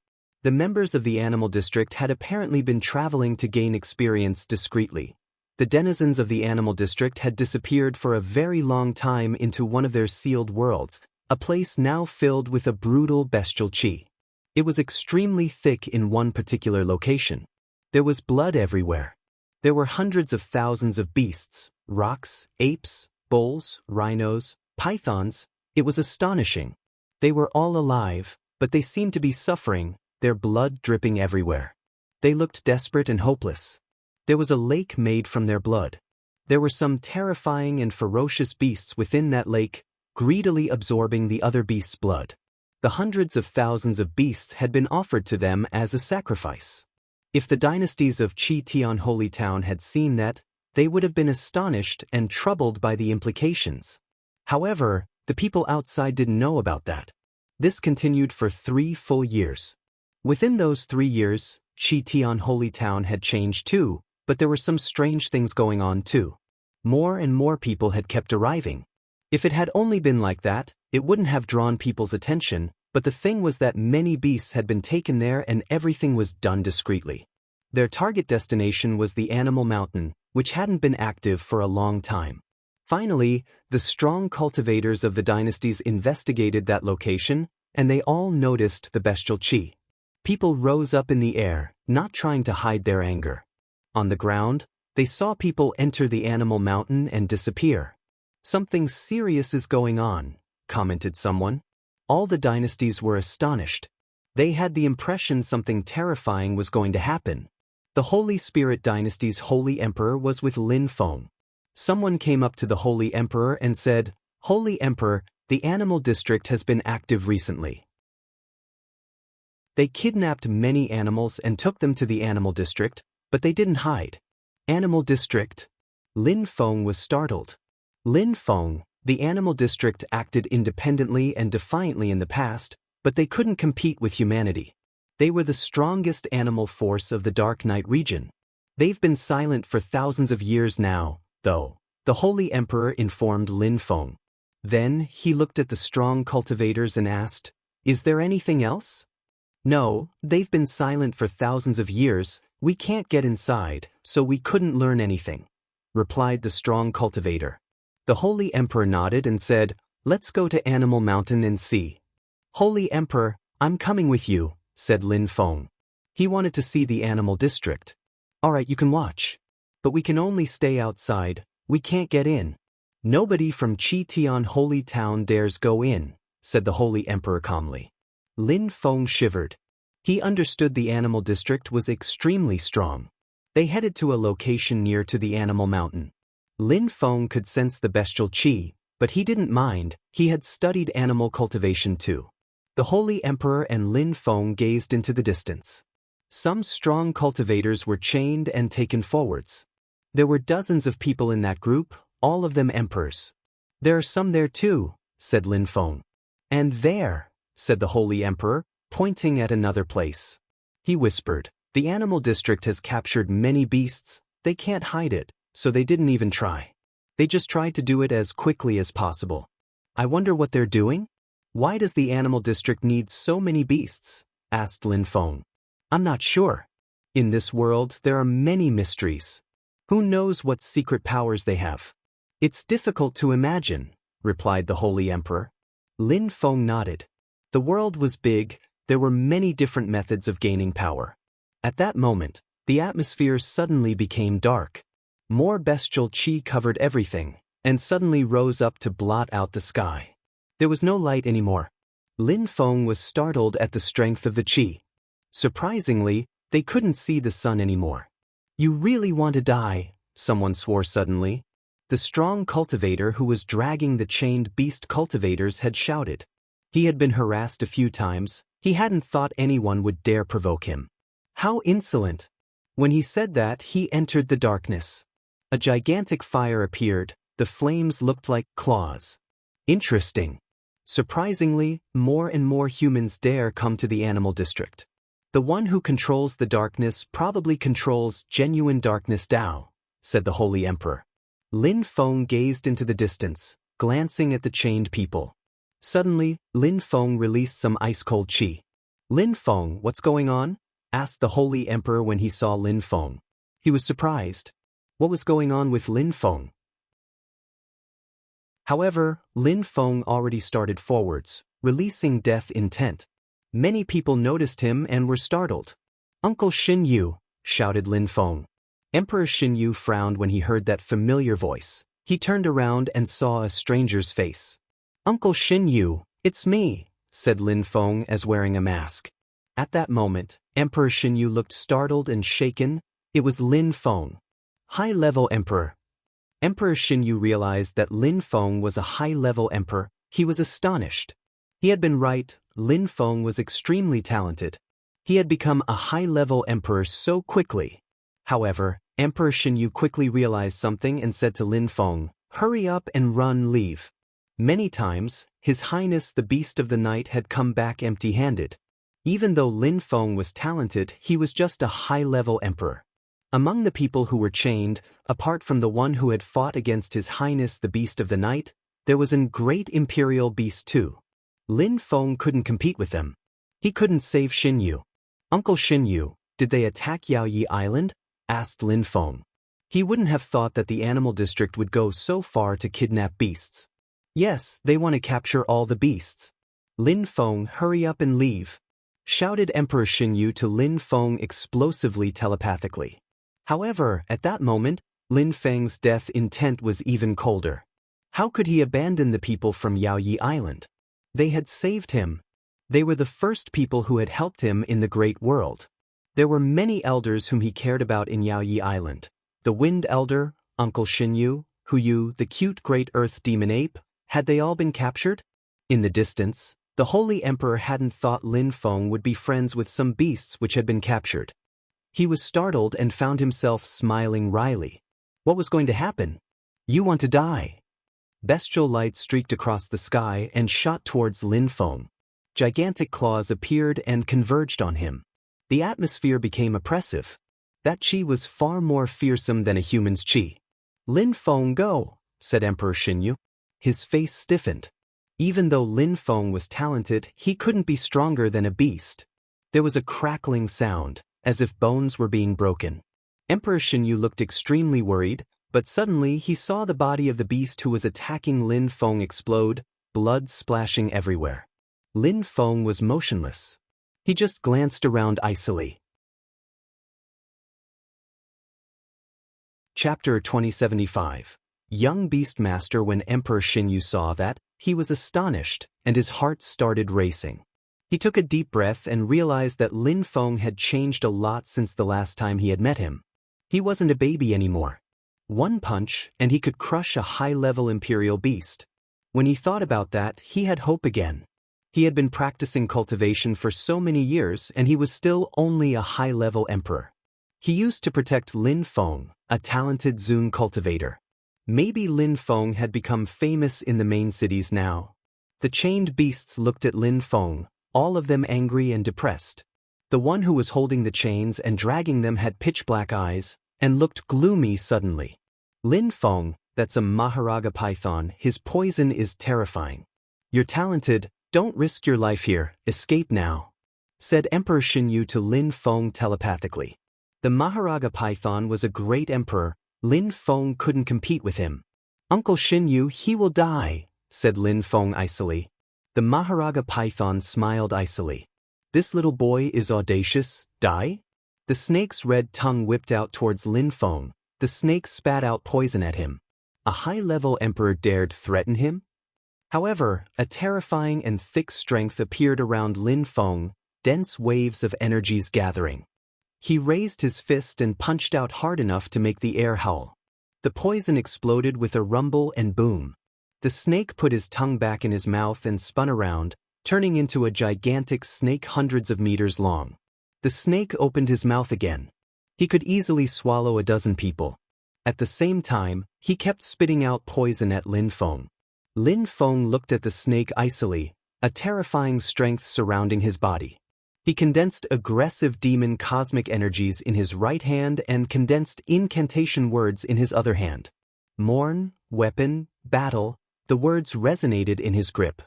The members of the animal district had apparently been traveling to gain experience discreetly. The denizens of the animal district had disappeared for a very long time into one of their sealed worlds, a place now filled with a brutal bestial chi. It was extremely thick in one particular location. There was blood everywhere. There were hundreds of thousands of beasts, rocks, apes, bulls, rhinos, pythons. It was astonishing. They were all alive, but they seemed to be suffering, their blood dripping everywhere. They looked desperate and hopeless. There was a lake made from their blood. There were some terrifying and ferocious beasts within that lake, greedily absorbing the other beasts' blood. The hundreds of thousands of beasts had been offered to them as a sacrifice. If the dynasties of Chi-Tian Holy Town had seen that, they would have been astonished and troubled by the implications. However, the people outside didn't know about that. This continued for 3 full years. Within those 3 years, Chi-Tian Holy Town had changed too, but there were some strange things going on too. More and more people had kept arriving. If it had only been like that, it wouldn't have drawn people's attention, but the thing was that many beasts had been taken there and everything was done discreetly. Their target destination was the Animal Mountain, which hadn't been active for a long time. Finally, the strong cultivators of the dynasties investigated that location, and they all noticed the bestial chi. People rose up in the air, not trying to hide their anger. On the ground, they saw people enter the Animal Mountain and disappear. "Something serious is going on," commented someone. All the dynasties were astonished. They had the impression something terrifying was going to happen. The Holy Spirit Dynasty's Holy Emperor was with Lin Feng. Someone came up to the Holy Emperor and said, "Holy Emperor, the Animal District has been active recently. They kidnapped many animals and took them to the Animal District, but they didn't hide." Animal District? Lin Feng was startled. Lin Feng, the Animal District acted independently and defiantly in the past, but they couldn't compete with humanity. They were the strongest animal force of the Dark Night region. They've been silent for thousands of years now, though, the Holy Emperor informed Lin Feng. Then he looked at the strong cultivators and asked, "Is there anything else?" "No, they've been silent for thousands of years. We can't get inside, so we couldn't learn anything," replied the strong cultivator. The Holy Emperor nodded and said, "Let's go to Animal Mountain and see." "Holy Emperor, I'm coming with you," said Lin Feng. He wanted to see the Animal District. "All right, you can watch. But we can only stay outside, we can't get in." "Nobody from Chi-Tian Holy Town dares go in," said the Holy Emperor calmly. Lin Feng shivered. He understood the Animal District was extremely strong. They headed to a location near to the Animal Mountain. Lin Feng could sense the bestial chi, but he didn't mind. He had studied animal cultivation too. The Holy Emperor and Lin Feng gazed into the distance. Some strong cultivators were chained and taken forwards. There were dozens of people in that group, all of them emperors. "There are some there too," said Lin Feng. "And there," said the Holy Emperor, pointing at another place. He whispered, "The Animal District has captured many beasts. They can't hide it, so they didn't even try. They just tried to do it as quickly as possible. I wonder what they're doing? Why does the Animal District need so many beasts?" asked Lin Feng. "I'm not sure. In this world, there are many mysteries. Who knows what secret powers they have? It's difficult to imagine," replied the Holy Emperor. Lin Feng nodded. The world was big, there were many different methods of gaining power. At that moment, the atmosphere suddenly became dark. More bestial chi covered everything, and suddenly rose up to blot out the sky. There was no light anymore. Lin Feng was startled at the strength of the chi. Surprisingly, they couldn't see the sun anymore. "You really want to die," someone swore suddenly. The strong cultivator who was dragging the chained beast cultivators had shouted. He had been harassed a few times. He hadn't thought anyone would dare provoke him. How insolent! When he said that, he entered the darkness. A gigantic fire appeared. The flames looked like claws. Interesting. Surprisingly, more and more humans dare come to the Animal District. "The one who controls the darkness probably controls genuine darkness Tao," said the Holy Emperor. Lin Feng gazed into the distance, glancing at the chained people. Suddenly, Lin Feng released some ice-cold chi. Lin Feng, what's going on? Asked the Holy Emperor when he saw Lin Feng. He was surprised. What was going on with Lin Feng? However, Lin Feng already started forwards, releasing death intent. Many people noticed him and were startled. Uncle Xin Yu, shouted Lin Feng. Emperor Xin Yu frowned when he heard that familiar voice. He turned around and saw a stranger's face. Uncle Xin Yu, it's me, said Lin Feng as wearing a mask. At that moment, Emperor Xin Yu looked startled and shaken. It was Lin Feng. High-level emperor. Emperor Xin Yu realized that Lin Feng was a high-level emperor. He was astonished. He had been right, Lin Feng was extremely talented. He had become a high-level emperor so quickly. However, Emperor Xin Yu quickly realized something and said to Lin Feng, "Hurry up and run, leave." Many times, His Highness the Beast of the Night had come back empty-handed. Even though Lin Feng was talented, he was just a high-level emperor. Among the people who were chained, apart from the one who had fought against His Highness the Beast of the Night, there was a great imperial beast too. Lin Feng couldn't compete with them. He couldn't save Xin Yu. Uncle Xin Yu, did they attack Yaoyi Island? Asked Lin Feng. He wouldn't have thought that the animal district would go so far to kidnap beasts. Yes, they want to capture all the beasts. Lin Feng, hurry up and leave, shouted Emperor Xin Yu to Lin Feng explosively telepathically. However, at that moment, Lin Feng's death intent was even colder. How could he abandon the people from Yaoyi Island? They had saved him. They were the first people who had helped him in the great world. There were many elders whom he cared about in Yaoyi Island. The Wind Elder, Uncle Xin Yu, Huyu, the cute great earth demon ape, had they all been captured? In the distance, the Holy Emperor hadn't thought Lin Feng would be friends with some beasts which had been captured. He was startled and found himself smiling wryly. What was going to happen? You want to die? Bestial light streaked across the sky and shot towards Lin Feng. Gigantic claws appeared and converged on him. The atmosphere became oppressive. That chi was far more fearsome than a human's chi. Lin Feng, go, said Emperor Xin Yu. His face stiffened. Even though Lin Feng was talented, he couldn't be stronger than a beast. There was a crackling sound, as if bones were being broken. Emperor Xin Yu looked extremely worried, but suddenly he saw the body of the beast who was attacking Lin Feng explode, blood splashing everywhere. Lin Feng was motionless. He just glanced around icily. Chapter 2075. Young Beastmaster. When Emperor Xin Yu saw that, he was astonished, and his heart started racing. He took a deep breath and realized that Lin Feng had changed a lot since the last time he had met him. He wasn't a baby anymore. One punch, and he could crush a high-level imperial beast. When he thought about that, he had hope again. He had been practicing cultivation for so many years, and he was still only a high-level emperor. He used to protect Lin Feng, a talented Zun cultivator. Maybe Lin Feng had become famous in the main cities now. The chained beasts looked at Lin Feng, all of them angry and depressed. The one who was holding the chains and dragging them had pitch-black eyes, and looked gloomy suddenly. Lin Feng, that's a Maharaga python, his poison is terrifying. You're talented, don't risk your life here, escape now, said Emperor Xin Yu to Lin Feng telepathically. The Maharaga python was a great emperor. Lin Feng couldn't compete with him. Uncle Xin Yu, he will die, said Lin Feng icily. The Maharaga python smiled icily. This little boy is audacious, die? The snake's red tongue whipped out towards Lin Feng. The snake spat out poison at him. A high-level emperor dared threaten him? However, a terrifying and thick strength appeared around Lin Feng, dense waves of energies gathering. He raised his fist and punched out hard enough to make the air howl. The poison exploded with a rumble and boom. The snake put his tongue back in his mouth and spun around, turning into a gigantic snake hundreds of meters long. The snake opened his mouth again. He could easily swallow a dozen people. At the same time, he kept spitting out poison at Lin Feng. Lin Feng looked at the snake icily, a terrifying strength surrounding his body. He condensed aggressive demon cosmic energies in his right hand and condensed incantation words in his other hand. Mourn, weapon, battle, the words resonated in his grip.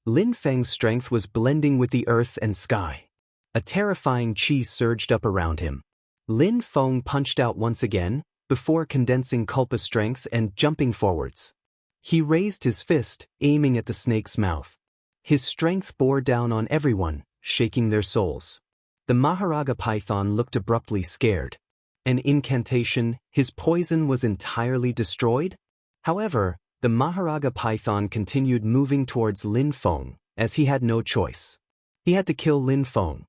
Lin Feng's strength was blending with the earth and sky. A terrifying chi surged up around him. Lin Feng punched out once again, before condensing Culpa strength and jumping forwards. He raised his fist, aiming at the snake's mouth. His strength bore down on everyone, shaking their souls. The Maharaga python looked abruptly scared. An incantation, his poison was entirely destroyed? However, the Maharaga python continued moving towards Lin Feng, as he had no choice. He had to kill Lin Feng.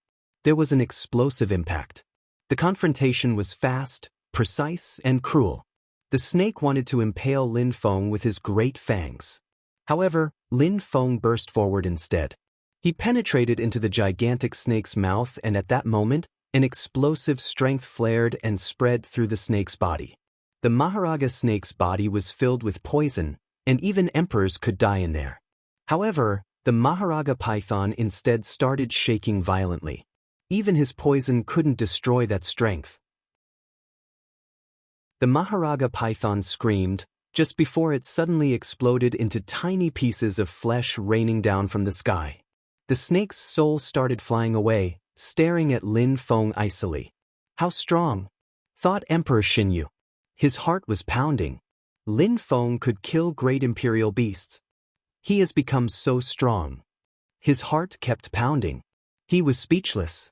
There was an explosive impact. The confrontation was fast, precise, and cruel. The snake wanted to impale Lin Feng with his great fangs. However, Lin Feng burst forward instead. He penetrated into the gigantic snake's mouth, and at that moment, an explosive strength flared and spread through the snake's body. The Maharaga snake's body was filled with poison, and even emperors could die in there. However, the Maharaga python instead started shaking violently. Even his poison couldn't destroy that strength. The Maharaga python screamed, just before it suddenly exploded into tiny pieces of flesh raining down from the sky. The snake's soul started flying away, staring at Lin Feng icily. How strong, thought Emperor Xinyu. His heart was pounding. Lin Feng could kill great imperial beasts. He has become so strong. His heart kept pounding. He was speechless.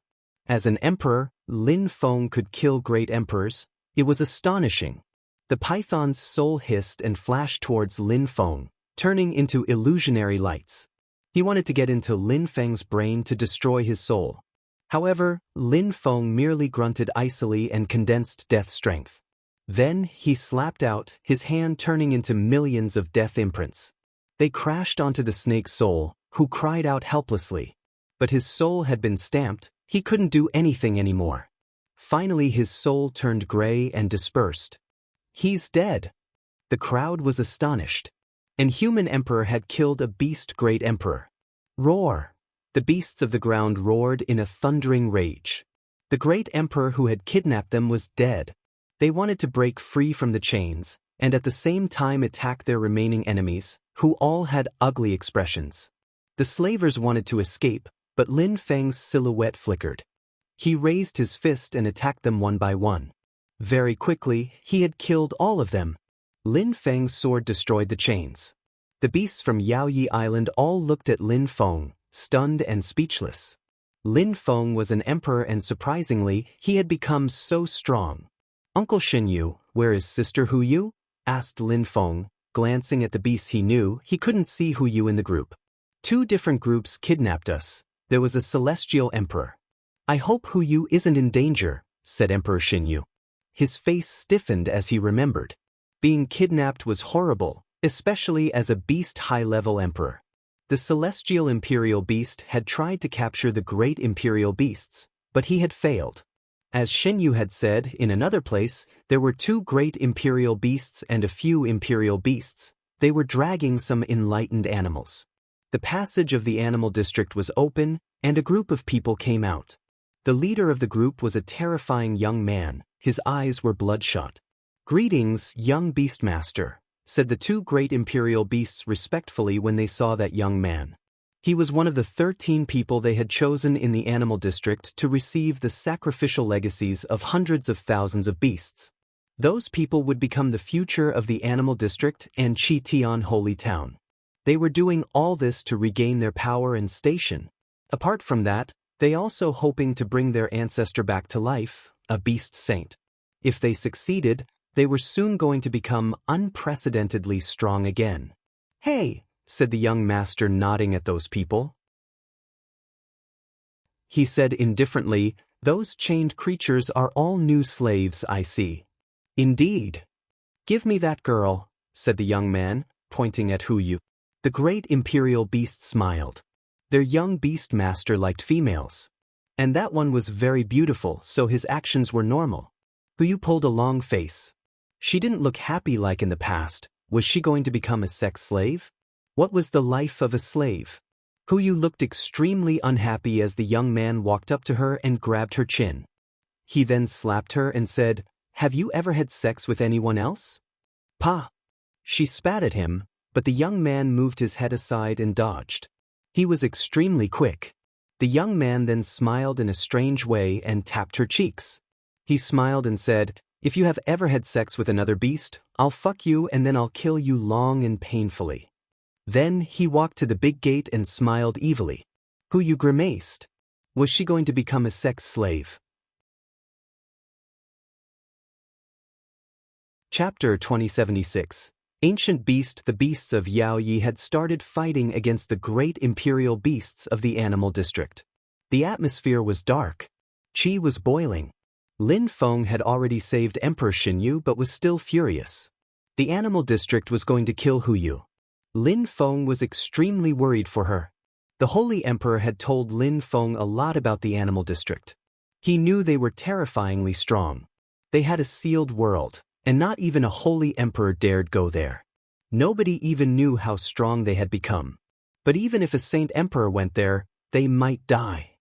As an emperor, Lin Feng could kill great emperors. It was astonishing. The python's soul hissed and flashed towards Lin Feng, turning into illusionary lights. He wanted to get into Lin Feng's brain to destroy his soul. However, Lin Feng merely grunted icily and condensed death strength. Then he slapped out, his hand turning into millions of death imprints. They crashed onto the snake's soul, who cried out helplessly. But his soul had been stamped, he couldn't do anything anymore. Finally his soul turned gray and dispersed. He's dead. The crowd was astonished. An human emperor had killed a beast great emperor. Roar! The beasts of the ground roared in a thundering rage. The great emperor who had kidnapped them was dead. They wanted to break free from the chains, and at the same time attack their remaining enemies, who all had ugly expressions. The slavers wanted to escape, but Lin Feng's silhouette flickered. He raised his fist and attacked them one by one. Very quickly, he had killed all of them. Lin Feng's sword destroyed the chains. The beasts from Yaoyi Island all looked at Lin Feng, stunned and speechless. Lin Feng was an emperor, and surprisingly, he had become so strong. Uncle Xinyu, where is Sister Huyu? Asked Lin Feng, glancing at the beasts he knew. He couldn't see Huyu in the group. 2 different groups kidnapped us. There was a celestial emperor. I hope Huyu isn't in danger, said Emperor Xinyu. His face stiffened as he remembered. Being kidnapped was horrible, especially as a beast high-level emperor. The celestial imperial beast had tried to capture the great imperial beasts, but he had failed. As Xinyu had said in another place, there were 2 great imperial beasts and a few imperial beasts. They were dragging some enlightened animals. The passage of the animal district was open, and a group of people came out. The leader of the group was a terrifying young man. His eyes were bloodshot. Greetings, young beastmaster, said the 2 great imperial beasts respectfully when they saw that young man. He was one of the 13 people they had chosen in the animal district to receive the sacrificial legacies of hundreds of thousands of beasts. Those people would become the future of the animal district and Qitian Holy Town. They were doing all this to regain their power and station. Apart from that, they also hoping to bring their ancestor back to life, a beast saint. If they succeeded, they were soon going to become unprecedentedly strong again. Hey, said the young master, nodding at those people. He said indifferently, those chained creatures are all new slaves, I see. Indeed. Give me that girl, said the young man, pointing at Huyu. The great imperial beast smiled. Their young beast master liked females. And that one was very beautiful, so his actions were normal. Huyu pulled a long face. She didn't look happy like in the past. Was she going to become a sex slave? What was the life of a slave? Huyu looked extremely unhappy as the young man walked up to her and grabbed her chin. He then slapped her and said, "Have you ever had sex with anyone else?" "Pa." She spat at him, but the young man moved his head aside and dodged. He was extremely quick. The young man then smiled in a strange way and tapped her cheeks. He smiled and said, "If you have ever had sex with another beast, I'll fuck you and then I'll kill you long and painfully." Then he walked to the big gate and smiled evilly. "Who you grimaced? Was she going to become a sex slave?" Chapter 2076. Ancient Beast. The beasts of Yao Yi had started fighting against the great imperial beasts of the animal district. The atmosphere was dark. Qi was boiling. Lin Feng had already saved Emperor Xinyu but was still furious. The animal district was going to kill Hu Yu. Lin Feng was extremely worried for her. The Holy Emperor had told Lin Feng a lot about the animal district. He knew they were terrifyingly strong. They had a sealed world, and not even a Holy Emperor dared go there. Nobody even knew how strong they had become. But even if a Saint Emperor went there, they might die.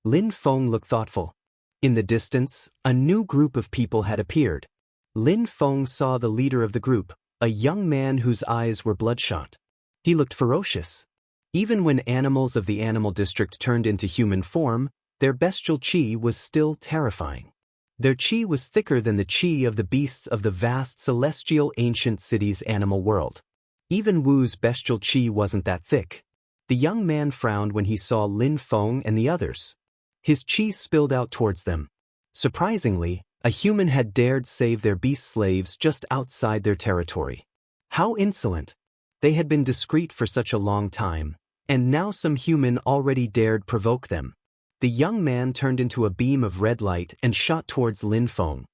Lin Feng looked thoughtful. In the distance, a new group of people had appeared. Lin Feng saw the leader of the group, a young man whose eyes were bloodshot. He looked ferocious. Even when animals of the animal district turned into human form, their bestial qi was still terrifying. Their qi was thicker than the qi of the beasts of the vast celestial ancient city's animal world. Even Wu's bestial qi wasn't that thick. The young man frowned when he saw Lin Feng and the others. His qi spilled out towards them. Surprisingly, a human had dared save their beast slaves just outside their territory. How insolent! They had been discreet for such a long time, and now some human already dared provoke them. The young man turned into a beam of red light and shot towards Lin Feng.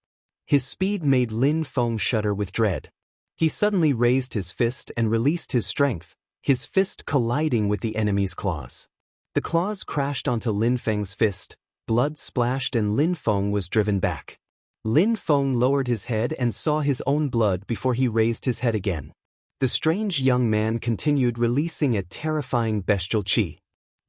His speed made Lin Feng shudder with dread. He suddenly raised his fist and released his strength, his fist colliding with the enemy's claws. The claws crashed onto Lin Feng's fist, blood splashed and Lin Feng was driven back. Lin Feng lowered his head and saw his own blood before he raised his head again. The strange young man continued releasing a terrifying bestial qi.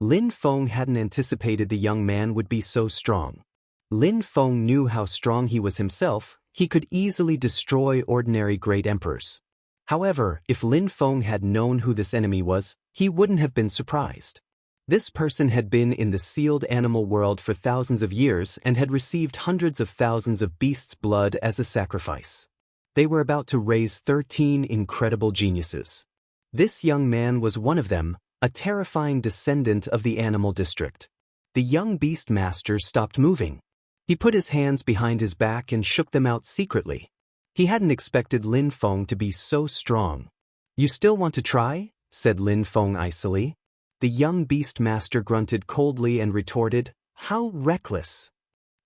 Lin Feng hadn't anticipated the young man would be so strong. Lin Feng knew how strong he was himself. He could easily destroy ordinary great emperors. However, if Lin Feng had known who this enemy was, he wouldn't have been surprised. This person had been in the sealed animal world for thousands of years and had received hundreds of thousands of beasts' blood as a sacrifice. They were about to raise 13 incredible geniuses. This young man was one of them, a terrifying descendant of the animal district. The young beast master stopped moving. He put his hands behind his back and shook them out secretly. He hadn't expected Lin Feng to be so strong. "You still want to try?" said Lin Feng icily. The young beast master grunted coldly and retorted, "How reckless."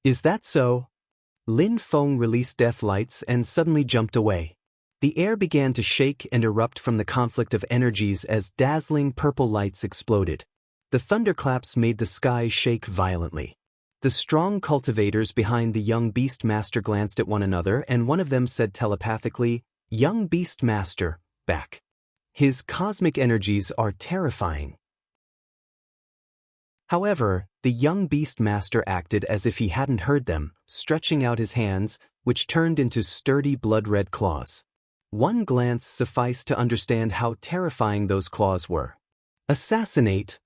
"Is that so?" Lin Feng released death lights and suddenly jumped away. The air began to shake and erupt from the conflict of energies as dazzling purple lights exploded. The thunderclaps made the sky shake violently. The strong cultivators behind the young beast master glanced at one another and one of them said telepathically, "Young beast master, back. His cosmic energies are terrifying." However, the young beast master acted as if he hadn't heard them, stretching out his hands, which turned into sturdy blood-red claws. One glance sufficed to understand how terrifying those claws were. "Assassinate!"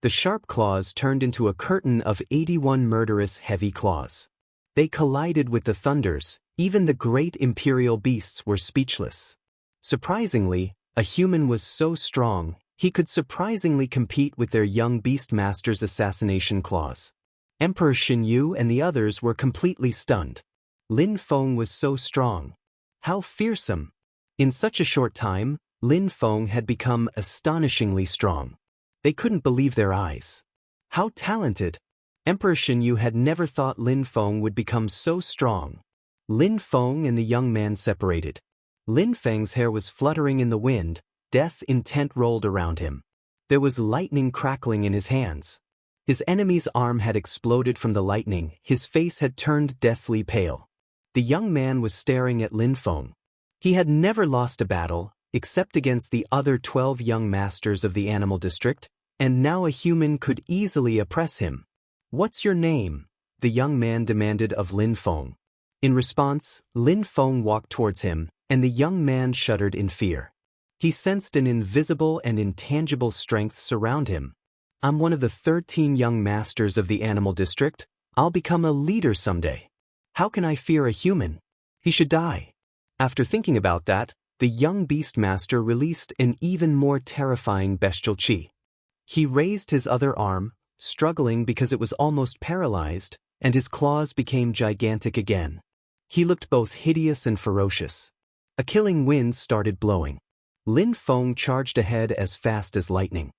The sharp claws turned into a curtain of 81 murderous heavy claws. They collided with the thunders. Even the great imperial beasts were speechless. Surprisingly, a human was so strong, he could surprisingly compete with their young beast master's assassination claws. Emperor Xinyu and the others were completely stunned. Lin Feng was so strong. How fearsome! In such a short time, Lin Feng had become astonishingly strong. They couldn't believe their eyes. How talented! Emperor Xinyu had never thought Lin Feng would become so strong. Lin Feng and the young man separated. Lin Feng's hair was fluttering in the wind. Death intent rolled around him. There was lightning crackling in his hands. His enemy's arm had exploded from the lightning. His face had turned deathly pale. The young man was staring at Lin Feng. He had never lost a battle, except against the other 12 young masters of the animal district, and now a human could easily oppress him. "What's your name?" the young man demanded of Lin Feng. In response, Lin Feng walked towards him, and the young man shuddered in fear. He sensed an invisible and intangible strength surround him. I'm one of the 13 young masters of the animal district. I'll become a leader someday. How can I fear a human? He should die. After thinking about that, the young beast master released an even more terrifying bestial chi. He raised his other arm, struggling because it was almost paralyzed, and his claws became gigantic again. He looked both hideous and ferocious. A killing wind started blowing. Lin Feng charged ahead as fast as lightning.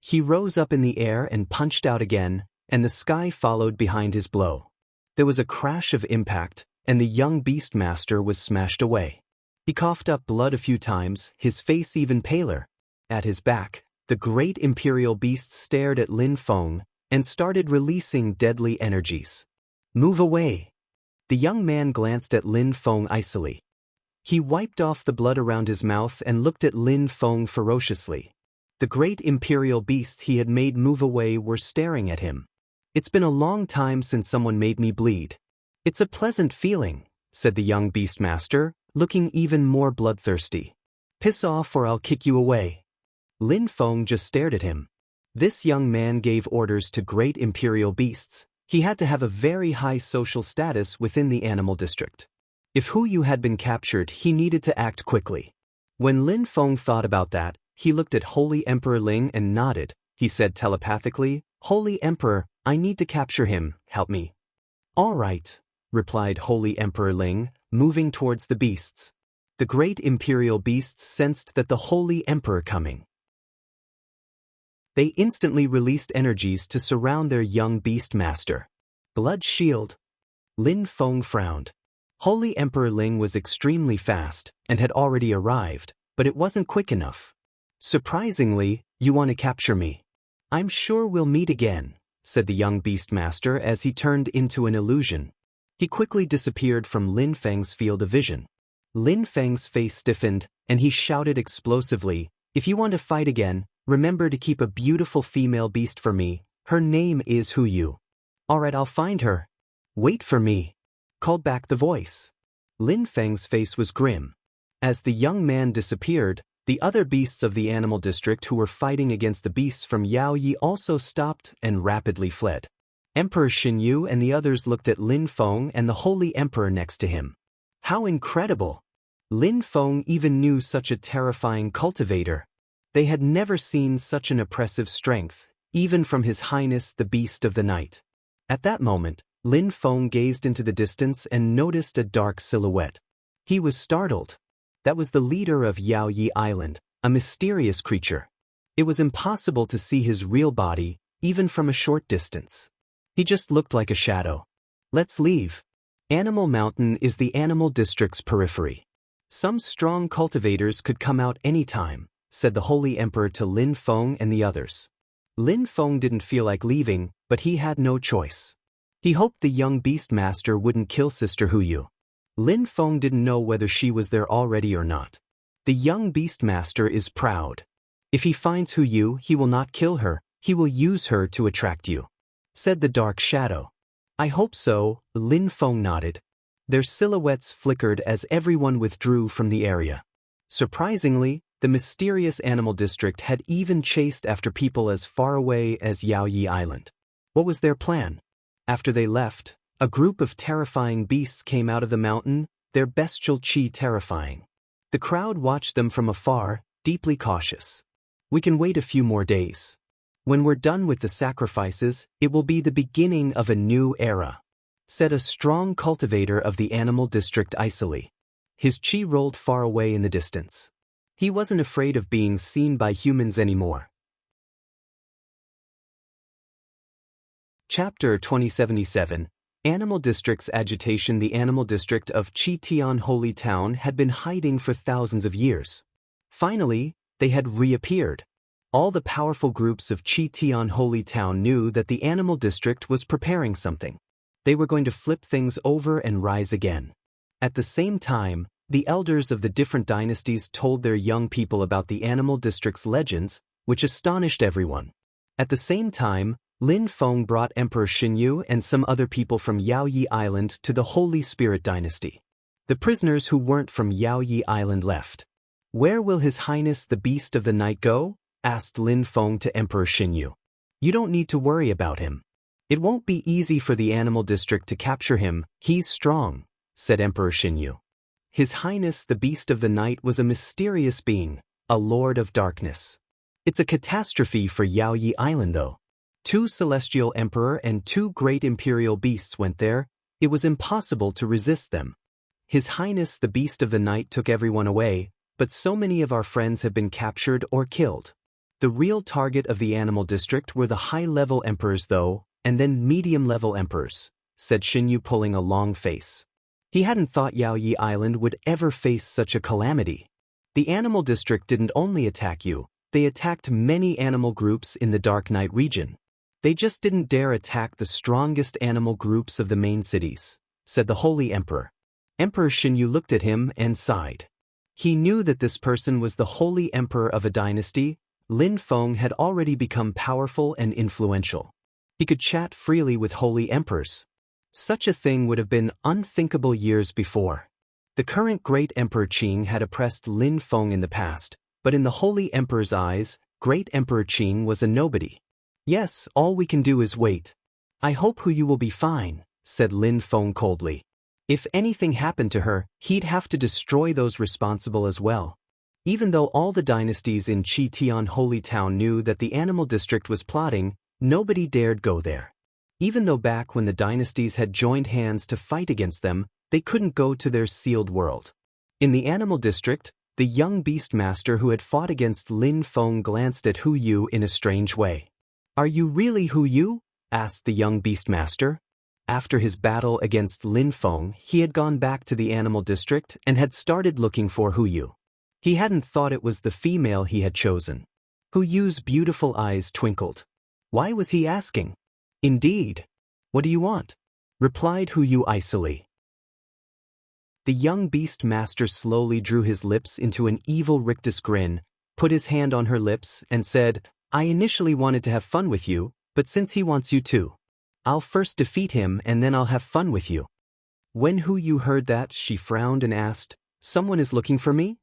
He rose up in the air and punched out again, and the sky followed behind his blow. There was a crash of impact, and the young beast master was smashed away. He coughed up blood a few times, his face even paler. At his back, the great imperial beast stared at Lin Feng and started releasing deadly energies. Move away. The young man glanced at Lin Feng icily. He wiped off the blood around his mouth and looked at Lin Feng ferociously. The great imperial beasts he had made move away were staring at him. It's been a long time since someone made me bleed. It's a pleasant feeling, said the young beast master, looking even more bloodthirsty. Piss off or I'll kick you away. Lin Feng just stared at him. This young man gave orders to great imperial beasts. He had to have a very high social status within the animal district. If Hu Yu had been captured, he needed to act quickly. When Lin Feng thought about that, he looked at Holy Emperor Ling and nodded. He said telepathically, "Holy Emperor, I need to capture him, help me." "All right," replied Holy Emperor Ling, moving towards the beasts. The great imperial beasts sensed that the Holy Emperor coming. They instantly released energies to surround their young beast master. Blood shield. Lin Feng frowned. Holy Emperor Ling was extremely fast and had already arrived, but it wasn't quick enough. "Surprisingly, you want to capture me. I'm sure we'll meet again," said the young beast master as he turned into an illusion. He quickly disappeared from Lin Feng's field of vision. Lin Feng's face stiffened, and he shouted explosively, "If you want to fight again, remember to keep a beautiful female beast for me. Her name is Hu Yu." "All right, I'll find her." "Wait for me," called back the voice. Lin Feng's face was grim. As the young man disappeared, the other beasts of the animal district who were fighting against the beasts from Yao Yi also stopped and rapidly fled. Emperor Xinyu and the others looked at Lin Feng and the Holy Emperor next to him. How incredible! Lin Feng even knew such a terrifying cultivator. They had never seen such an oppressive strength, even from His Highness the Beast of the Night. At that moment, Lin Feng gazed into the distance and noticed a dark silhouette. He was startled. That was the leader of Yao Yi Island, a mysterious creature. It was impossible to see his real body, even from a short distance. He just looked like a shadow. "Let's leave. Animal Mountain is the animal district's periphery. Some strong cultivators could come out any time," said the Holy Emperor to Lin Feng and the others. Lin Feng didn't feel like leaving, but he had no choice. He hoped the young beast master wouldn't kill Sister Hu Yu. Lin Feng didn't know whether she was there already or not. The young beast master is proud. If he finds Hu Yu, he will not kill her, he will use her to attract you, said the dark shadow. "I hope so," Lin Feng nodded. Their silhouettes flickered as everyone withdrew from the area. Surprisingly, the mysterious animal district had even chased after people as far away as Yao Yi Island. What was their plan? After they left, a group of terrifying beasts came out of the mountain, their bestial chi terrifying. The crowd watched them from afar, deeply cautious. "We can wait a few more days. When we're done with the sacrifices, it will be the beginning of a new era," said a strong cultivator of the animal district icily. His chi rolled far away in the distance. He wasn't afraid of being seen by humans anymore. Chapter 2077. Animal District's agitation. The animal district of Chi-Tian Holy Town had been hiding for thousands of years. Finally, they had reappeared. All the powerful groups of Chi-Tian Holy Town knew that the animal district was preparing something. They were going to flip things over and rise again. At the same time, the elders of the different dynasties told their young people about the animal district's legends, which astonished everyone. At the same time, Lin Feng brought Emperor Xinyu and some other people from Yao Yi Island to the Holy Spirit Dynasty. The prisoners who weren't from Yao Yi Island left. "Where will His Highness the Beast of the Night go?" asked Lin Feng to Emperor Xinyu. You don't need to worry about him. It won't be easy for the animal district to capture him, he's strong, said Emperor Xinyu. His Highness the Beast of the Night was a mysterious being, a lord of darkness. It's a catastrophe for Yaoyi Island though. 2 celestial emperor and 2 great imperial beasts went there, it was impossible to resist them. His Highness the Beast of the Night took everyone away, but so many of our friends have been captured or killed. The real target of the animal district were the high-level emperors though, and then medium-level emperors, said Xinyu pulling a long face. He hadn't thought Yaoyi Island would ever face such a calamity. The animal district didn't only attack you, they attacked many animal groups in the Dark Night region. They just didn't dare attack the strongest animal groups of the main cities, said the Holy Emperor. Emperor Xinyu looked at him and sighed. He knew that this person was the Holy Emperor of a dynasty. Lin Feng had already become powerful and influential. He could chat freely with holy emperors. Such a thing would have been unthinkable years before. The current Great Emperor Qing had oppressed Lin Feng in the past, but in the Holy Emperor's eyes, Great Emperor Qing was a nobody. Yes, all we can do is wait. I hope Huyu will be fine, said Lin Feng coldly. If anything happened to her, he'd have to destroy those responsible as well. Even though all the dynasties in Qitian Holy Town knew that the animal district was plotting, nobody dared go there. Even though back when the dynasties had joined hands to fight against them, they couldn't go to their sealed world. In the animal district, the young beast master who had fought against Lin Feng glanced at Hu Yu in a strange way. Are you really Hu Yu? Asked the young beast master. After his battle against Lin Feng, he had gone back to the animal district and had started looking for Hu Yu. He hadn't thought it was the female he had chosen. Hu Yu's beautiful eyes twinkled. Why was he asking? Indeed. What do you want? Replied Hu Yu icily. The young beast master slowly drew his lips into an evil rictus grin, put his hand on her lips, and said, I initially wanted to have fun with you, but since he wants you to, I'll first defeat him and then I'll have fun with you. When Hu Yu heard that, she frowned and asked, Someone is looking for me?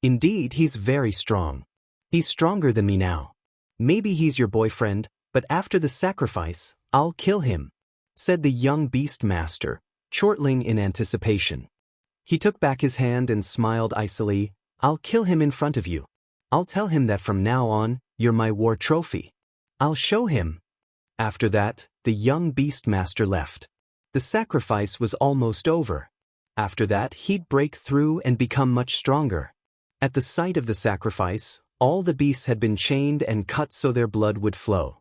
Indeed, he's very strong. He's stronger than me now. Maybe he's your boyfriend, but after the sacrifice, I'll kill him, said the young beast master, chortling in anticipation. He took back his hand and smiled icily. I'll kill him in front of you. I'll tell him that from now on, you're my war trophy. I'll show him. After that, the young beast master left. The sacrifice was almost over. After that, he'd break through and become much stronger. At the site of the sacrifice, all the beasts had been chained and cut so their blood would flow.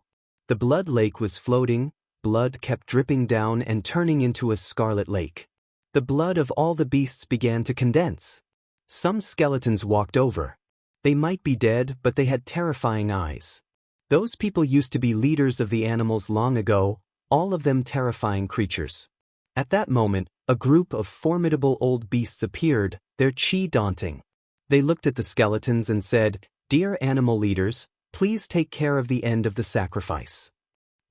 The blood lake was floating, blood kept dripping down and turning into a scarlet lake. The blood of all the beasts began to condense. Some skeletons walked over. They might be dead, but they had terrifying eyes. Those people used to be leaders of the animals long ago, all of them terrifying creatures. At that moment, a group of formidable old beasts appeared, their chi daunting. They looked at the skeletons and said, Dear animal leaders, please take care of the end of the sacrifice.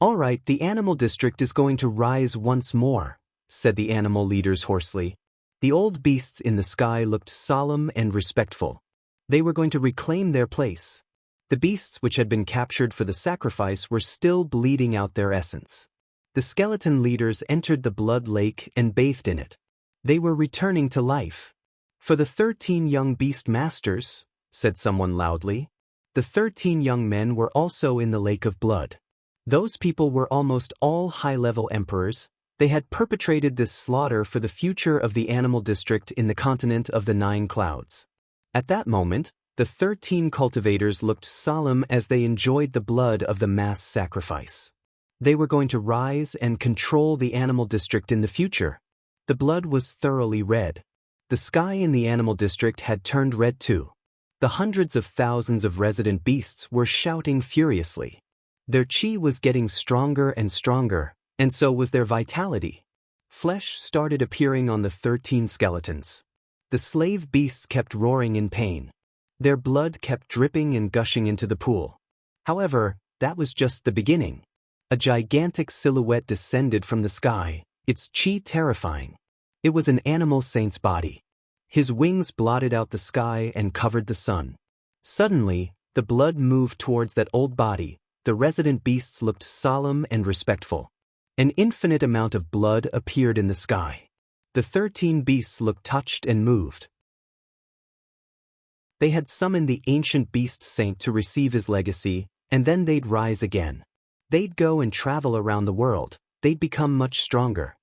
All right, the animal district is going to rise once more, said the animal leaders hoarsely. The old beasts in the sky looked solemn and respectful. They were going to reclaim their place. The beasts which had been captured for the sacrifice were still bleeding out their essence. The skeleton leaders entered the blood lake and bathed in it. They were returning to life. For the 13 young beast masters, said someone loudly. The 13 young men were also in the lake of blood. Those people were almost all high-level emperors. They had perpetrated this slaughter for the future of the animal district in the continent of the 9 clouds. At that moment, the 13 cultivators looked solemn as they enjoyed the blood of the mass sacrifice. They were going to rise and control the animal district in the future. The blood was thoroughly red. The sky in the animal district had turned red too. The hundreds of thousands of resident beasts were shouting furiously. Their chi was getting stronger and stronger, and so was their vitality. Flesh started appearing on the 13 skeletons. The slave beasts kept roaring in pain. Their blood kept dripping and gushing into the pool. However, that was just the beginning. A gigantic silhouette descended from the sky, its chi terrifying. It was an animal saint's body. His wings blotted out the sky and covered the sun. Suddenly, the blood moved towards that old body, The resident beasts looked solemn and respectful. An infinite amount of blood appeared in the sky. The 13 beasts looked touched and moved. They had summoned the ancient beast saint to receive his legacy, and then they'd rise again. They'd go and travel around the world. They'd become much stronger.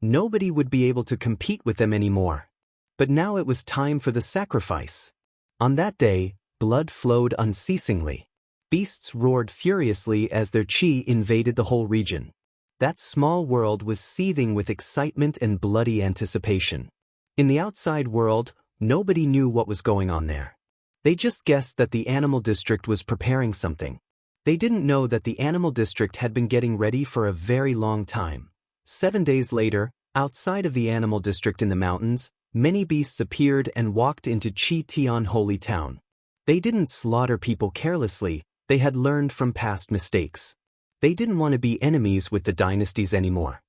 Nobody would be able to compete with them anymore. But now it was time for the sacrifice. On that day, blood flowed unceasingly. Beasts roared furiously as their chi invaded the whole region. That small world was seething with excitement and bloody anticipation. In the outside world, nobody knew what was going on there. They just guessed that the animal district was preparing something. They didn't know that the animal district had been getting ready for a very long time. 7 days later, outside of the animal district in the mountains, many beasts appeared and walked into Chi Tian Holy Town. They didn't slaughter people carelessly, they had learned from past mistakes. They didn't want to be enemies with the dynasties anymore.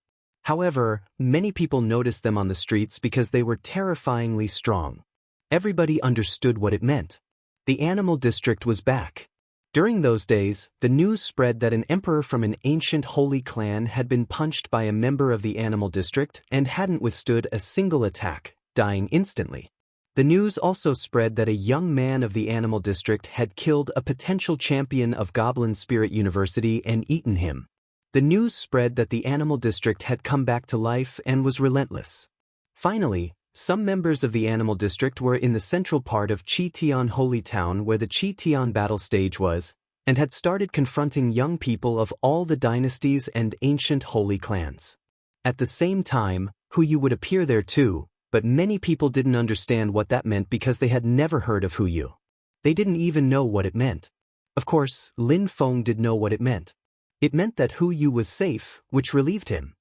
However, many people noticed them on the streets because they were terrifyingly strong. Everybody understood what it meant. The animal district was back. During those days, the news spread that an emperor from an ancient holy clan had been punched by a member of the animal district and hadn't withstood a single attack, dying instantly. The news also spread that a young man of the animal district had killed a potential champion of Goblin Spirit University and eaten him. The news spread that the animal district had come back to life and was relentless. Finally, some members of the animal district were in the central part of Chi Tian Holy Town where the Chi Tian battle stage was, and had started confronting young people of all the dynasties and ancient holy clans. At the same time, Hu Yu would appear there too, but many people didn't understand what that meant because they had never heard of Hu Yu. They didn't even know what it meant. Of course, Lin Feng did know what it meant. It meant that Hu Yu was safe, which relieved him.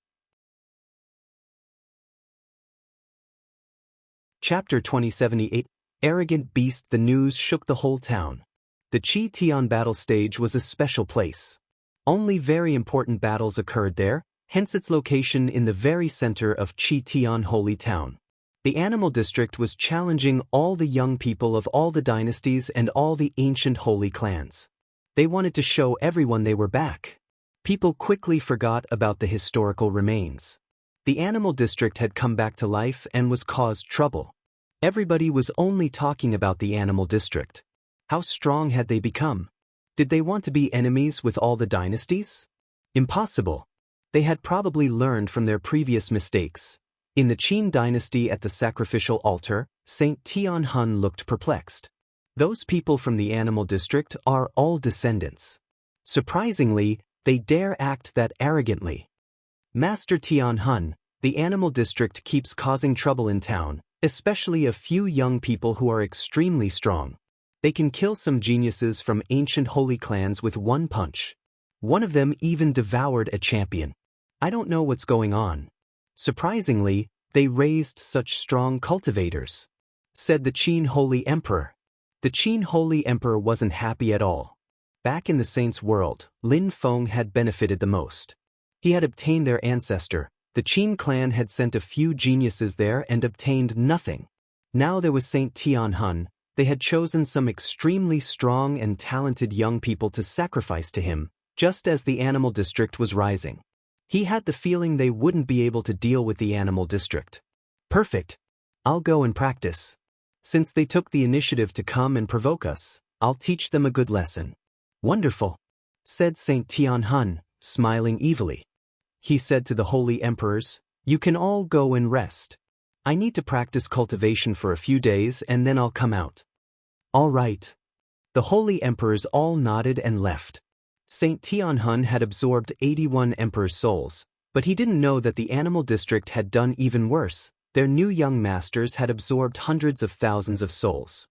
Chapter 2078, Arrogant Beast. The news shook the whole town. The Chi Tian battle stage was a special place. Only very important battles occurred there, hence its location in the very center of Chi Tian Holy Town. The animal district was challenging all the young people of all the dynasties and all the ancient holy clans. They wanted to show everyone they were back. People quickly forgot about the historical remains. The animal district had come back to life and was caused trouble. Everybody was only talking about the animal district. How strong had they become? Did they want to be enemies with all the dynasties? Impossible. They had probably learned from their previous mistakes. In the Qin dynasty at the sacrificial altar, Saint Tian Hun looked perplexed. Those people from the animal district are all descendants. Surprisingly, they dare act that arrogantly. Master Tian Hun, the animal district keeps causing trouble in town, especially a few young people who are extremely strong. They can kill some geniuses from ancient holy clans with one punch. One of them even devoured a champion. I don't know what's going on. Surprisingly, they raised such strong cultivators, said the Qin Holy Emperor. The Qin Holy Emperor wasn't happy at all. Back in the saints' world, Lin Feng had benefited the most. He had obtained their ancestor. The Qin clan had sent a few geniuses there and obtained nothing. Now there was Saint Tian Hun. They had chosen some extremely strong and talented young people to sacrifice to him, just as the animal district was rising. He had the feeling they wouldn't be able to deal with the animal district. Perfect. I'll go and practice. Since they took the initiative to come and provoke us, I'll teach them a good lesson. Wonderful, said Saint Tian Hun, smiling evilly. He said to the holy emperors, "You can all go and rest. I need to practice cultivation for a few days and then I'll come out." All right. The holy emperors all nodded and left. Saint Tian Hun had absorbed 81 emperors' souls, but he didn't know that the animal district had done even worse. Their new young masters had absorbed hundreds of thousands of souls.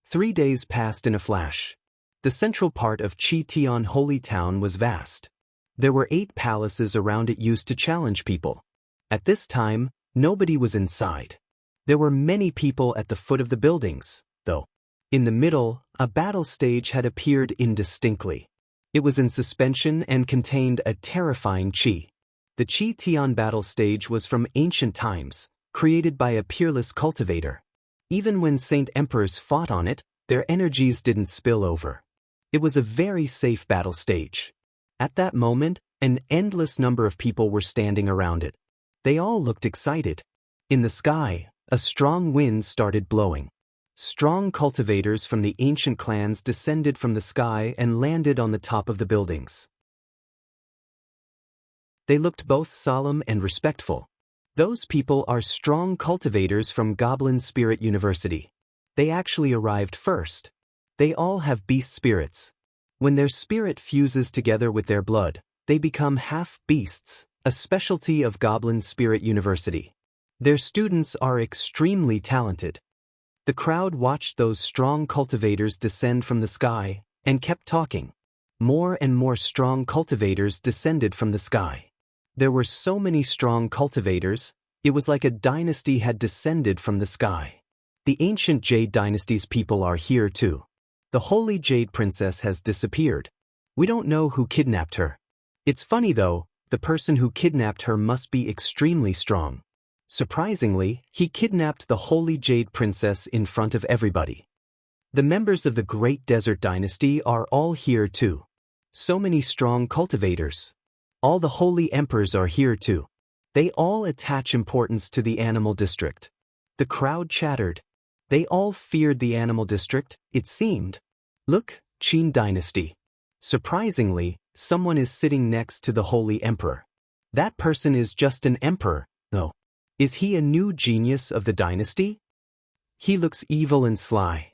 3 days passed in a flash. The central part of Chi Tian Holy Town was vast. There were 8 palaces around it used to challenge people. At this time, nobody was inside. There were many people at the foot of the buildings, though. In the middle, a battle stage had appeared indistinctly. It was in suspension and contained a terrifying chi. The Chi Tian battle stage was from ancient times, created by a Peerless cultivator. Even when Saint Emperors fought on it, their energies didn't spill over. It was a very safe battle stage. At that moment, an endless number of people were standing around it. They all looked excited. In the sky, a strong wind started blowing. Strong cultivators from the ancient clans descended from the sky and landed on the top of the buildings. They looked both solemn and respectful. Those people are strong cultivators from Goblin Spirit University. They actually arrived first. They all have beast spirits. When their spirit fuses together with their blood, they become half beasts, a specialty of Goblin Spirit University. Their students are extremely talented. The crowd watched those strong cultivators descend from the sky and kept talking. More and more strong cultivators descended from the sky. There were so many strong cultivators, it was like a dynasty had descended from the sky. The ancient Jade Dynasty's people are here too. The Holy Jade Princess has disappeared. We don't know who kidnapped her. It's funny though, the person who kidnapped her must be extremely strong. Surprisingly, he kidnapped the Holy Jade Princess in front of everybody. The members of the Great Desert Dynasty are all here too. So many strong cultivators. All the Holy Emperors are here too. They all attach importance to the Animal District. The crowd chattered. They all feared the Animal District, it seemed. Look, Qin Dynasty. Surprisingly, someone is sitting next to the Holy Emperor. That person is just an emperor, though. Is he a new genius of the dynasty? He looks evil and sly.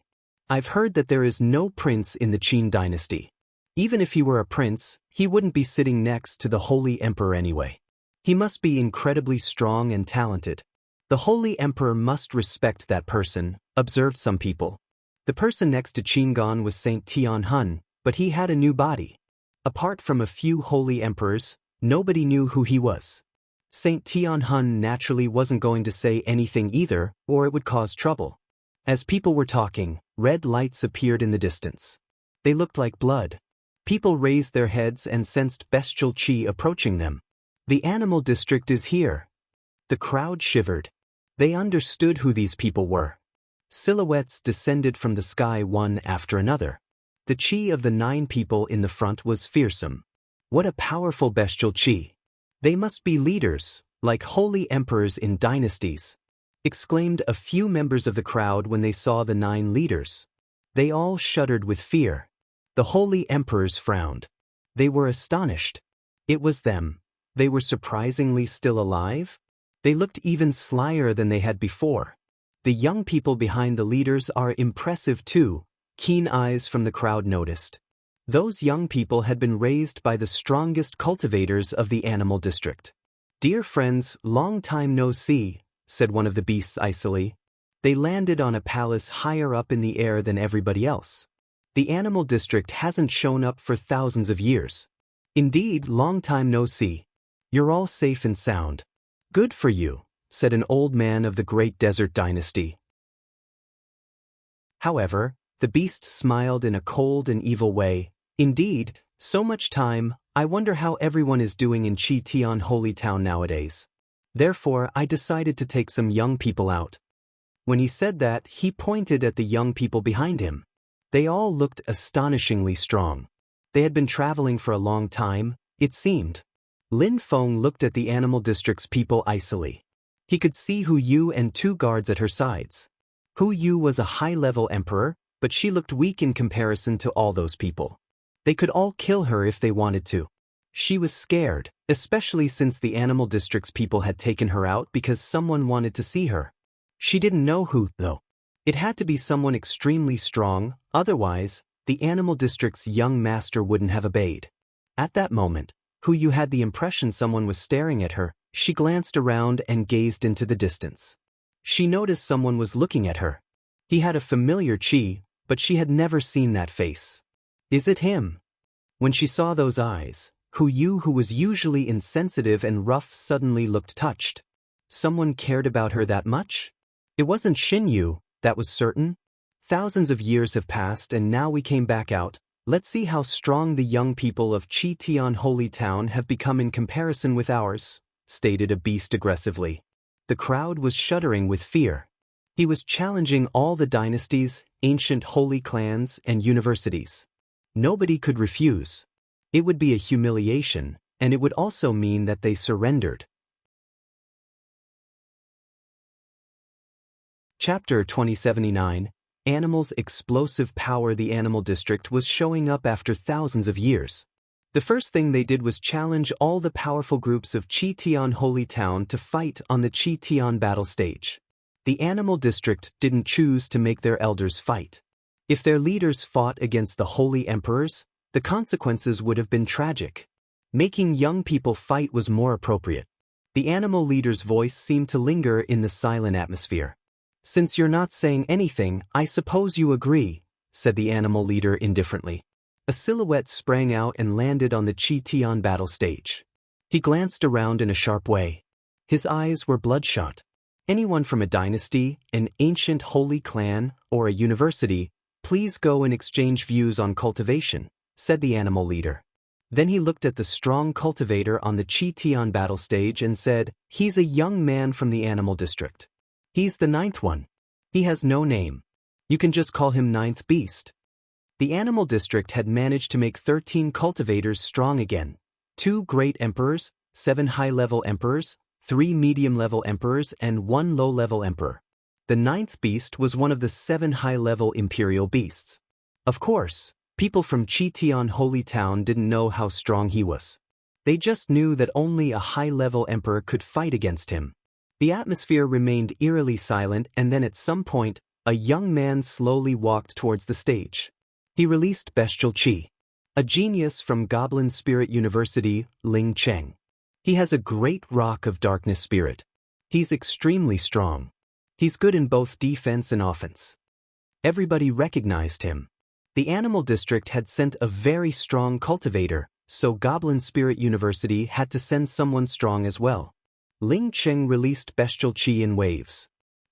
I've heard that there is no prince in the Qin dynasty. Even if he were a prince, he wouldn't be sitting next to the Holy Emperor anyway. He must be incredibly strong and talented. The Holy Emperor must respect that person, observed some people. The person next to Qingan was Saint Tian Hun, but he had a new body. Apart from a few Holy Emperors, nobody knew who he was. Saint Tian Hun naturally wasn't going to say anything either, or it would cause trouble. As people were talking, red lights appeared in the distance. They looked like blood. People raised their heads and sensed bestial qi approaching them. The Animal District is here. The crowd shivered. They understood who these people were. Silhouettes descended from the sky one after another. The qi of the 9 people in the front was fearsome. What a powerful bestial qi! They must be leaders, like holy emperors in dynasties, exclaimed a few members of the crowd when they saw the 9 leaders. They all shuddered with fear. The holy emperors frowned. They were astonished. It was them. They were surprisingly still alive. They looked even slyer than they had before. The young people behind the leaders are impressive too, keen eyes from the crowd noticed. Those young people had been raised by the strongest cultivators of the Animal District. "Dear friends, long time no see," said one of the beasts icily. They landed on a palace higher up in the air than everybody else. The Animal District hasn't shown up for thousands of years. Indeed, long time no see. You're all safe and sound. Good for you, said an old man of the Great Desert Dynasty. However, the beast smiled in a cold and evil way. Indeed, so much time, I wonder how everyone is doing in Chi Tian Holy Town nowadays. Therefore, I decided to take some young people out. When he said that, he pointed at the young people behind him. They all looked astonishingly strong. They had been traveling for a long time, it seemed. Lin Feng looked at the Animal District's people icily. He could see Hu Yu and 2 guards at her sides. Hu Yu was a high-level emperor, but she looked weak in comparison to all those people. They could all kill her if they wanted to. She was scared, especially since the Animal District's people had taken her out because someone wanted to see her. She didn't know who, though. It had to be someone extremely strong, otherwise, the Animal District's young master wouldn't have obeyed. At that moment, Hu Yu had the impression someone was staring at her. She glanced around and gazed into the distance. She noticed someone was looking at her. He had a familiar qi, but she had never seen that face. Is it him? When she saw those eyes, Hu Yu, who was usually insensitive and rough, suddenly looked touched. Someone cared about her that much? It wasn't Xin Yu, that was certain. Thousands of years have passed and now we came back out. Let's see how strong the young people of Chi Tian Holy Town have become in comparison with ours, stated a beast aggressively. The crowd was shuddering with fear. He was challenging all the dynasties, ancient holy clans, and universities. Nobody could refuse. It would be a humiliation, and it would also mean that they surrendered. Chapter 2079, Animals' Explosive Power. The Animal District was showing up after thousands of years. The first thing they did was challenge all the powerful groups of Chi-Tian Holy Town to fight on the Chi-Tian battle stage. The Animal District didn't choose to make their elders fight. If their leaders fought against the Holy Emperors, the consequences would have been tragic. Making young people fight was more appropriate. The animal leader's voice seemed to linger in the silent atmosphere. "Since you're not saying anything, I suppose you agree," said the animal leader indifferently. A silhouette sprang out and landed on the Chi-Tian battle stage. He glanced around in a sharp way. His eyes were bloodshot. "Anyone from a dynasty, an ancient holy clan, or a university, please go and exchange views on cultivation," said the animal leader. Then he looked at the strong cultivator on the Chi-Tian battle stage and said, "He's a young man from the Animal District. He's the 9th one. He has no name. You can just call him 9th Beast." The Animal District had managed to make 13 cultivators strong again. 2 great emperors, 7 high-level emperors, 3 medium-level emperors, and 1 low-level emperor. The 9th beast was one of the 7 high-level imperial beasts. Of course, people from Chi-Tian Holy Town didn't know how strong he was. They just knew that only a high-level emperor could fight against him. The atmosphere remained eerily silent, and then at some point, a young man slowly walked towards the stage. He released bestial chi. A genius from Goblin Spirit University, Ling Cheng. He has a great rock of darkness spirit. He's extremely strong. He's good in both defense and offense. Everybody recognized him. The Animal District had sent a very strong cultivator, so Goblin Spirit University had to send someone strong as well. Ling Cheng released bestial chi in waves.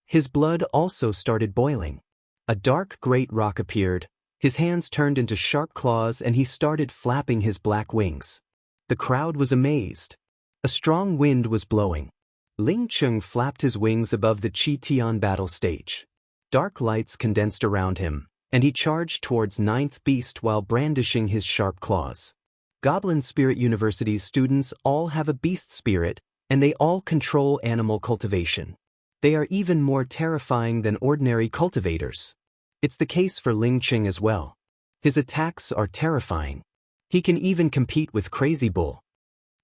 His blood also started boiling. A dark great rock appeared. His hands turned into sharp claws and he started flapping his black wings. The crowd was amazed. A strong wind was blowing. Ling Cheng flapped his wings above the Chi-Tian battle stage. Dark lights condensed around him, and he charged towards 9th Beast while brandishing his sharp claws. Goblin Spirit University's students all have a beast spirit, and they all control animal cultivation. They are even more terrifying than ordinary cultivators. It's the case for Ling Cheng as well. His attacks are terrifying. He can even compete with Crazy Bull.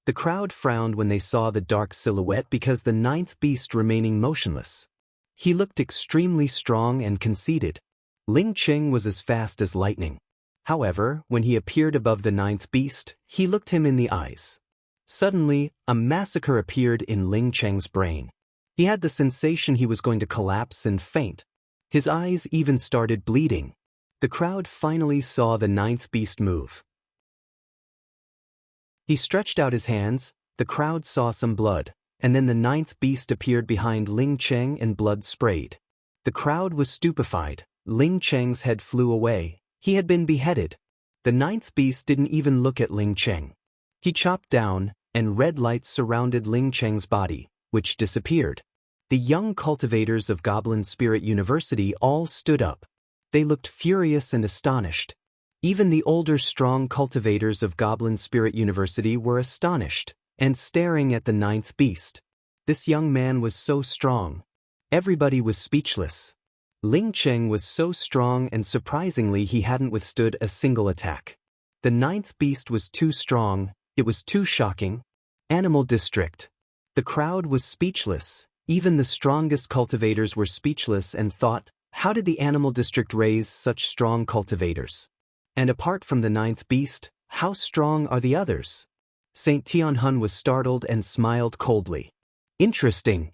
The crowd frowned when they saw the dark silhouette because the 9th beast remaining motionless. He looked extremely strong and conceited. Ling Cheng was as fast as lightning. However, when he appeared above the 9th beast, he looked him in the eyes. Suddenly, a massacre appeared in Ling Cheng's brain. He had the sensation he was going to collapse and faint. His eyes even started bleeding. The crowd finally saw the 9th beast move. He stretched out his hands, the crowd saw some blood, and then the 9th beast appeared behind Ling Cheng and blood sprayed. The crowd was stupefied. Ling Cheng's head flew away. He had been beheaded. The 9th beast didn't even look at Ling Cheng. He chopped down, and red lights surrounded Ling Cheng's body, which disappeared. The young cultivators of Goblin Spirit University all stood up. They looked furious and astonished. Even the older strong cultivators of Goblin Spirit University were astonished, and staring at the 9th beast. This young man was so strong. Everybody was speechless. Ling Cheng was so strong and surprisingly he hadn't withstood a single attack. The 9th beast was too strong, it was too shocking. Animal District. The crowd was speechless. Even the strongest cultivators were speechless and thought, how did the Animal District raise such strong cultivators? And apart from the 9th beast, how strong are the others? Saint Tianhun was startled and smiled coldly. Interesting.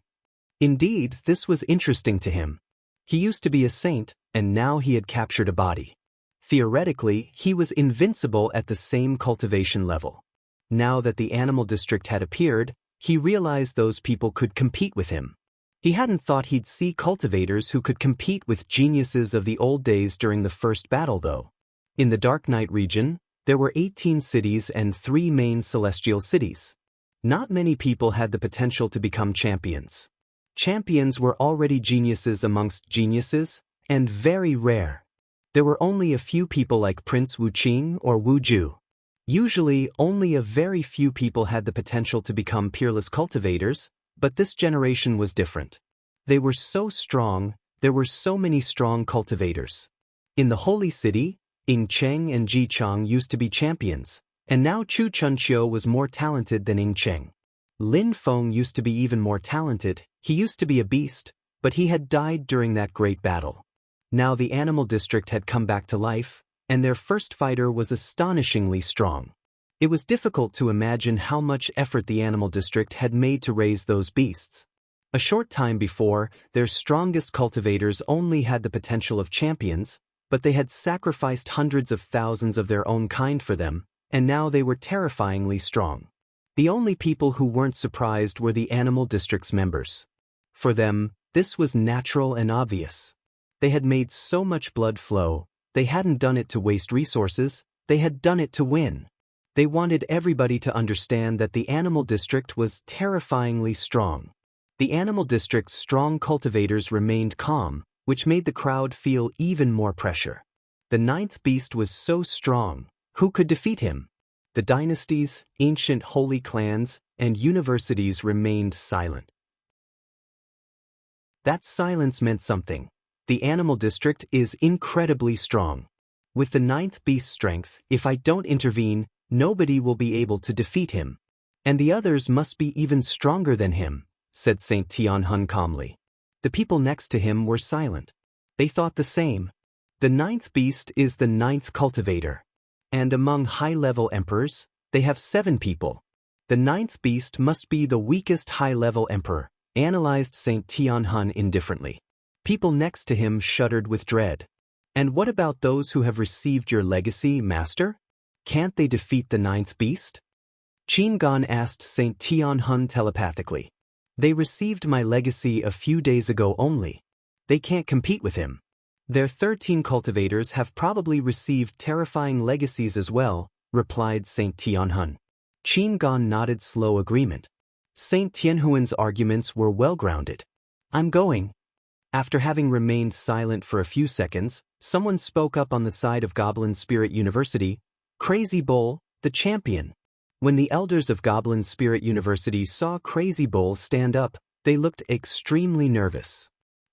Indeed, this was interesting to him. He used to be a saint, and now he had captured a body. Theoretically, he was invincible at the same cultivation level. Now that the Animal District had appeared, he realized those people could compete with him. He hadn't thought he'd see cultivators who could compete with geniuses of the old days during the first battle, though. In the Dark Knight region, there were 18 cities and 3 main celestial cities. Not many people had the potential to become champions. Champions were already geniuses amongst geniuses, and very rare. There were only a few people like Prince Wu Qing or Wu Ju. Usually, only a very few people had the potential to become peerless cultivators, but this generation was different. They were so strong, there were so many strong cultivators. In the Holy City, Ing Cheng and Ji Chang used to be champions, and now Chu Chunqiu was more talented than Ing Cheng. Lin Feng used to be even more talented. He used to be a beast, but he had died during that great battle. Now the animal district had come back to life, and their first fighter was astonishingly strong. It was difficult to imagine how much effort the animal district had made to raise those beasts. A short time before, their strongest cultivators only had the potential of champions, but they had sacrificed hundreds of thousands of their own kind for them, and now they were terrifyingly strong. The only people who weren't surprised were the animal district's members. For them, this was natural and obvious. They had made so much blood flow, they hadn't done it to waste resources, they had done it to win. They wanted everybody to understand that the animal district was terrifyingly strong. The animal district's strong cultivators remained calm, which made the crowd feel even more pressure. The ninth beast was so strong, who could defeat him? The dynasties, ancient holy clans, and universities remained silent. That silence meant something. The animal district is incredibly strong. With the ninth beast's strength, if I don't intervene, nobody will be able to defeat him. And the others must be even stronger than him, said Saint Tianhun calmly. The people next to him were silent. They thought the same. The ninth beast is the ninth cultivator. And among high-level emperors, they have 7 people. The ninth beast must be the weakest high-level emperor, analyzed Saint Tianhun indifferently. People next to him shuddered with dread. And what about those who have received your legacy, master? Can't they defeat the ninth beast? Qin Gan asked Saint Tianhun telepathically. They received my legacy a few days ago only. They can't compete with him. Their 13 cultivators have probably received terrifying legacies as well, replied Saint Tianhun. Qin Gan nodded slow agreement. Saint Tianhun's arguments were well-grounded. I'm going. After having remained silent for a few seconds, someone spoke up on the side of Goblin Spirit University. Crazy Bull, the champion. When the elders of Goblin Spirit University saw Crazy Bull stand up, they looked extremely nervous.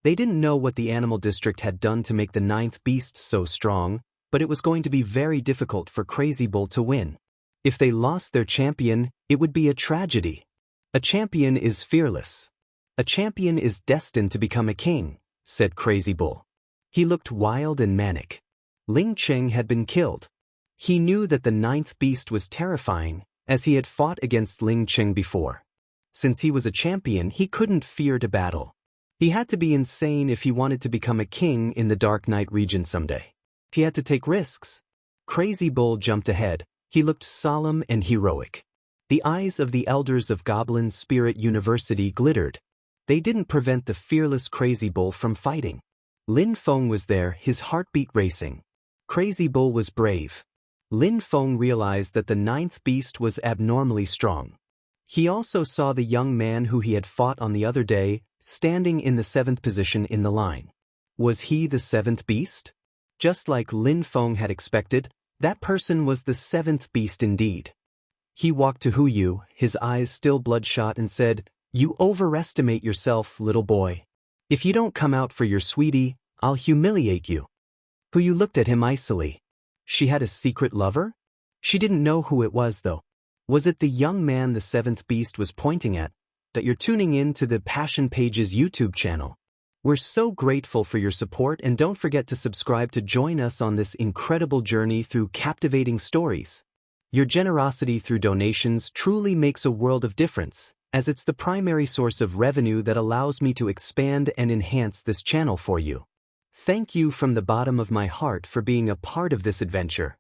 They didn't know what the animal district had done to make the ninth beast so strong, but it was going to be very difficult for Crazy Bull to win. If they lost their champion, it would be a tragedy. A champion is fearless. A champion is destined to become a king, said Crazy Bull. He looked wild and manic. Ling Cheng had been killed. He knew that the ninth beast was terrifying, as he had fought against Ling Cheng before. Since he was a champion, he couldn't fear to battle. He had to be insane if he wanted to become a king in the Dark Knight region someday. He had to take risks. Crazy Bull jumped ahead. He looked solemn and heroic. The eyes of the elders of Goblin Spirit University glittered. They didn't prevent the fearless Crazy Bull from fighting. Lin Feng was there, his heartbeat racing. Crazy Bull was brave. Lin Feng realized that the ninth beast was abnormally strong. He also saw the young man who he had fought on the other day, standing in the 7th position in the line. Was he the 7th beast? Just like Lin Feng had expected, that person was the 7th beast indeed. He walked to Hu Yu, his eyes still bloodshot, and said, "You overestimate yourself, little boy. If you don't come out for your sweetie, I'll humiliate you." Hu Yu looked at him icily. She had a secret lover? She didn't know who it was, though. Was it the young man the 7th beast was pointing at? That you're tuning in to the Passion Pages YouTube channel. We're so grateful for your support, and don't forget to subscribe to join us on this incredible journey through captivating stories. Your generosity through donations truly makes a world of difference, as it's the primary source of revenue that allows me to expand and enhance this channel for you. Thank you from the bottom of my heart for being a part of this adventure.